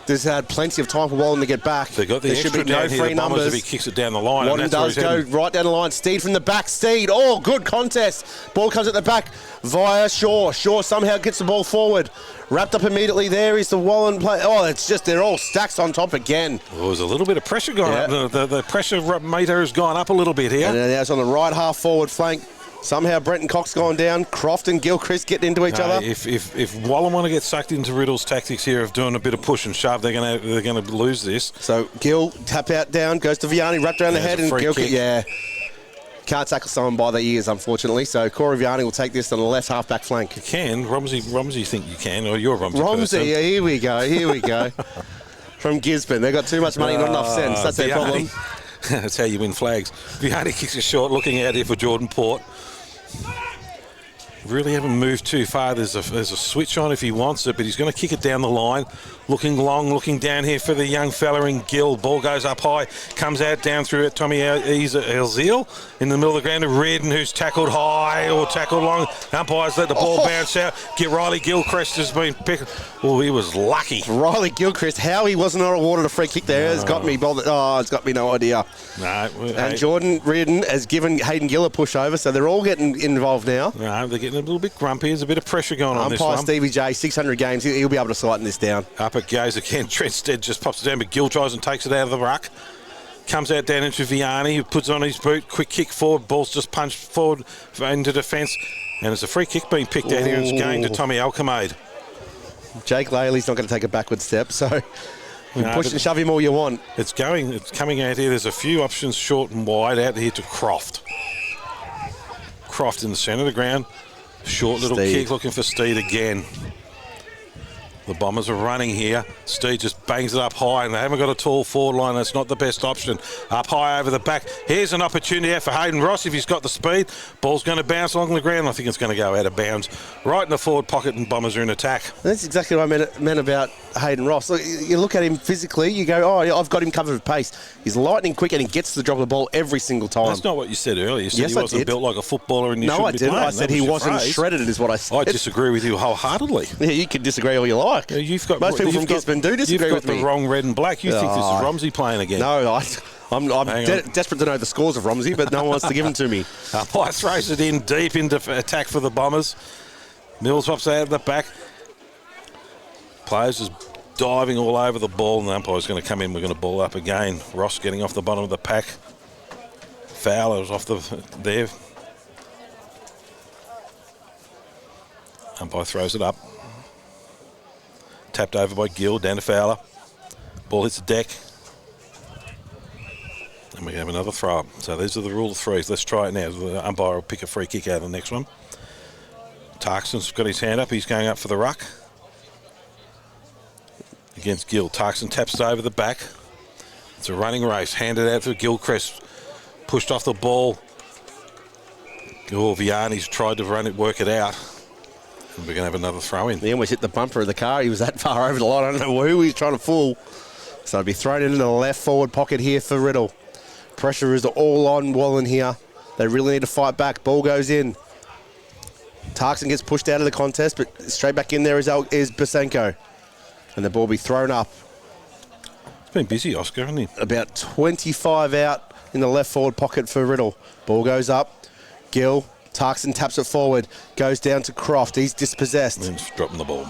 There's had plenty of time for Wallan to get back. They got the extra down here, the Bombers, if he kicks it down the line. Wadden does go right down the line. Steed from the back. Steed. Good contest. Ball comes at the back via Shaw. Shaw somehow gets the ball forward. Wrapped up immediately there is the Wallan play. It's just they're all stacked on top again. There's a little bit of pressure going up. The pressure meter has gone up a little bit here. And now it's on the right half forward flank. Somehow Brenton Cox gone down. Croft and Gilchrist getting into each other. If Wallan want to get sucked into Riddell's tactics here of doing a bit of push and shove, they're going to lose this. So Gill tap out down, goes to Vianney, wrapped around the head, and Gill can't tackle someone by the ears, unfortunately. So Corey Vianney will take this on the left half back flank. You can, Romsey think you can, or you're Romsey. Romsey, here we go. From Gisborne, they've got too much money, not enough sense. That's their problem. That's how you win flags. Vianney kicks it short, looking out here for Jordan Port. Really haven't moved too far. There's a switch on if he wants it, but he's going to kick it down the line. Looking long, looking down here for the young fella in Gill. Ball goes up high, comes out down through it. Tommy Elzeel in the middle of the ground to Redden, who's tackled high or tackled long. Umpires let the ball bounce out. Get Riley Gilchrist has been picked. Oh, he was lucky. Riley Gilchrist, how he wasn't awarded a free kick there has got me bothered. Oh, it's got me no idea. No, and Jordan Redden has given Hayden Gill a push over, so they're all getting involved now. No, they're getting a little bit grumpy. There's a bit of pressure going on this one. Umpire Stevie J, 600 games. He'll be able to sighten this down. Up it goes again. Trentstead just pops it down, but Gill tries and takes it out of the ruck. Comes out down into Vianney, who puts it on his boot. Quick kick forward. Ball's just punched forward into defence. And it's a free kick being picked out here. And it's going to Tommy Alkermaid. Jake Laley's not going to take a backward step, so push and shove him all you want. It's coming out here. There's a few options short and wide out here to Croft. Croft in the centre of the ground. Short little kick looking for Steed again. The Bombers are running here. Steed just bangs it up high, and they haven't got a tall forward line. That's not the best option. Up high over the back. Here's an opportunity out for Hayden Ross if he's got the speed. Ball's going to bounce along the ground. I think it's going to go out of bounds. Right in the forward pocket, and Bombers are in attack. That's exactly what I meant about Hayden Ross. Look, you look at him physically, you go, oh, I've got him covered with pace. He's lightning quick, and he gets to the drop of the ball every single time. That's not what you said earlier. You said he wasn't built like a footballer, and he shouldn't be playing. I said he wasn't shredded, is what I said. I disagree with you wholeheartedly. Yeah, you can disagree all you like. Yeah, you've got most people from Gisborne do disagree with me. You've got the wrong red and black. You think this is Romsey playing again? No, I'm desperate to know the scores of Romsey, but no one wants to give them to me. Umpire throws it in deep into attack for the Bombers. Mills pops out of the back. Players just diving all over the ball, and the umpire's going to come in. We're going to ball up again. Ross getting off the bottom of the pack. Fowler was off there. Umpire throws it up. Tapped over by Gill, down to Fowler. Ball hits the deck. And we have another throw up. So these are the rule of threes. Let's try it now. The umpire will pick a free kick out of the next one. Tarkson's got his hand up. He's going up for the ruck. Against Gill. Tarkson taps it over the back. It's a running race. Handed out to Gilchrist. Pushed off the ball. Vianney's tried to run it, work it out. And we're going to have another throw in. He almost hit the bumper of the car. He was that far over the line. I don't know who he was trying to fool. So it'll be thrown into the left forward pocket here for Riddell. Pressure is all on Wallan here. They really need to fight back. Ball goes in. Tarkson gets pushed out of the contest, but straight back in there is Basenko. And the ball will be thrown up. It's been busy, Oscar, hasn't he? About 25 out in the left forward pocket for Riddell. Ball goes up. Gill. Tarkson taps it forward, goes down to Croft. He's dispossessed. And dropping the ball.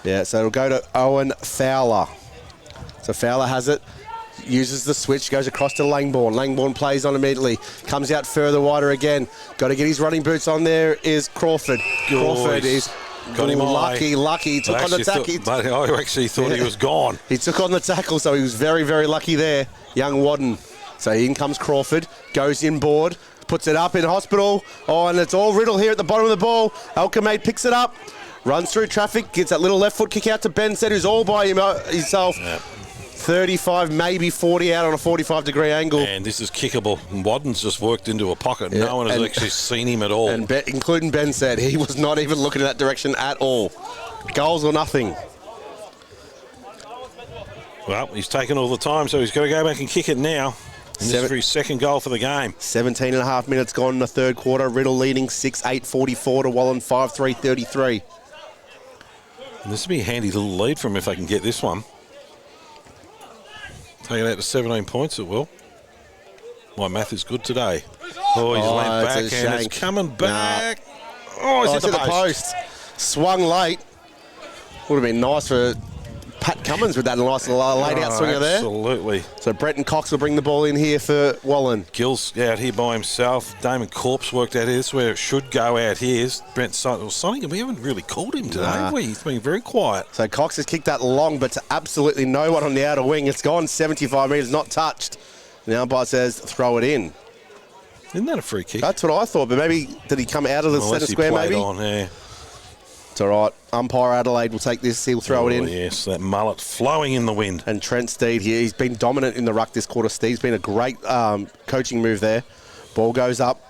Yeah, so it'll go to Owen Fowler. So Fowler has it, uses the switch, goes across to Langbourne. Langbourne plays on immediately, comes out further wider again. Got to get his running boots on there is Crawford. Crawford is got him lucky. He took on the tackle. I actually thought he was gone. He took on the tackle, so he was very, very lucky there, young Wadden. So in comes Crawford, goes inboard, puts it up in hospital. Oh, and it's all Riddell here at the bottom of the ball. Alkermaid picks it up, runs through traffic, gets that little left foot kick out to Benstead, who's all by himself. Yeah. 35, maybe 40 out on a 45-degree angle. And this is kickable. And Wadden's just worked into a pocket. Yeah, no one has actually seen him at all. And including Benstead, he was not even looking in that direction at all. Goals or nothing. Well, he's taken all the time, so he's got to go back and kick it now. And this is for his second goal for the game. 17 and a half minutes gone in the third quarter. Riddell leading 6-8-44 to Wallan 5-3-33. And this would be a handy little lead for him if they can get this one. Take it out to 17 points, it will. My math is good today. Oh, he's leaned back and it's coming back. Nah. He's hit the post. Swung late. Would have been nice for Pat Cummins with that nice laid-out swinger there. Absolutely. So Bretton Cox will bring the ball in here for Wallan. Gill's out here by himself. Damon Corpse worked out here. This is where it should go out here. Brent Sonning, we haven't really called him today, have we? He's been very quiet. So Cox has kicked that long, but to absolutely no one on the outer wing. It's gone 75 metres, not touched. The umpire says throw it in. Isn't that a free kick? That's what I thought, but maybe did he come out of the centre square maybe? On, yeah. So all right. Umpire Adelaide will take this. He'll throw it in. Yes, that mullet flowing in the wind. And Trent Steed here, he's been dominant in the ruck this quarter. Steed's been a great coaching move there. Ball goes up.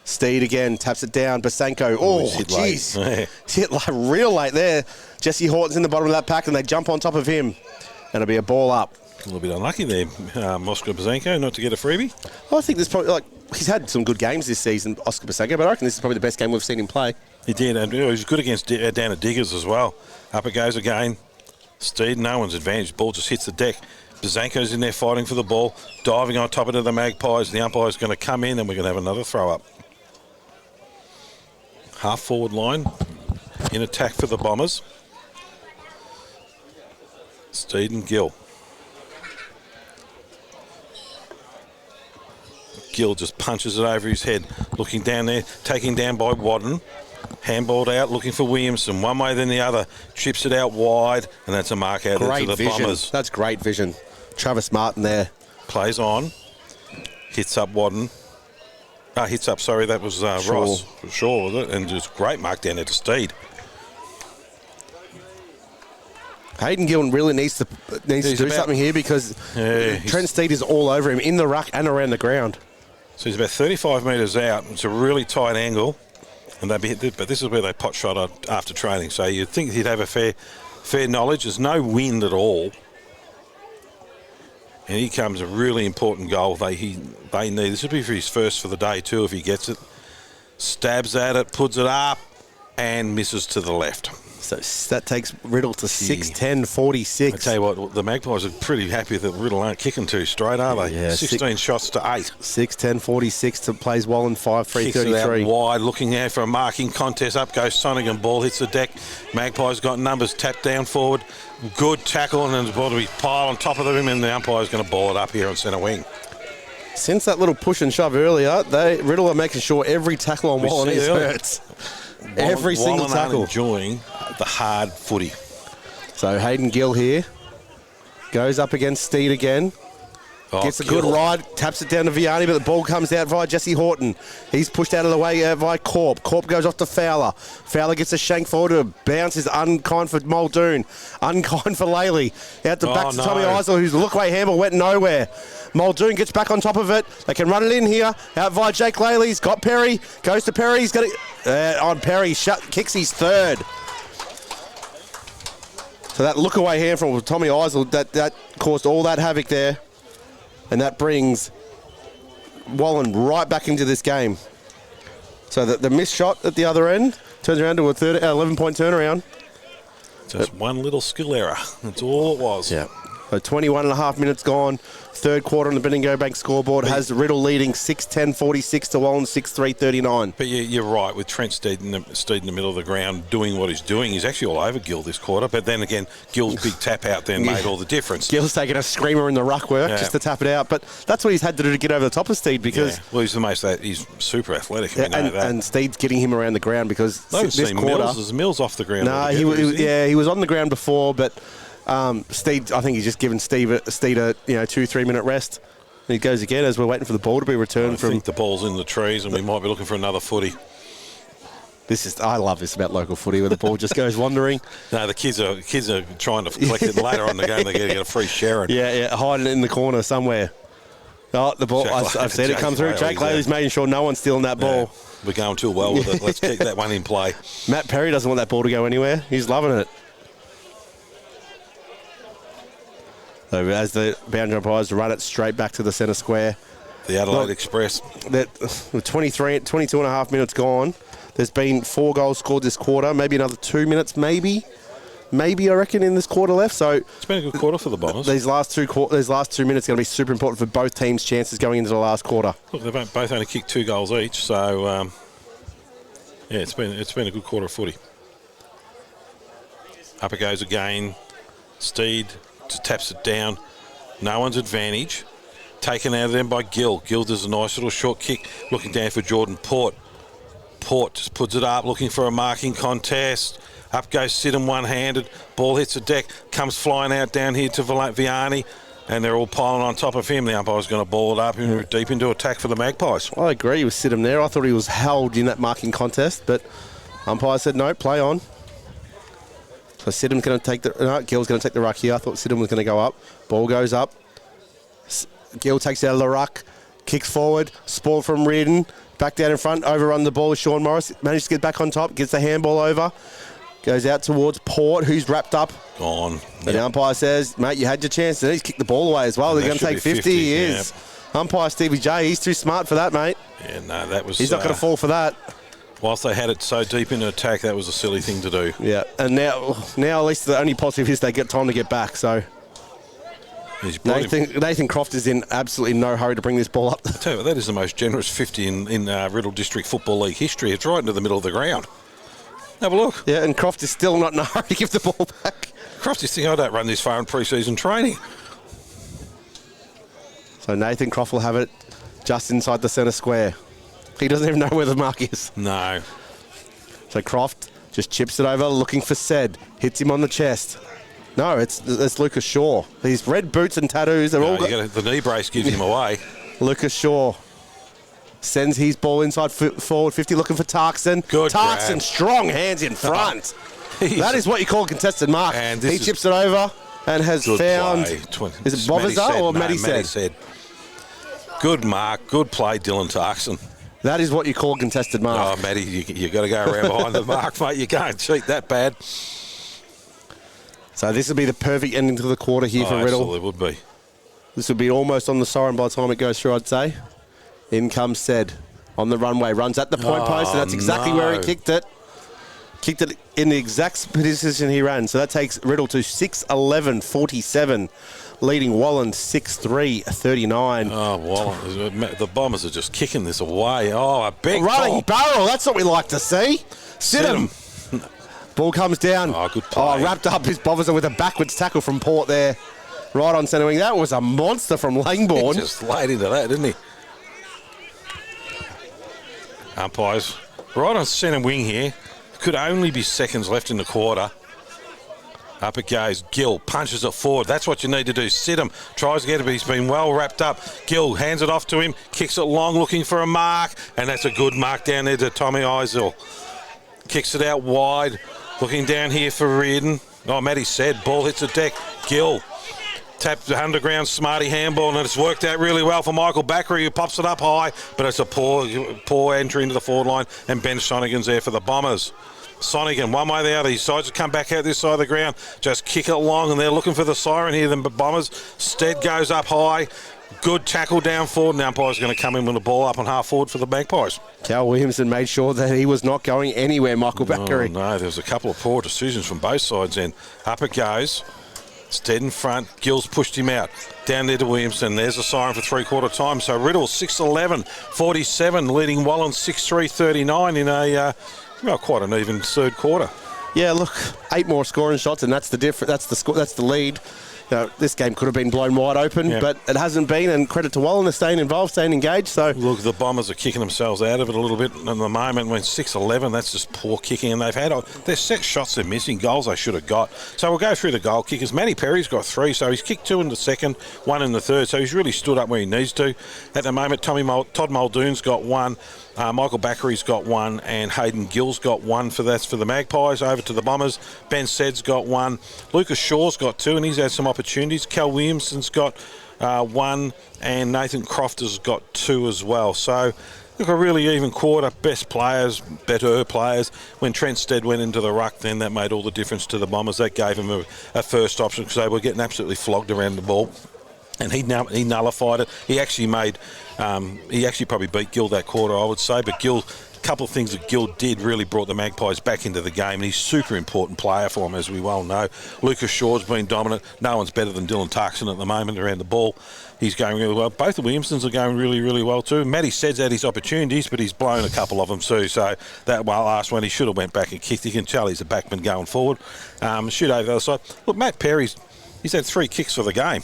Steed again, taps it down. Basenko. Oh, jeez. Hit like real late there. Jesse Horton's in the bottom of that pack, and they jump on top of him. And it'll be a ball up. A little bit unlucky there, Oscar Basenko, not to get a freebie. I think there's probably, he's had some good games this season, Oscar Basenko, but I reckon this is probably the best game we've seen him play. He did, and he was good against down at Diggers as well. Up it goes again. Steed, no one's advantage. Ball just hits the deck. Basenko's in there fighting for the ball, diving on top of the Magpies. The umpire's going to come in, and we're going to have another throw up. Half forward line in attack for the Bombers. Steed and Gill. Gill just punches it over his head, looking down there, taking down by Wallan. Handballed out, looking for Williamson. One way then the other. Chips it out wide, and that's a mark out into the vision. Bombers. That's great vision. Travis Martin there. Plays on. Hits up Wallan. That was Ross. Shaw, was it? And just great mark down there to Steed. Hayden Gillen really needs to do something here because Trent Steed is all over him in the ruck and around the ground. So he's about 35 metres out. It's a really tight angle, and but this is where they pot shot after training. So you'd think he'd have a fair knowledge. There's no wind at all, and here comes a really important goal. They need. This would be for his first for the day too if he gets it. Stabs at it, puts it up, and misses to the left. So that takes Riddell to 6-10-46. I tell you what, the Magpies are pretty happy that Riddell aren't kicking too straight, are they? Yeah, 16 shots to 8. 6-10-46 to plays Wallan 5-3-33. Kicks it out wide, looking out for a marking contest. Up goes Sonigan, ball hits the deck. Magpies got numbers, tapped down forward. Good tackle, and the ball to be piled on top of him, and the umpire's going to ball it up here on centre wing. Since that little push and shove earlier, Riddell are making sure every tackle on Wallan hurts. Every single tackle. Enjoying the hard footy. So Hayden Gill here goes up against Steed again. Gets a good ride, taps it down to Vianney, but the ball comes out via Jesse Horton. He's pushed out of the way via Corp. Corp goes off to Fowler. Fowler gets a shank forward to bounce. Is unkind for Muldoon. Unkind for Laley. Out to back to Tommy Eisel, whose look-away handball went nowhere. Muldoon gets back on top of it. They can run it in here. Out via Jake Laley. He's got Perry. Goes to Perry. He's got it on Perry. Kicks his third. So that look-away hand from Tommy Eisel, that caused all that havoc there. And that brings Wallan right back into this game. So the missed shot at the other end turns around to a 11-point turnaround. Just one little skill error. That's all it was. Yeah. So 21 and a half minutes gone. Third quarter on the Bendigo Bank scoreboard has Riddell leading 6-10-46 to Wallan 6-3-39. But you're right, with Trent Steed in the middle of the ground doing what he's doing. He's actually all over Gill this quarter. But then again, Gill's big tap out there made all the difference. Gill's taking a screamer in the ruck work just to tap it out. But that's what he's had to do to get over the top of Steed because... Yeah. Well, he's super athletic. And Steed's getting him around the ground because this quarter... Mills off the ground. No, he was on the ground before, but... Steed, I think he's just given Steed a 2-3 minute rest. And he goes again as we're waiting for the ball to be returned. I think the ball's in the trees and we might be looking for another footy. I love this about local footy where the ball just goes wandering. No, the kids are trying to collect it later on in the game. They're going to get a free sharing. Yeah, hiding it in the corner somewhere. Oh, the ball! I've seen it come through. Jake Laley's making sure no one's stealing that ball. We're going too well with it. Let's keep that one in play. Matt Perry doesn't want that ball to go anywhere. He's loving it. So as the boundary umpires run it straight back to the centre square. The Adelaide Express. With 22 and a half minutes gone, there's been 4 goals scored this quarter. Maybe another 2 minutes, maybe I reckon, in this quarter left. So it's been a good quarter for the Bombers. These last 2 minutes are going to be super important for both teams' chances going into the last quarter. Look, they've both only kicked 2 goals each, so it's been a good quarter of footy. Up it goes again. Steed just taps it down. No one's advantage. Taken out of them by Gill. Gill does a nice little short kick, looking down for Jordan Port. Port just puts it up, looking for a marking contest. Up goes Sidham one-handed. Ball hits the deck, comes flying out down here to Vianney, and they're all piling on top of him. The umpire's going to ball it up deep into attack for the Magpies. I agree with Sidham there. I thought he was held in that marking contest, but umpire said no, play on. So Sidham's going to take the... No, Gill's going to take the ruck here. I thought Sidham was going to go up. Ball goes up. Gill takes it out of the ruck. Kicks forward. Spoiled from Reardon. Back down in front. Overrun the ball with Sean Morris. Managed to get back on top. Gets the handball over. Goes out towards Port, who's wrapped up. Gone. And the umpire says, mate, you had your chance. And he's kicked the ball away as well. They're going to take 50. He is. Umpire Stevie J, he's too smart for that, mate. Yeah, no, that was... He's not going to fall for that. Whilst they had it so deep in attack, that was a silly thing to do. Yeah, and now at least the only positive is they get time to get back, so... Nathan Croft is in absolutely no hurry to bring this ball up. I tell you what, that is the most generous 50 in Riddell District Football League history. It's right into the middle of the ground. Have a look. Yeah, and Croft is still not in a hurry to give the ball back. Croft is thinking, I don't run this far in pre-season training. So Nathan Croft will have it just inside the centre square. He doesn't even know where the mark is. No. So Croft just chips it over, looking for Sed. Hits him on the chest. No, it's Lucas Shaw. These red boots and tattoos, they're all... The knee brace gives him away. Lucas Shaw sends his ball inside forward 50, looking for Tarkson. Good Tarkson, grab. Strong hands in front. That is what you call a contested mark. And he chips it over and has found... Is it Boviza or Matty said? Good mark, good play, Dylan Tarkson. That is what you call a contested mark. Oh, Matty, you got to go around behind the mark, mate. You can't cheat that bad. So this will be the perfect ending to the quarter here for Riddell. Absolutely would be. This would be almost on the siren by the time it goes through, I'd say. In comes Sed on the runway. Runs at the point post, and that's exactly where he kicked it. Kicked it in the exact position he ran. So that takes Riddell to 6-11-47, leading Wallan 6-3-39. Oh, Wallan. The Bombers are just kicking this away. Oh, a big running barrel. That's what we like to see. Sidham. Ball comes down. Oh, good play. Wrapped up his Boviza with a backwards tackle from Port there. Right on centre wing. That was a monster from Langbourne. He just laid into that, didn't he? Umpires. Right on centre wing here. Could only be seconds left in the quarter. Up it goes. Gill punches it forward. That's what you need to do. Sidham tries to get it, but he's been well wrapped up. Gill hands it off to him. Kicks it long, looking for a mark. And that's a good mark down there to Tommy Eisel. Kicks it out wide. Looking down here for Reardon. Oh, Matty said, ball hits the deck. Gill tapped the underground smarty handball, and it's worked out really well for Michael Backery, who pops it up high, but it's a poor entry into the forward line, and Ben Sonigan's there for the Bombers. Sonigan, one way or the other, he decides to come back out this side of the ground, just kick it along, and they're looking for the siren here, the Bombers. Stead goes up high. Good tackle down forward, and the umpire's going to come in with the ball up on half forward for the Magpies. Cal Williamson made sure that he was not going anywhere, Michael Backery. Oh, no, there was a couple of poor decisions from both sides then. Up it goes. Stead in front. Gill's pushed him out. Down there to Williamson. There's a siren for three-quarter time. So Riddell 6-11-47, leading Wallan 6-3-39 in a quite an even third quarter. Yeah, look, 8 more scoring shots, and that's the difference. That's the lead. You know, this game could have been blown wide open, but it hasn't been, and credit to Wallan, they're staying involved, staying engaged. So look, the Bombers are kicking themselves out of it a little bit at the moment. When 6-11, that's just poor kicking, and they've had their set shots they're missing, goals they should have got. So we'll go through the goal kickers. Matty Perry's got 3, so he's kicked 2 in the second, 1 in the third, so he's really stood up where he needs to. At the moment, Todd Muldoon's got 1. Michael Backery's got 1, and Hayden Gill's got 1 for the Magpies. Over to the Bombers. Ben Sed's got 1. Lucas Shaw's got 2, and he's had some opportunities. Cal Williamson's got 1, and Nathan Croft has got 2 as well. So, look, a really even quarter. Better players. When Trent Stead went into the ruck, then that made all the difference to the Bombers. That gave him a first option because they were getting absolutely flogged around the ball. And he nullified it. He actually probably beat Gill that quarter, I would say. But Gill, a couple of things that Gill did really brought the Magpies back into the game. And he's a super important player for him, as we well know. Lucas Shaw's been dominant. No one's better than Dylan Tarkson at the moment around the ball. He's going really well. Both the Williamsons are going really, really well too. Matty Sed's had his opportunities, but he's blown a couple of them too. So that last one, he should have went back and kicked. You can tell he's a backman going forward. Shoot over the other side. Look, Matt Perry's had 3 kicks for the game.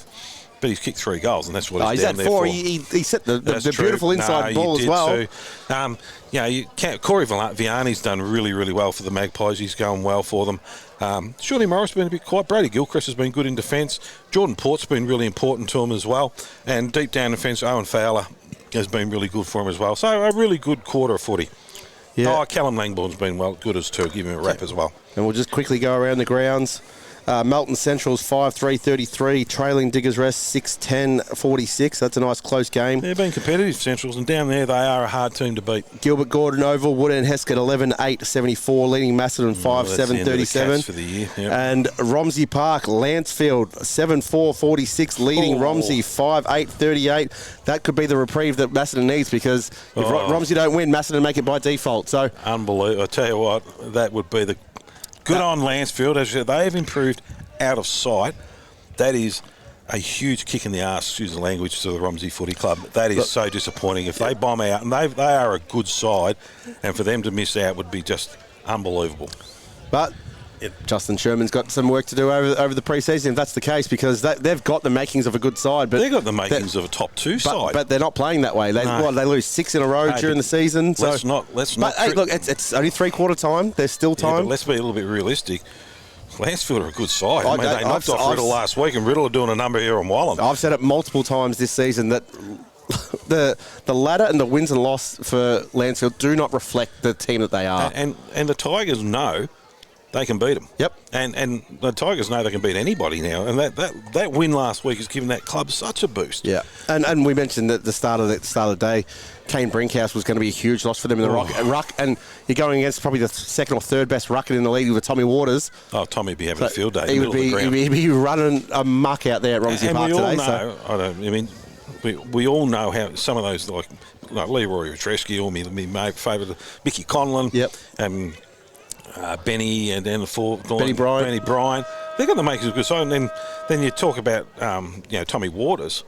But he's kicked 3 goals, and that's what he's down there for. He set the beautiful inside ball as well. Corey Vianney's done really, really well for the Magpies. He's going well for them. Shirley Morris has been a bit quiet. Brady Gilchrist has been good in defence. Jordan Port's been really important to him as well. And deep down defence, Owen Fowler has been really good for him as well. So a really good quarter of footy. Yeah. Oh, Callum Langbourne's been good as too. Give him a rap as well. And we'll just quickly go around the grounds. Melton Central's 5-3-33, trailing Diggers Rest 6-10-46. That's a nice close game. They've been competitive, Centrals, and down there they are a hard team to beat. Gilbert Gordon Oval, Woodend Heskett 11-8-74, leading Macedon 5-7-37. For the year. Yep. And Romsey Park, Lancefield 7-4-46, leading Romsey 5-8-38. That could be the reprieve that Macedon needs, because if Romsey don't win, Macedon make it by default. So unbelievable. I tell you what, that would be the good on Lancefield. As you said, they have improved out of sight. That is a huge kick in the arse, excuse the language, to the Romsey Footy Club. That is so disappointing. If they bomb out, and they are a good side, and for them to miss out would be just unbelievable. But Justin Sherman's got some work to do over the pre-season, if that's the case, because they've got the makings of a good side. But they've got the makings of a top 2 side. But they're not playing that way. They lose 6 in a row during the season. Let's not. But hey, look, it's only 3/4 time. There's still time. Yeah, but let's be a little bit realistic. Lancefield are a good side. They knocked off Riddell last week, and Riddell are doing a number here on Wallan. I've said it multiple times this season that the ladder and the wins and loss for Lancefield do not reflect the team that they are. And the Tigers know they can beat them. Yep. And the Tigers know they can beat anybody now. And that win last week has given that club such a boost. Yeah. And we mentioned at the start of the day, Kane Brinkhouse was going to be a huge loss for them in the ruck. And you're going against probably the second or third best rucker in the league with Tommy Waters. Oh, Tommy would be having a field day. He'd be running a muck out there at Romsey Park today. We all know how some of those, like Leroy Retreski or my favourite, Mickey Conlon. Yep. Benny, and then Benny Bryan. They've got the makers of good side. And then you talk about Tommy Waters.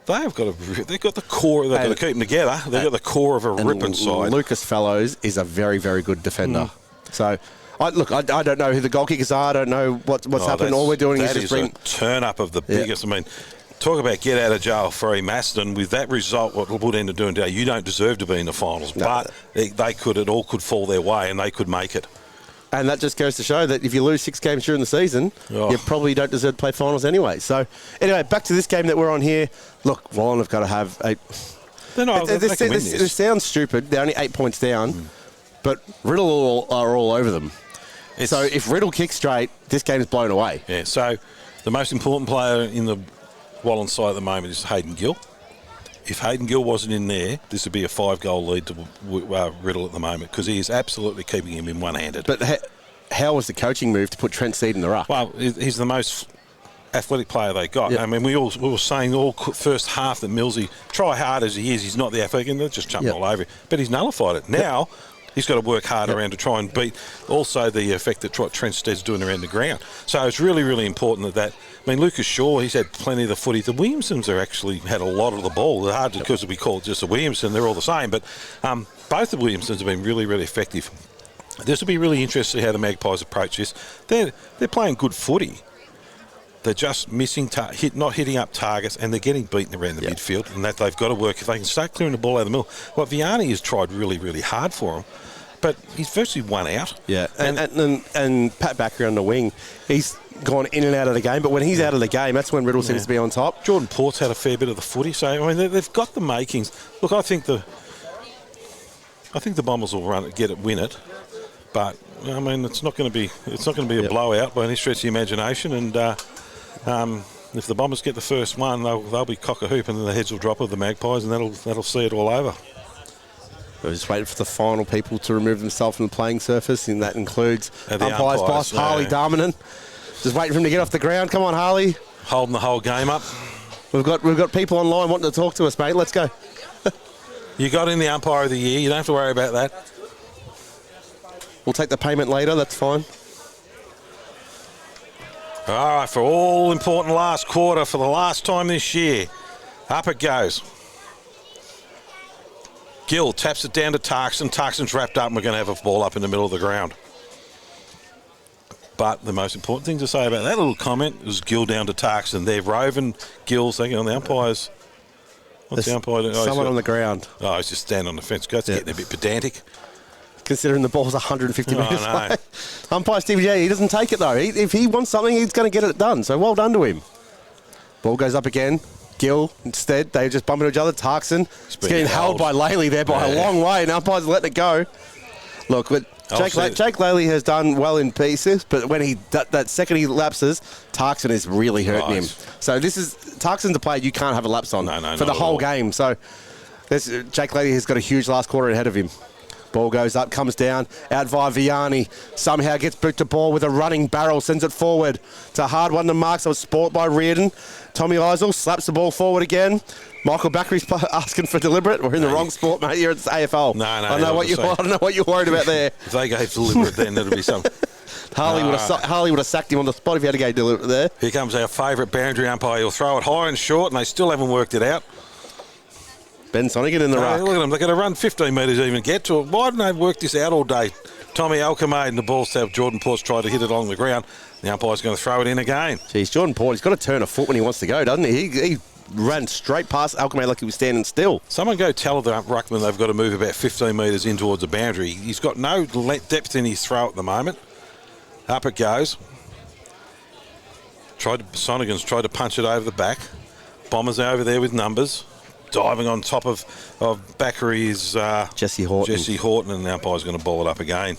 They've got the core. They've got to keep them together. They've got the core of a ripping side. Lucas Fellows is a very, very good defender. So, I don't know who the goal kickers are. I don't know what's happening. All we're doing is just bring a turn up of the biggest. I mean, talk about get out of jail free, Macedon. With that result, what Wood ended up doing today, you don't deserve to be in the finals. No. But it all could fall their way, and they could make it. And that just goes to show that if you lose 6 games during the season, you probably don't deserve to play finals anyway. So, anyway, back to this game that we're on here. Look, Wallan have got to have a... This sounds stupid. They're only 8 points down, but Riddell are all over them. So if Riddell kicks straight, this game is blown away. Yeah, so the most important player in the Wallan side at the moment is Hayden Gill. If Hayden Gill wasn't in there, this would be a 5-goal lead to Riddell at the moment, because he is absolutely keeping him in one-handed. But how was the coaching move to put Trent Seed in the ruck? Well, he's the most athletic player they got. Yep. I mean, we were saying all first half that Millsy, try hard as he is, he's not the athletic, and they're just jumping all over him. But he's nullified it. Now, he's got to work hard around to try and beat also the effect that Trent Stead's doing around the ground. So it's really, really important that I mean, Lucas Shaw, he's had plenty of the footy. The Williamsons are actually had a lot of the ball. They're hard because we call it just the Williamson. They're all the same. But both the Williamsons have been really, really effective. This will be really interesting to see how the Magpies approach this. They're playing good footy. They're just missing, not hitting up targets, and they're getting beaten around the midfield, and that they've got to work. If they can start clearing the ball out of the middle. Well, Vianney has tried really, really hard for them, but he's virtually won out. Yeah, and Pat Backer on the wing, he's gone in and out of the game, but when he's out of the game, that's when Riddell seems to be on top. Jordan Port's had a fair bit of the footy, so I mean they've got the makings. Look, I think the Bombers will win it, but I mean it's not going to be a blowout by any stretch of the imagination. And if the Bombers get the first one, they'll be cock a hoop, and then the heads will drop of the Magpies, and that'll see it all over. We're just waiting for the final people to remove themselves from the playing surface, and that includes umpire's boss, Harley Darmanin. Just waiting for him to get off the ground. Come on, Harley. Holding the whole game up. We've got people online wanting to talk to us, mate. Let's go. You got in the umpire of the year. You don't have to worry about that. We'll take the payment later. That's fine. All right, for all important last quarter, for the last time this year, up it goes. Gill taps it down to Tarkson. Tarkson's wrapped up, and we're going to have a ball up in the middle of the ground. But the most important thing to say about that little comment is Gill down to Tarkson. They're roving. Gill's thinking on the umpires. What's the umpire doing? Someone on the ground. Oh, he's just standing on the fence. That's getting a bit pedantic. Considering the ball's 150 metres away. Umpire Stevie J, he doesn't take it though. If he wants something, he's going to get it done. So well done to him. Ball goes up again. Gill, instead, they just bump into each other. Tarkson is getting held by Laley there by a long way, and umpire's letting it go. Look, Jake Laley has done well in pieces, but when that second he lapses, Tarkson is really hurting him. So Tarkson's a player you can't have a lapse on for the whole game. So Jake Laley has got a huge last quarter ahead of him. Ball goes up, comes down, out via Vianney. Somehow gets boot to ball with a running barrel, sends it forward. It's a hard one to mark, so it's sport by Reardon. Tommy Eisel slaps the ball forward again. Michael Backery's asking for deliberate. We're in the wrong sport, mate. You're at the AFL. No, I don't know what you're worried about there. If they gave deliberate, then it'll be something. Harley would have sacked him on the spot if he had to go deliberate there. Here comes our favourite boundary umpire. He'll throw it high and short, and they still haven't worked it out. Ben Sonigan in the ruck. Look at them. They're going to run 15 metres even get to it. Why didn't they work this out all day? Tommy Alcomade and the ball's to have Jordan Ports try to hit it along the ground. The umpire's going to throw it in again. Geez, Jordan Port, he's got to turn a foot when he wants to go, doesn't he? He ran straight past Alcomade like he was standing still. Someone go tell the ruckman they've got to move about 15 metres in towards the boundary. He's got no depth in his throw at the moment. Up it goes. Sonigan's tried to punch it over the back. Bombers over there with numbers. Diving on top of Backery's Jesse Horton, and the umpire's going to ball it up again.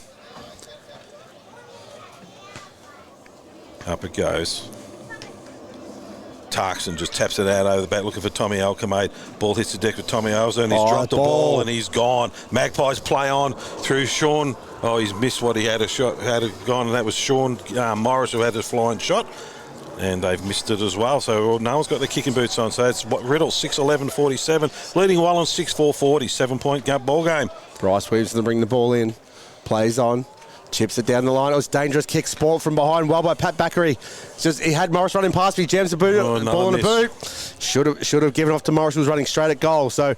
Up it goes. Tarkson just taps it out over the back, looking for Tommy Alcomade. Ball hits the deck with Tommy Olsen. He's dropped the ball and he's gone. Magpies play on through Sean. Oh, he's missed what he had gone, and that was Sean Morris who had his flying shot. And they've missed it as well. So no one's got their kicking boots on. So it's Riddell 6-11-47, leading Wallan 6-4-40, 7-point ball game. Bryce Weaves to bring the ball in, plays on, chips it down the line. It was dangerous kick, sport from behind, well by Pat Backery. He had Morris running past me, jams the boot, ball in the boot. Should have given off to Morris, who was running straight at goal. So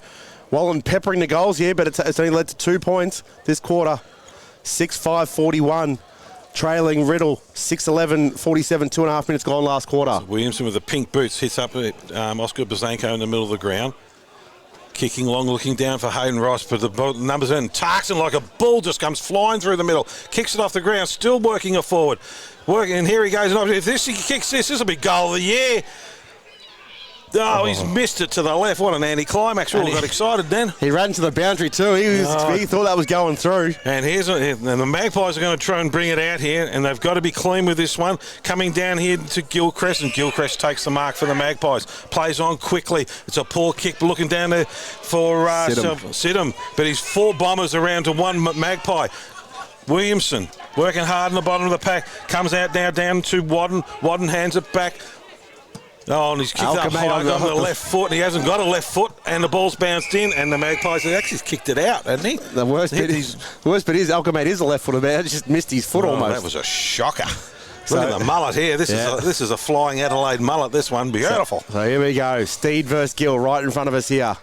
Wallan peppering the goals here, but it's only led to 2 points this quarter. 6-5-41. Trailing Riddell, 6-11-47, 2.5 minutes gone last quarter. Williamson with the pink boots hits up at Oscar Bazanko in the middle of the ground. Kicking long, looking down for Hayden Ross, but the numbers in. Tarkson like a bull just comes flying through the middle. Kicks it off the ground, still working it forward. And here he goes. If he kicks this will be goal of the year. Oh, he's missed it to the left. What an anticlimax. We all got excited then. He ran to the boundary too. He thought that was going through. And the Magpies are going to try and bring it out here, and they've got to be clean with this one. Coming down here to Gilchrist, and Gilchrist takes the mark for the Magpies. Plays on quickly. It's a poor kick, looking down there for Sidham. But he's 4 Bombers around to 1 Magpie. Williamson working hard in the bottom of the pack. Comes out now down to Wadden. Wadden hands it back. Oh, and he's kicked up high on the left foot. He hasn't got a left foot, and the ball's bounced in, and the Magpies have actually kicked it out, hasn't he? The worst bit is Alcomade is a left-footed man. He just missed his foot almost. That was a shocker. Look at the mullet here. This is a flying Adelaide mullet, this one. Beautiful. So here we go. Steed versus Gill right in front of us here.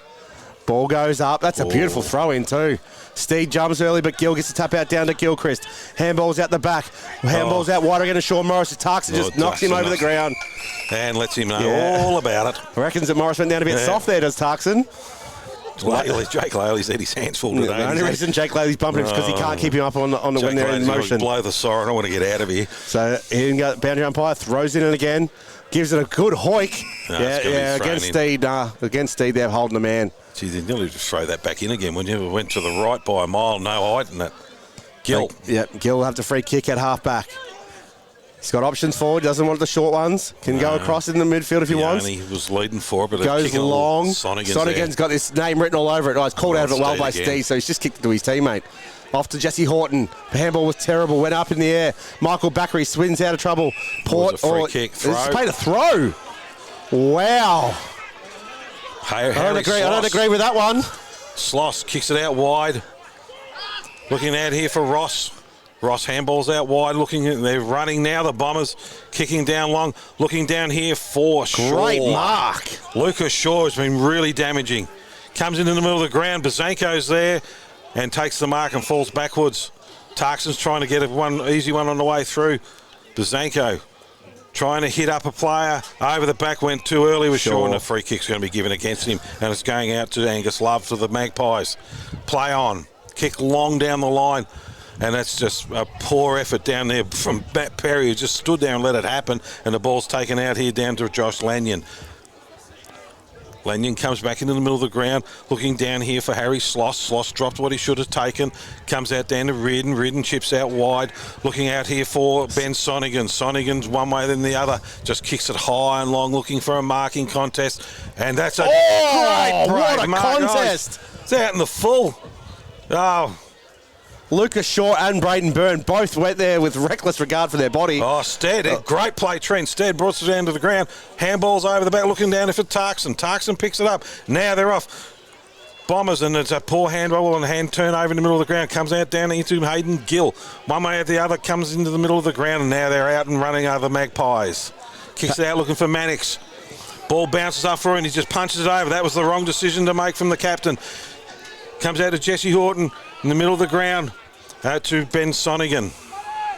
Ball goes up. That's a beautiful throw-in too. Steed jumps early, but Gill gets the tap out down to Gilchrist. Handball's out the back. Handball's out wide again to Sean Morris. Tarkson just knocks him over the ground. And lets him know all about it. Reckons that Morris went down a bit soft there, does Tarkson? Jake Laley's had his hands full today. The only reason Jake Laley's bumping him is because he can't keep him up on the when they're in motion. Blow the siren. I want to get out of here. So here we go. Boundary umpire throws it in again. Gives it a good hoik. Against Steed, they're holding the man. Gee, they nearly just throw that back in again. When you went to the right by a mile, no height in that. Gill. Gill will have to free kick at half back. He's got options forward, doesn't want the short ones. Can go across in the midfield if he wants. He was leading for it, but goes long. Sonigan's got his name written all over it. Oh, it's called out of it well by Steve, so he's just kicked it to his teammate. Off to Jesse Horton. The handball was terrible, went up in the air. Michael Backery swings out of trouble. Port, free kick, throw. This is played a throw. Wow. I don't agree with that one. Sloss kicks it out wide. Looking out here for Ross. Ross handballs out wide. They're running now, the Bombers. Kicking down long. Looking down here for Shaw. Great mark. Lucas Shaw has been really damaging. Comes into the middle of the ground. Bazanko's there and takes the mark and falls backwards. Tarkson's trying to get an easy one on the way through. Bazanko trying to hit up a player. Over the back, went too early with Shaw, and a free kick's going to be given against him. And it's going out to Angus Love for the Magpies. Play on. Kick long down the line. And that's just a poor effort down there from Matt Perry, who just stood there and let it happen. And the ball's taken out here down to Josh Lanyon. Lanyon comes back into the middle of the ground, looking down here for Harry Sloss. Sloss dropped what he should have taken. Comes out down to Riddell. Riddell chips out wide. Looking out here for Ben Sonigan. Sonigan's one way then the other. Just kicks it high and long, looking for a marking contest. And that's a great break. What a contest. It's out in the full. Oh, Lucas Shaw and Braden Byrne both went there with reckless regard for their body. Oh, Stead. Great play, Trent. Stead brought it down to the ground. Handballs over the back, looking down for Tarkson. Tarkson picks it up. Now they're off. Bombers, and it's a poor handball and hand turnover in the middle of the ground. Comes out down into Hayden Gill. One way or the other, comes into the middle of the ground, and now they're out and running over the Magpies. Kicks it out looking for Mannix. Ball bounces up for him, and he just punches it over. That was the wrong decision to make from the captain. Comes out to Jesse Horton in the middle of the ground. Out to Ben Sonigan.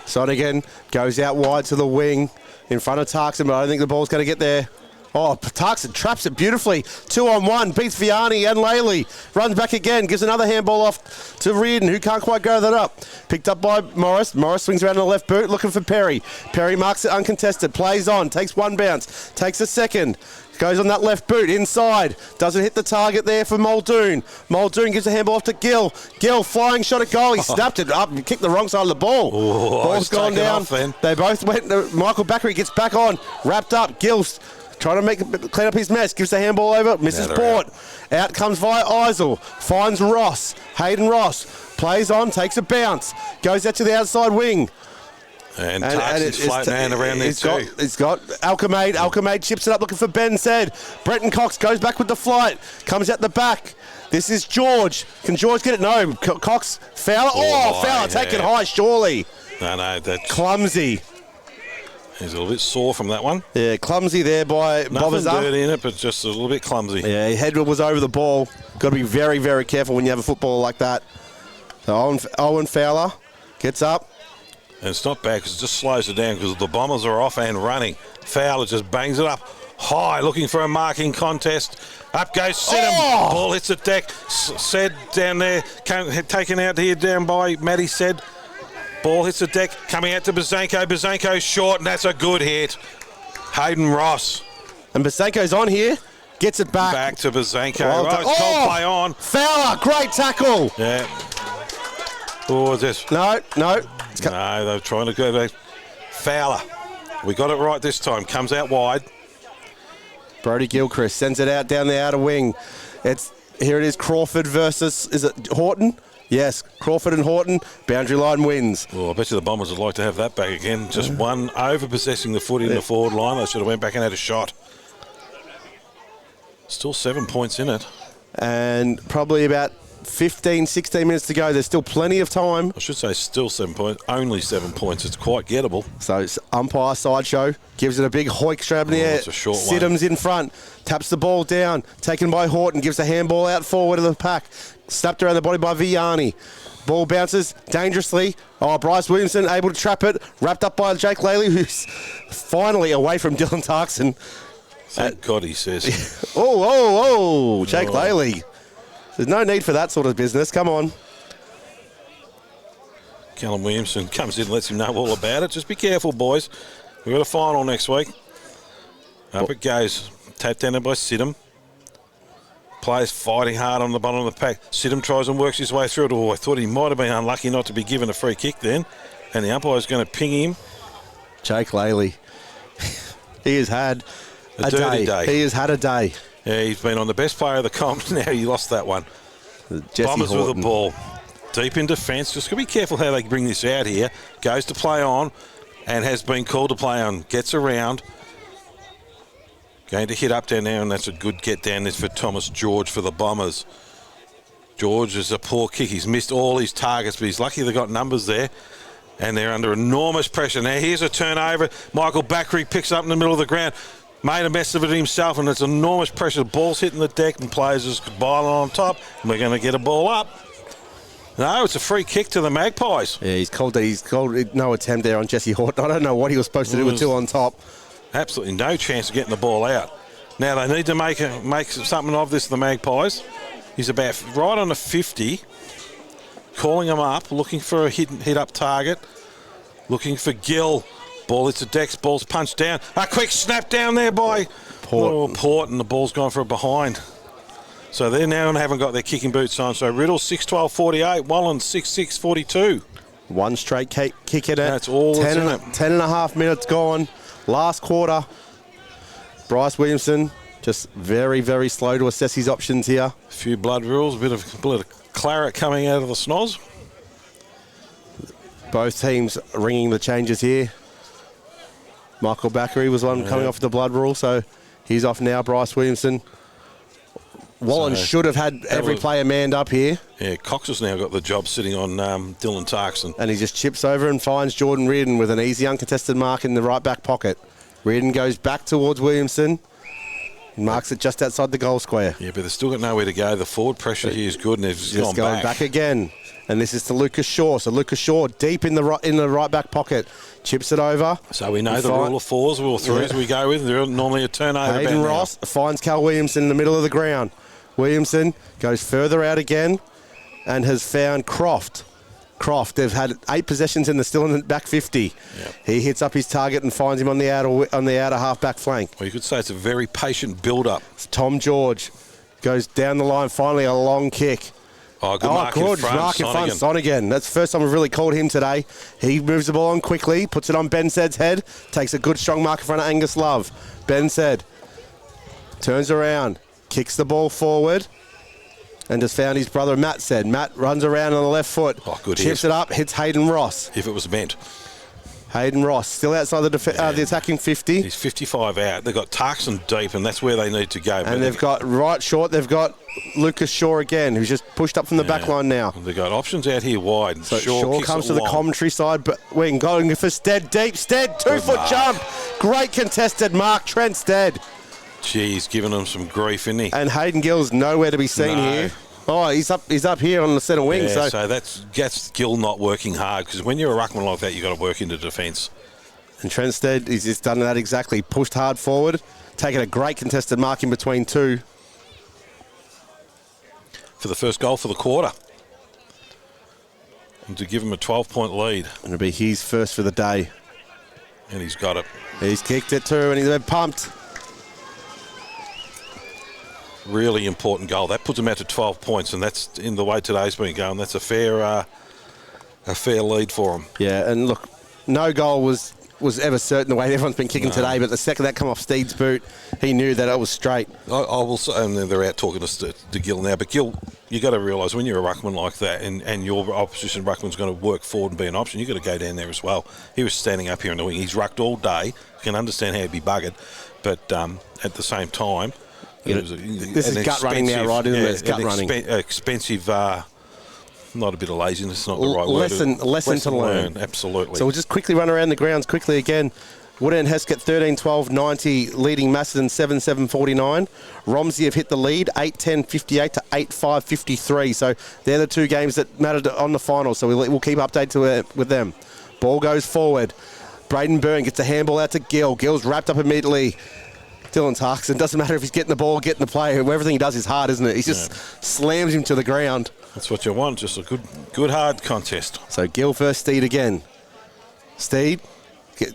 Sonigan goes out wide to the wing in front of Tarkson, but I don't think the ball's going to get there. Oh, Tarkson traps it beautifully. 2-on-1, beats Vianney and Laley. Runs back again, gives another handball off to Reardon, who can't quite go that up. Picked up by Morris. Morris swings around to the left boot, looking for Perry. Perry marks it uncontested, plays on, takes one bounce, takes a second. Goes on that left boot, inside. Doesn't hit the target there for Muldoon. Muldoon gives a handball off to Gill. Gill, flying shot at goal. He snapped it up and kicked the wrong side of the ball. Ball's gone down. They both went. Michael Backery gets back on. Wrapped up. Gill's trying to clean up his mess. Gives the handball over. Misses Port. Out comes via Eisel. Finds Ross. Hayden Ross. Plays on. Takes a bounce. Goes out to the outside wing. And Tarkson's floating around there too. It's got Alchemade. Alchemade chips it up looking for Ben Said. Brenton Cox goes back with the flight. Comes out the back. This is George. Can George get it? No. Cox, Fowler. Fowler taken high, surely. No, that's clumsy. He's a little bit sore from that one. Yeah, clumsy there by Bobazar. Nothing dirty in it, but just a little bit clumsy. Yeah, head was over the ball. Got to be very, very careful when you have a football like that. So Owen Fowler gets up. And it's not bad because it just slows it down because the Bombers are off and running. Fowler just bangs it up high, looking for a marking contest. Up goes Sidham. Ball hits the deck. Said down there, taken out here down by Matty Said. Ball hits the deck, coming out to Bazanko. Bazanko's short, and that's a good hit. Hayden Ross. And Bazanko's on here. Gets it back. Back to Bazanko. It's cold play on. Fowler, great tackle. Yeah. Oh, this. No. No, they're trying to go back. Fowler. We got it right this time. Comes out wide. Brody Gilchrist sends it out down the outer wing. Here it is, Crawford versus, is it Horton? Yes, Crawford and Horton. Boundary line wins. Well, I bet you the Bombers would like to have that back again. Just one over-possessing the footy in the forward line. They should have went back and had a shot. Still 7 points in it. And probably about 15, 16 minutes to go. There's still plenty of time. I should say still 7 points. Only 7 points. It's quite gettable. So it's umpire sideshow. Gives it a big hoik straight up in the air. It's a short one. Sidham's in front. Taps the ball down. Taken by Horton. Gives the handball out forward of the pack. Snapped around the body by Vianney. Ball bounces dangerously. Bryce Williamson able to trap it. Wrapped up by Jake Laley, who's finally away from Dylan Tarkson. Thank God, he says. Jake Laley. There's no need for that sort of business. Come on. Callum Williamson comes in and lets him know all about it. Just be careful, boys. We've got a final next week. Up it goes. Tapped down by Sidham. Players fighting hard on the bottom of the pack. Sidham tries and works his way through it. I thought he might have been unlucky not to be given a free kick then. And the umpire's going to ping him. Jake Laley. He has had a dirty day. He has had a day. Yeah, he's been on the best player of the comp. Now he lost that one. Bombers Horton with the ball. Deep in defence. Just got to be careful how they bring this out here. Goes to play on and has been called to play on. Gets around. Going to hit up down there, and that's a good get down there for Thomas George for the Bombers. George is a poor kick. He's missed all his targets, but he's lucky they got numbers there. And they're under enormous pressure. Now here's a turnover. Michael Backery picks up in the middle of the ground. Made a mess of it himself, and it's enormous pressure. The ball's hitting the deck, and players just biling on top. And we're going to get a ball up. No, it's a free kick to the Magpies. Yeah, he's called no attempt there on Jesse Horton. I don't know what he was supposed to do with two on top. Absolutely no chance of getting the ball out. Now they need to make something of this, the Magpies. He's about right on the 50. Calling him up, looking for a hit-up target. Looking for Gill. Ball hits the decks, ball's punched down. A quick snap down there by Port, and the ball's gone for a behind. So they now haven't got their kicking boots on. So Riddell 6-12-48, Wallan 6-6-42. One straight kick at it. That's all. 10 and a half minutes gone. Last quarter. Bryce Williamson just very, very slow to assess his options here. A few blood rules, a bit of claret coming out of the snoz. Both teams ringing the changes here. Michael Backery was one coming off the blood rule, so he's off now. Bryce Williamson. Wallan should have had every player manned up here. Yeah, Cox has now got the job sitting on Dylan Tarkson. And he just chips over and finds Jordan Reardon with an easy uncontested mark in the right back pocket. Reardon goes back towards Williamson. Marks it just outside the goal square. Yeah, but they've still got nowhere to go. The forward pressure here is good, and they've just gone back again. And this is to Lucas Shaw. So Lucas Shaw deep in the right back pocket. Chips it over. So we know the rule of fours or threes we go with. They're normally a turnover. Hayden Ross finds Cal Williamson in the middle of the ground. Williamson goes further out again and has found Croft. They've had 8 possessions and they're still in the back 50. Yep. He hits up his target and finds him on the outer half back flank. Well, you could say it's a very patient build-up. Tom George goes down the line. Finally, a long kick. Good mark in front. Sonigan. That's the first time we've really called him today. He moves the ball on quickly, puts it on Ben Said's head, takes a good strong mark in front of Angus Love. Ben Said turns around, kicks the ball forward, and just found his brother Matt Said. Matt runs around on the left foot, chips it up, hits Hayden Ross. If it was meant. Hayden Ross still outside the attacking 50. He's 55 out. They've got Tarkson deep, and that's where they need to go. And they've got right short. They've got Lucas Shaw again, who's just pushed up from the back line now. They've got options out here wide. So Shaw comes to the commentary side, but we're going for Stead deep. Stead, 2-foot jump. Great contested mark, Trent Stead. Gee, he's giving them some grief, isn't he? And Hayden Gill's nowhere to be seen here. Oh, he's up here on the centre wing. Yeah, so that's Gill not working hard, because when you're a ruckman like that, you've got to work into defence. And Trent Stead, he's just done that exactly. Pushed hard forward, taking a great contested mark in between two. For the first goal for the quarter. And to give him a 12-point lead. And it'll be his first for the day. And he's got it. He's kicked it too, and he's been pumped. Really important goal. That puts him out to 12 points, and that's in the way today's been going. That's a fair lead for him. Yeah, and look, no goal was ever certain the way everyone's been kicking today, but the second that come off Steed's boot, he knew that it was straight. I will say, and they're out talking to Gill now, but Gill, you got to realise when you're a ruckman like that, and your opposition ruckman's going to work forward and be an option, you've got to go down there as well. He was standing up here in the wing. He's rucked all day. You can understand how he'd be buggered, but at the same time, this is gut running now, right? Isn't it? It's gut running. Expensive. Not a bit of laziness, not the right word. Lesson to learn. Absolutely. So we'll just quickly run around the grounds quickly again. Woodend Heskett 13-12-90, leading Macedon 7-7-49. Romsey have hit the lead 8-10-58 to 8-5-53. So they're the two games that mattered on the final. So we'll keep updated with them. Ball goes forward. Braden Byrne gets a handball out to Gill. Gill's wrapped up immediately. Dylan Tarkson, doesn't matter if he's getting the ball, getting the play. Everything he does is hard, isn't it? He just slams him to the ground. That's what you want, just a good hard contest. So Gill versus Steed again. Steed,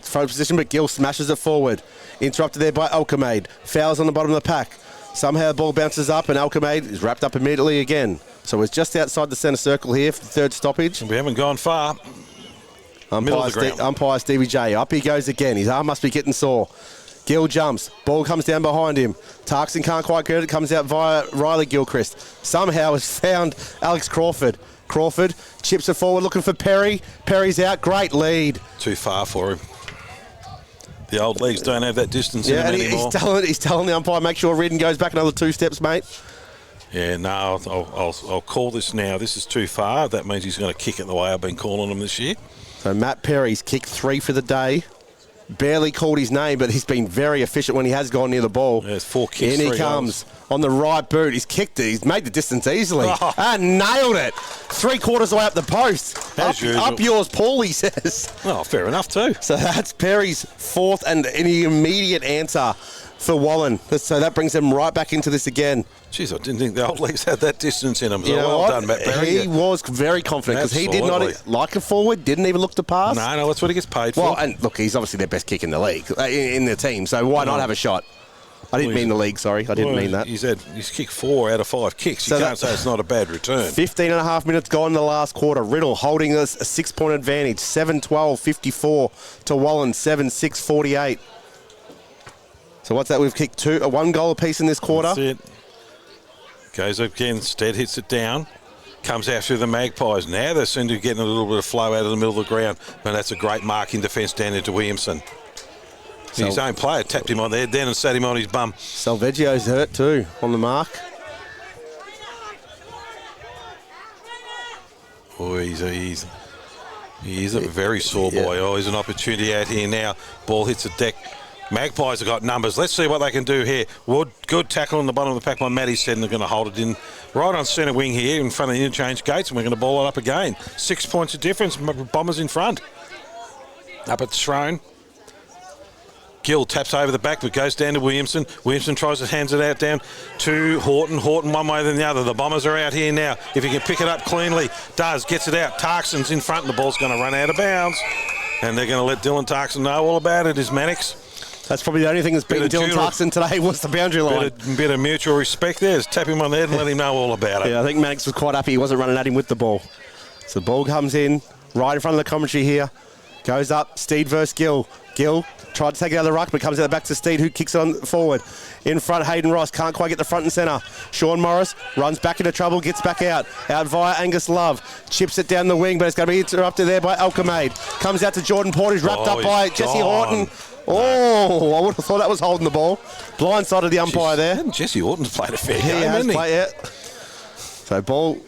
front position, but Gill smashes it forward. Interrupted there by Alchemade. Fouls on the bottom of the pack. Somehow the ball bounces up and Alchemade is wrapped up immediately again. So it's just outside the centre circle here for the third stoppage. And we haven't gone far. Umpire Stevie J. Up he goes again. His arm must be getting sore. Gill jumps. Ball comes down behind him. Tarkson can't quite get it. It comes out via Riley Gilchrist. Somehow has found Alex Crawford. Crawford chips it forward looking for Perry. Perry's out. Great lead. Too far for him. The old legs don't have that distance in them anymore. He's telling the umpire, make sure Redden goes back another 2 steps, mate. Yeah, no, I'll call this now. This is too far. That means he's going to kick it the way I've been calling him this year. So Matt Perry's kicked 3 for the day. Barely called his name, but he's been very efficient when he has gone near the ball. There's 4 kicks. In he comes on the right boot. He's kicked it. He's made the distance easily. And nailed it. 3/4 away up the post. Up yours, Paul, he says. Oh, fair enough too. So that's Perry's 4th and any immediate answer for Wallan. So that brings them right back into this again. Jeez, I didn't think the old legs had that distance in them. So well done, Matt Perry. He was very confident because he did not, like a forward, didn't even look to pass. No, that's what he gets paid for. Well, and look, he's obviously their best kick in the league, in the team, so why not have a shot? I didn't mean the league, sorry. I didn't mean that. He's kicked 4 out of 5 kicks. So you can't say it's not a bad return. 15 and a half minutes gone in the last quarter. Riddell holding us a 6-point advantage. 7-12, 54 to Wallan, 7-6, 48. So what's that? We've kicked 1 goal apiece in this quarter. That's it. Goes again. Stead hits it down. Comes out through the Magpies. Now they seem to be getting a little bit of flow out of the middle of the ground. And that's a great mark in defence down into Williamson. His own player tapped him on the head then and sat him on his bum. Salveggio's hurt too on the mark. Oh, he's a very sore boy. Oh, there's an opportunity out here now. Ball hits the deck. Magpies have got numbers. Let's see what they can do here. Good tackle on the bottom of the pack by Matty said, and they're going to hold it in right on centre wing here in front of the interchange gates, and we're going to ball it up again. 6 points of difference. Bombers in front. Up at the throne. Gill taps over the back, but goes down to Williamson. Williamson tries to hands it out down to Horton. Horton one way than the other. The Bombers are out here now. If he can pick it up cleanly, gets it out. Tarkson's in front, and the ball's going to run out of bounds. And they're going to let Dylan Tarkson know all about it, is Mannix. That's probably the only thing that's beaten Dylan Tarkson today was the boundary line. Bit of mutual respect there. Just tap him on the head and let him know all about it. Yeah, I think Mannix was quite happy he wasn't running at him with the ball. So the ball comes in right in front of the commentary here. Goes up, Steed versus Gill. Gill tried to take it out of the ruck, but comes out the back to Steed, who kicks on forward. In front, Hayden Ross can't quite get the front and centre. Sean Morris runs back into trouble, gets back out via Angus Love. Chips it down the wing, but it's going to be interrupted there by Alchemade. Comes out to Jordan Port, who's wrapped up by Jesse Horton. Oh, I would have thought that was holding the ball. Blindside of the umpire there. Jesse Horton's played a fair game, hasn't he? Yeah. So ball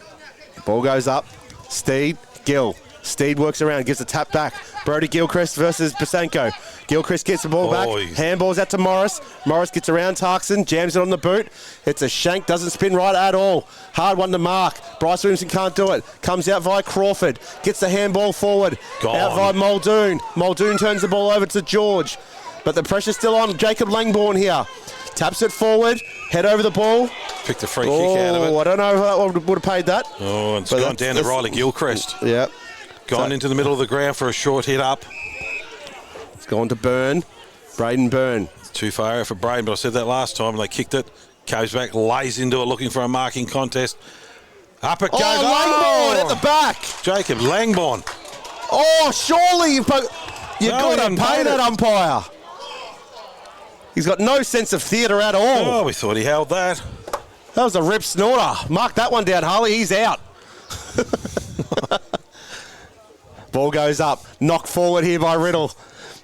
goes up. Steed, Gill. Steed works around, gives a tap back. Brody Gilchrist versus Basenko. Gilchrist gets the ball back. Handballs out to Morris. Morris gets around Tarkson, jams it on the boot. It's a shank, doesn't spin right at all. Hard one to mark. Bryce Williamson can't do it. Comes out via Crawford. Gets the handball forward. Out via Muldoon. Muldoon turns the ball over to George. But the pressure's still on. Jacob Langborn here. Taps it forward. Head over the ball. Picked a free kick out of it. I don't know who would have paid that. Oh, it's gone down to Riley Gilchrist. Yeah. Gone into the middle of the ground for a short hit up. It's gone to Byrne. Braden Byrne. It's too far out for Braden, but I said that last time and they kicked it. Goes back, lays into it, looking for a marking contest. Up it goes. Langborn at the back. Jacob Langborn. Oh, surely you've got to pay that umpire. He's got no sense of theatre at all. Oh, we thought he held that. That was a rip snorter. Mark that one down, Harley. He's out. Ball goes up. Knocked forward here by Riddell.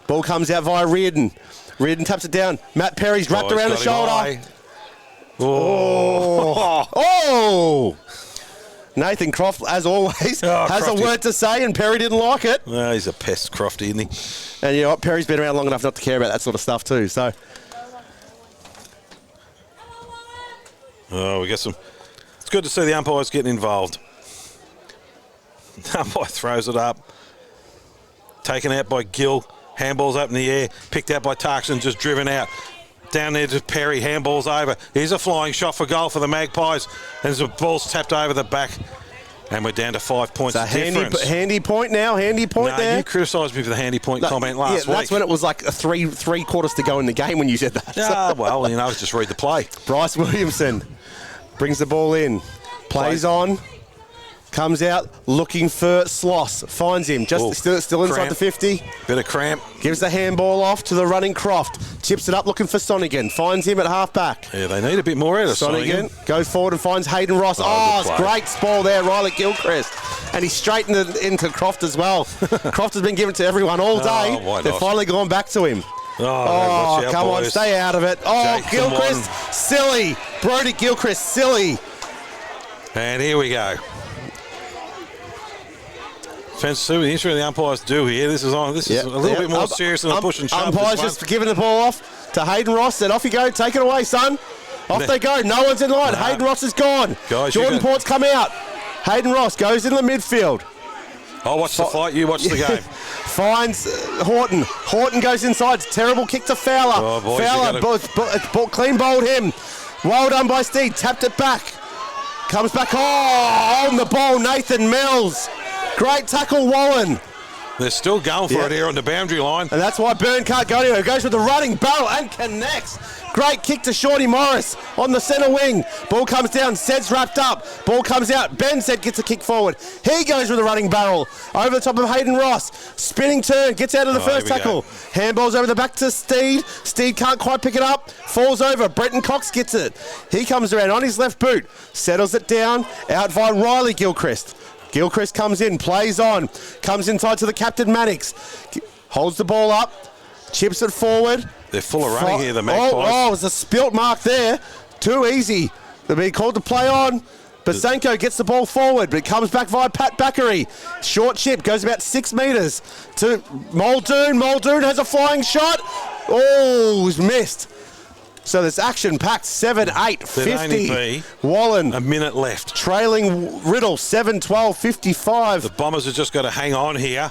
Ball comes out via Reardon. Reardon taps it down. Matt Perry's wrapped around the shoulder. Oh! Nathan Croft, as always, has a word to say, and Perry didn't like it. No, he's a pest, Crofty, isn't he? And you know what? Perry's been around long enough not to care about that sort of stuff too. So, we got some. It's good to see the umpires getting involved. The umpire throws it up. Taken out by Gill. Handballs up in the air. Picked out by Tarkson, just driven out. Down there to Perry. Handballs over. Here's a flying shot for goal for the Magpies. And the ball's tapped over the back. And we're down to 5 points difference. Handy point now. Handy point there. You criticised me for the handy point comment last week. That's when it was like three quarters to go in the game when you said that. Well, just read the play. Bryce Williamson brings the ball in. Plays on. Comes out looking for Sloss. Finds him. Still inside the 50. Bit of cramp. Gives the handball off to the running Croft. Chips it up looking for Sonigan. Finds him at half-back. Yeah, they need a bit more out of Sonigan. Goes forward and finds Hayden Ross. It's great ball there, Riley Gilchrist. And he's straightened it into Croft as well. Croft has been given to everyone all day. They've finally gone back to him. Come on, stay out of it. Gilchrist, silly. Brody Gilchrist, silly. And here we go. Depends to see what the injury the umpires do here. This is a little bit more serious than a push and shove. Umpires just giving the ball off to Hayden Ross. Said, off you go. Take it away, son. Off they go. No one's in line. Hayden Ross is gone. Guys, Jordan Port's come out. Hayden Ross goes in the midfield. I'll watch the fight. You watch the game. Finds Horton. Horton goes inside. It's a terrible kick to Fowler. Fowler, clean bowled him. Well done by Steed. Tapped it back. Comes back. On the ball, Nathan Mills. Great tackle, Wallan. They're still going for it here on the boundary line. And that's why Byrne can't go anywhere. Goes with the running barrel and connects. Great kick to Shorty Morris on the centre wing. Ball comes down. Sed's wrapped up. Ball comes out. Ben Sed gets a kick forward. He goes with the running barrel. Over the top of Hayden Ross. Spinning turn. Gets out of the first tackle. Handballs over the back to Steed. Steed can't quite pick it up. Falls over. Brenton Cox gets it. He comes around on his left boot. Settles it down. Out via Riley Gilchrist. Gilchrist comes in. Plays on. Comes inside to the captain Mannix. Holds the ball up. Chips it forward. They're full of running here, the Magpies. Oh, it was a spilt mark there. Too easy. They're being called to play on. Basenko gets the ball forward, but it comes back via Pat Bakary. Short chip, goes about 6 metres to Muldoon. Muldoon has a flying shot. Oh, he's missed. So this action-packed 7-8, 50. Wallan. A minute left. Trailing Riddell, 7-12, 55. The Bombers have just got to hang on here.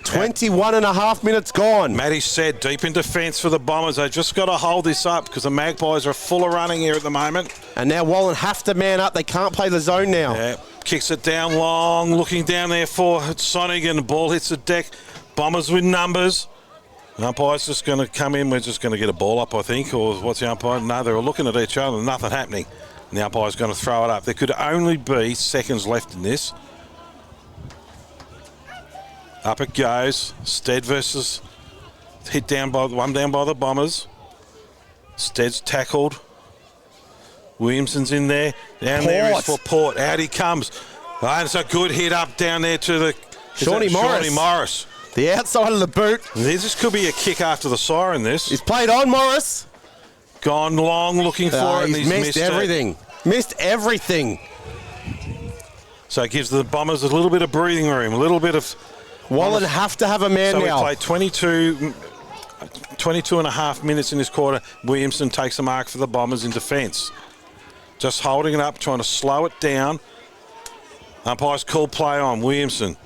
21 and a half minutes gone. Matty said deep in defence for the Bombers. They just got to hold this up because the Magpies are full of running here at the moment. And now Wallan have to man up. They can't play the zone now. Yeah, kicks it down long, looking down there for Sonic, and the ball hits the deck. Bombers with numbers. The umpire's just going to come in. We're just going to get a ball up, I think. Or what's the umpire? No, they're looking at each other. Nothing happening. And the umpire's going to throw it up. There could only be seconds left in this. Up it goes. Stead versus hit down by the Bombers. Stead's tackled. Williamson's in there. Down there is for Port. Out he comes. And it's a good hit up down there to the Shawnee Morris. The outside of the boot. This could be a kick after the siren, this. He's played on, Morris. Gone long looking for it. He's missed everything. Missed everything. So it gives the Bombers a little bit of breathing room, a little bit of... Wallan have to have a man now. So we played 22 and a half minutes in this quarter. Williamson takes the mark for the Bombers in defence. Just holding it up, trying to slow it down. Umpire's call play on. Williamson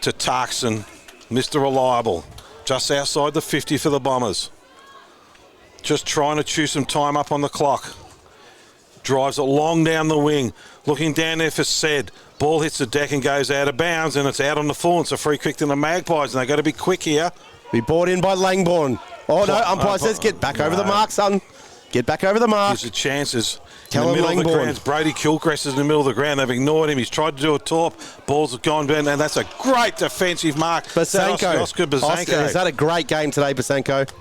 to Tarkson, Mr. Reliable. Just outside the 50 for the Bombers. Just trying to chew some time up on the clock. Drives it long down the wing. Looking down there for Sed. Ball hits the deck and goes out of bounds, and it's out on the full. It's a free kick to the Magpies, and they've got to be quick here. Be brought in by Langbourne. Oh, no, umpire says get back over the mark, son. Get back over the mark. Gives the chances. Tell in the middle Langbourne. of the ground, Brady Kilcrest is in the middle of the ground. They've ignored him. He's tried to do a torp. Balls have gone down, and that's a great defensive mark. Basenko. Oscar Basenko. He's had a great game today, Basenko.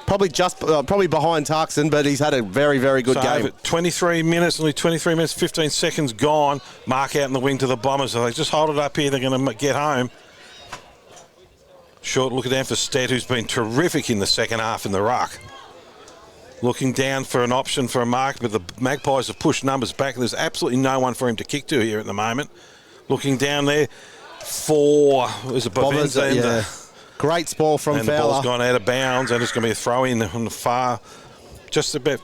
Probably behind Tarkson, but he's had a very, very good game. 23 minutes, only 23 minutes, 15 seconds gone. Mark out in the wing to the Bombers. So they just hold it up here. They're going to get home. Short look down for Stead, who's been terrific in the second half in the ruck. Looking down for an option for a mark, but the Magpies have pushed numbers back. There's absolutely no one for him to kick to here at the moment. Looking down there for... Is it Bovenza? Yeah. Great spoil from and Fowler. The ball's gone out of bounds, and it's going to be a throw-in on the far, just about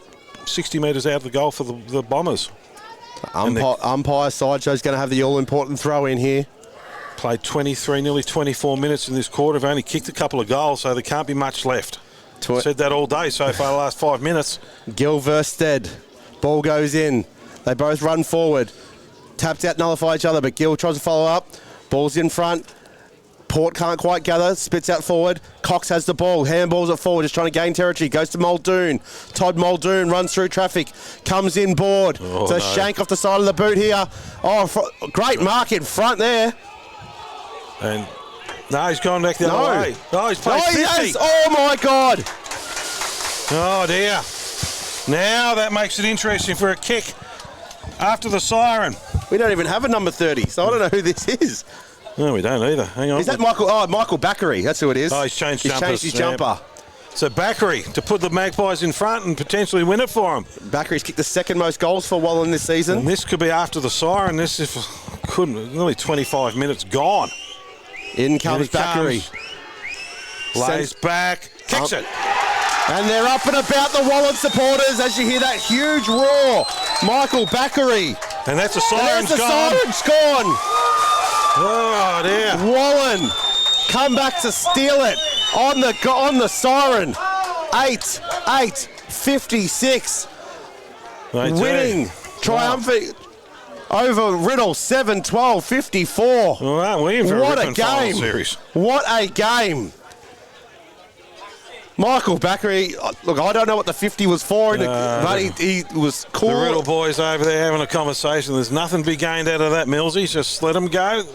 60 metres out of the goal for the Bombers. Umpire Sideshow's going to have the all-important throw-in here. Played 23, nearly 24 minutes in this quarter. They've only kicked a couple of goals, so there can't be much left. Said that all day so far, the last 5 minutes. Gill versus Stead. Ball goes in. They both run forward. Taps out, nullify each other, but Gill tries to follow up. Ball's in front. Port can't quite gather, spits out forward. Cox has the ball, handballs it forward, just trying to gain territory. Goes to Muldoon. Todd Muldoon runs through traffic, comes in board. It's a shank off the side of the boot here. Oh, great mark in front there. And no, he's gone back the other way. Oh, he's played 50. Yes. Oh, my God. Oh, dear. Now that makes it interesting for a kick after the siren. We don't even have a number 30, so I don't know who this is. No, we don't either. Hang on. Is that Michael? Oh, Michael Bakary. That's who it is. Oh, he's changed his jumper. So Bakary to put the Magpies in front and potentially win it for him. Bakary's kicked the second most goals for Wallan this season. And this could be after the siren. This is nearly 25 minutes gone. In comes Bakary. Lays back, kicks it. And they're up and about the Wallan supporters as you hear that huge roar. Michael Bakary. And that's a siren's gone. Siren's gone. Oh, dear. Wallan come back to steal it on the siren. 8-56. Winning. Triumphant. over Riddell, 7-12-54. Well, aren't we in for What a a game. series? What a game. Michael Backery, look, I don't know what the 50 was for, but he was cool. The Riddell boys over there having a conversation. There's nothing to be gained out of that, Millsy. Just let him go.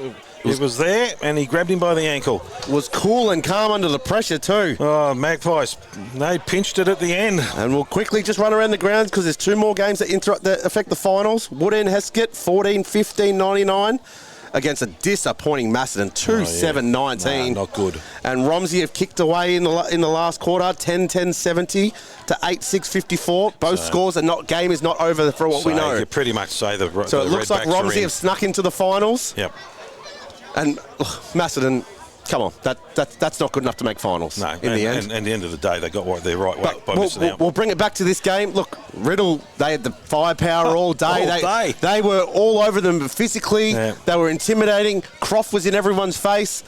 It was there, and he grabbed him by the ankle. Was cool and calm under the pressure too. Oh, Magpies, they pinched it at the end. And we'll quickly just run around the grounds because there's two more games that affect the finals. Woodend Heskett, 14-15-99. Against a disappointing Macedon, 2-7-19. Not good. And Romsey have kicked away in the last quarter, 10-10-70 to 8-6-54. Both scores are not. Game is not over for what we know. You could pretty much say so it looks like Romsey have snuck into the finals. Yep. And Macedon, come on, that's not good enough to make finals. No, the end. And at the end of the day, they got their right way by missing out. We'll bring it back to this game. Look, Riddell, they had the firepower all day. They were all over them physically. Yeah. They were intimidating. Croft was in everyone's face.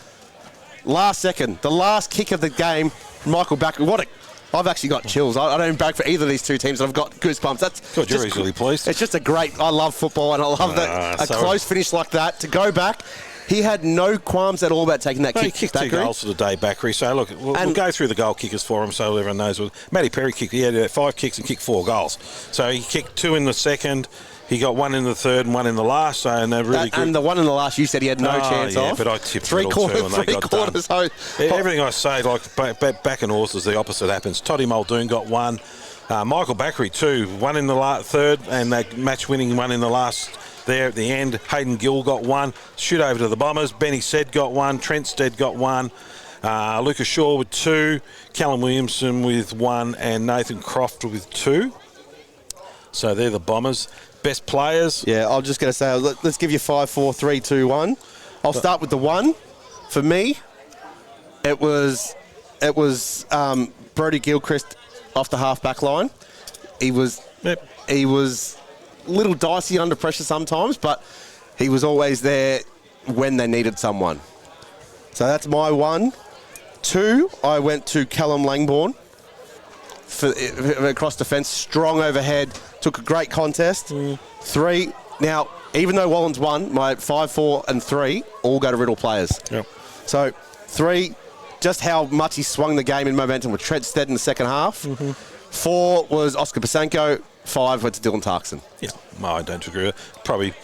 Last second, the last kick of the game, Michael Backery. I've actually got chills. I don't back for either of these two teams. I've got goosebumps. That's God, you're easily pleased. It's just I love football, and I love that close finish like that to go back. He had no qualms at all about taking that kick. He kicked 2 goals for the day, Backery. So, look, we'll go through the goal kickers for him so everyone knows. Matty Perry kicked. He had 5 kicks and kicked 4 goals. So he kicked 2 in the second. He got 1 in the third and 1 in the last. So, and they're really good. And the 1 in the last, you said he had no chance of. But I tipped 3 quarters, and they got done. Everything I say, like back and horses, the opposite happens. Toddy Muldoon got 1. Michael Backery 2. 1 in the third, and that match-winning 1 in the last. There at the end, Hayden Gill got 1. Shoot over to the Bombers. Benny Said got 1. Trent Stead got 1. Lucas Shaw with 2. Callum Williamson with 1. And Nathan Croft with 2. So they're the Bombers. Best players. Yeah, I'm just going to say, let's give you 5, 4, 3, 2, 1. I'll start with the 1. For me, it was Brodie Gilchrist off the half-back line. He was little dicey under pressure sometimes, but he was always there when they needed someone. So that's my 1. 2, I went to Callum Langbourne for across defence, strong overhead, took a great contest. 3, now, even though Wallan's won, my 5, 4 and 3 all go to Riddell players. Yep. So 3, just how much he swung the game in momentum with Trent Stead in the second half. 4 was Oscar Pasanko. 5 went to Dylan Tarkson. Yeah, no, I don't agree with it. Probably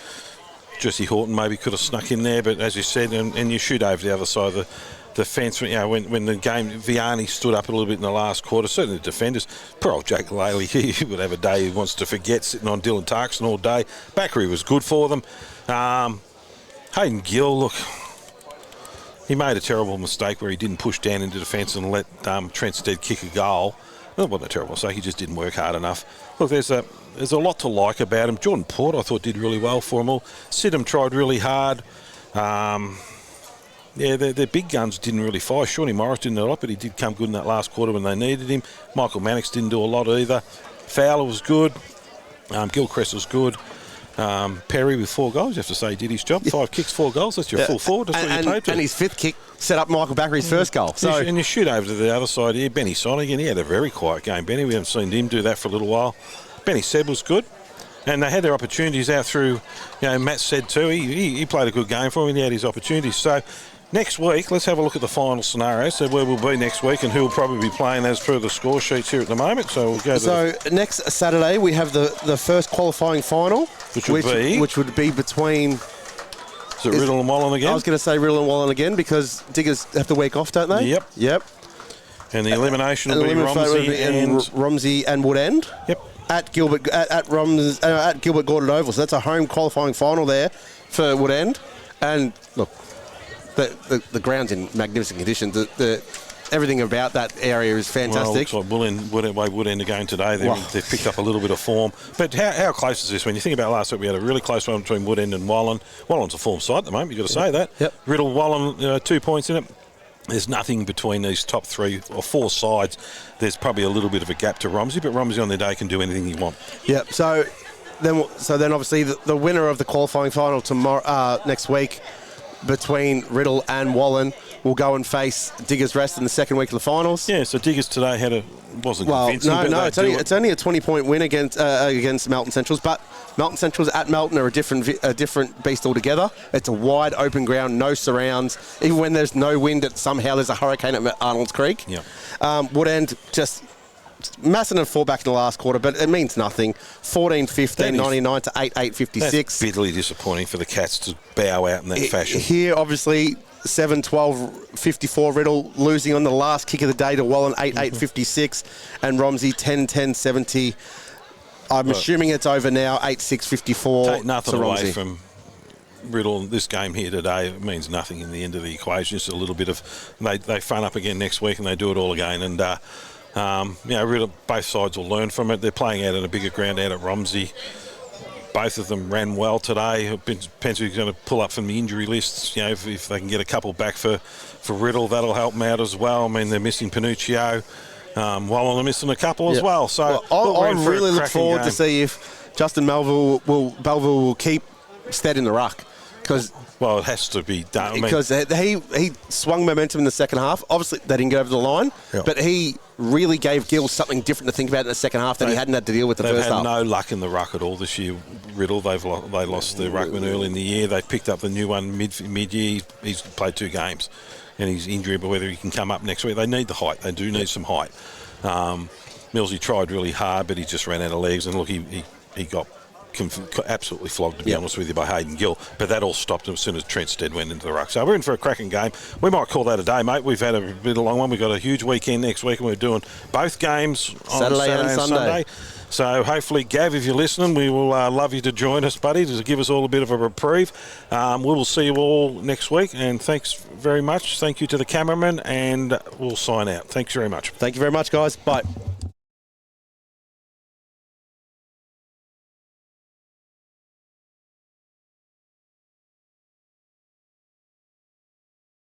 Jesse Horton maybe could have snuck in there, but as you said, and you shoot over the other side of the fence, you know, when the game, Vianney stood up a little bit in the last quarter, certainly the defenders, poor old Jake Laley, he would have a day he wants to forget sitting on Dylan Tarkson all day. Backery was good for them. Hayden Gill, look, he made a terrible mistake where he didn't push down into defence and let Trent Stead kick a goal. It wasn't a terrible mistake, he just didn't work hard enough. Look, there's a lot to like about him. Jordan Port, I thought, did really well for them all. Sidham tried really hard. Their big guns didn't really fire. Shawnee Morris didn't do a lot, but he did come good in that last quarter when they needed him. Michael Mannix didn't do a lot either. Fowler was good. Gilchrist was good. Perry with 4 goals, you have to say he did his job. 5 kicks, 4 goals. That's your full forward. That's what you paid to. And his 5th kick set up Michael Backery's first goal. And you shoot over to the other side here. Benny Sonigan, he had a very quiet game. Benny, we haven't seen him do that for a little while. Benny Seb was good. And they had their opportunities out through, Matt said too. He played a good game for him and he had his opportunities. So next week, let's have a look at the final scenario. So where we'll be next week and who will probably be playing as per the score sheets here at the moment. So we'll go to next Saturday we have the first qualifying final, which would be between. Is it Riddell and Wallan again? I was going to say Riddell and Wallan again because Diggers have the week off, don't they? Yep. And the elimination will be Romsey and Woodend. Yep. At Gilbert Gordon Oval. So that's a home qualifying final there for Woodend. And look, the ground's in magnificent condition. Everything about that area is fantastic. Well, looks like Woodend are going today. They've picked up a little bit of form. But how close is this? When you think about last week, we had a really close one between Woodend and Wallan. Wallan's a form side at the moment, you've got to say that. Yep. Riddell, Wallan, 2 points in it. There's nothing between these top 3 or 4 sides. There's probably a little bit of a gap to Romsey, but Romsey on their day can do anything he wants. Yep. So then obviously the winner of the qualifying final tomorrow next week between Riddell and Wallan will go and face Diggers Rest in the second week of the finals. Yeah, so Diggers today wasn't convincing. No, it's only a 20-point win against Melton Centrals, but Melton Centrals at Melton are a different beast altogether. It's a wide open ground, no surrounds. Even when there's no wind, somehow there's a hurricane at Arnold's Creek. Yeah. Woodend just Macedon fought back in the last quarter, but it means nothing. 14-15, 99 to 8-8, 56. That's bitterly disappointing for the Cats to bow out in that fashion. Here, obviously, 7-12, 54. Riddell losing on the last kick of the day to Wallan, 8-8, 56. And Romsey, 10-10, 70. I'm assuming it's over now, 8-6, 54. Take nothing away from Riddell. This game here today, it means nothing in the end of the equation. Just a little bit of, they front up again next week and they do it all again. And, Riddell, both sides will learn from it. They're playing out in a bigger ground out at Romsey. Both of them ran well today. Pensy's going to pull up from the injury lists. If they can get a couple back for Riddell, that'll help them out as well. I mean, they're missing Panuccio. Wallan are missing a couple as well. So I really look forward to see if Justin Belleville will keep Stead in the ruck. Well, it has to be done. Because he swung momentum in the second half. Obviously, they didn't get over the line, but he really gave Gill something different to think about in the second half that he hadn't had to deal with the first half. They've had no luck in the ruck at all this year, Riddell. They lost their ruckman early in the year. They picked up the new one mid-year. He's played 2 games, and he's injured, but whether he can come up next week, they need the height. They do need some height. Millsy tried really hard, but he just ran out of legs, and look, he got absolutely flogged, to be honest with you, by Hayden Gill. But that all stopped as soon as Trent Stead went into the ruck. So we're in for a cracking game. We might call that a day, mate. We've had a bit of a long one. We've got a huge weekend next week, and we're doing both games on Saturday and Sunday. So hopefully, Gav, if you're listening, we will love you to join us, buddy, to give us all a bit of a reprieve. We will see you all next week, and thanks very much. Thank you to the cameraman, and we'll sign out. Thanks very much. Thank you very much, guys. Bye.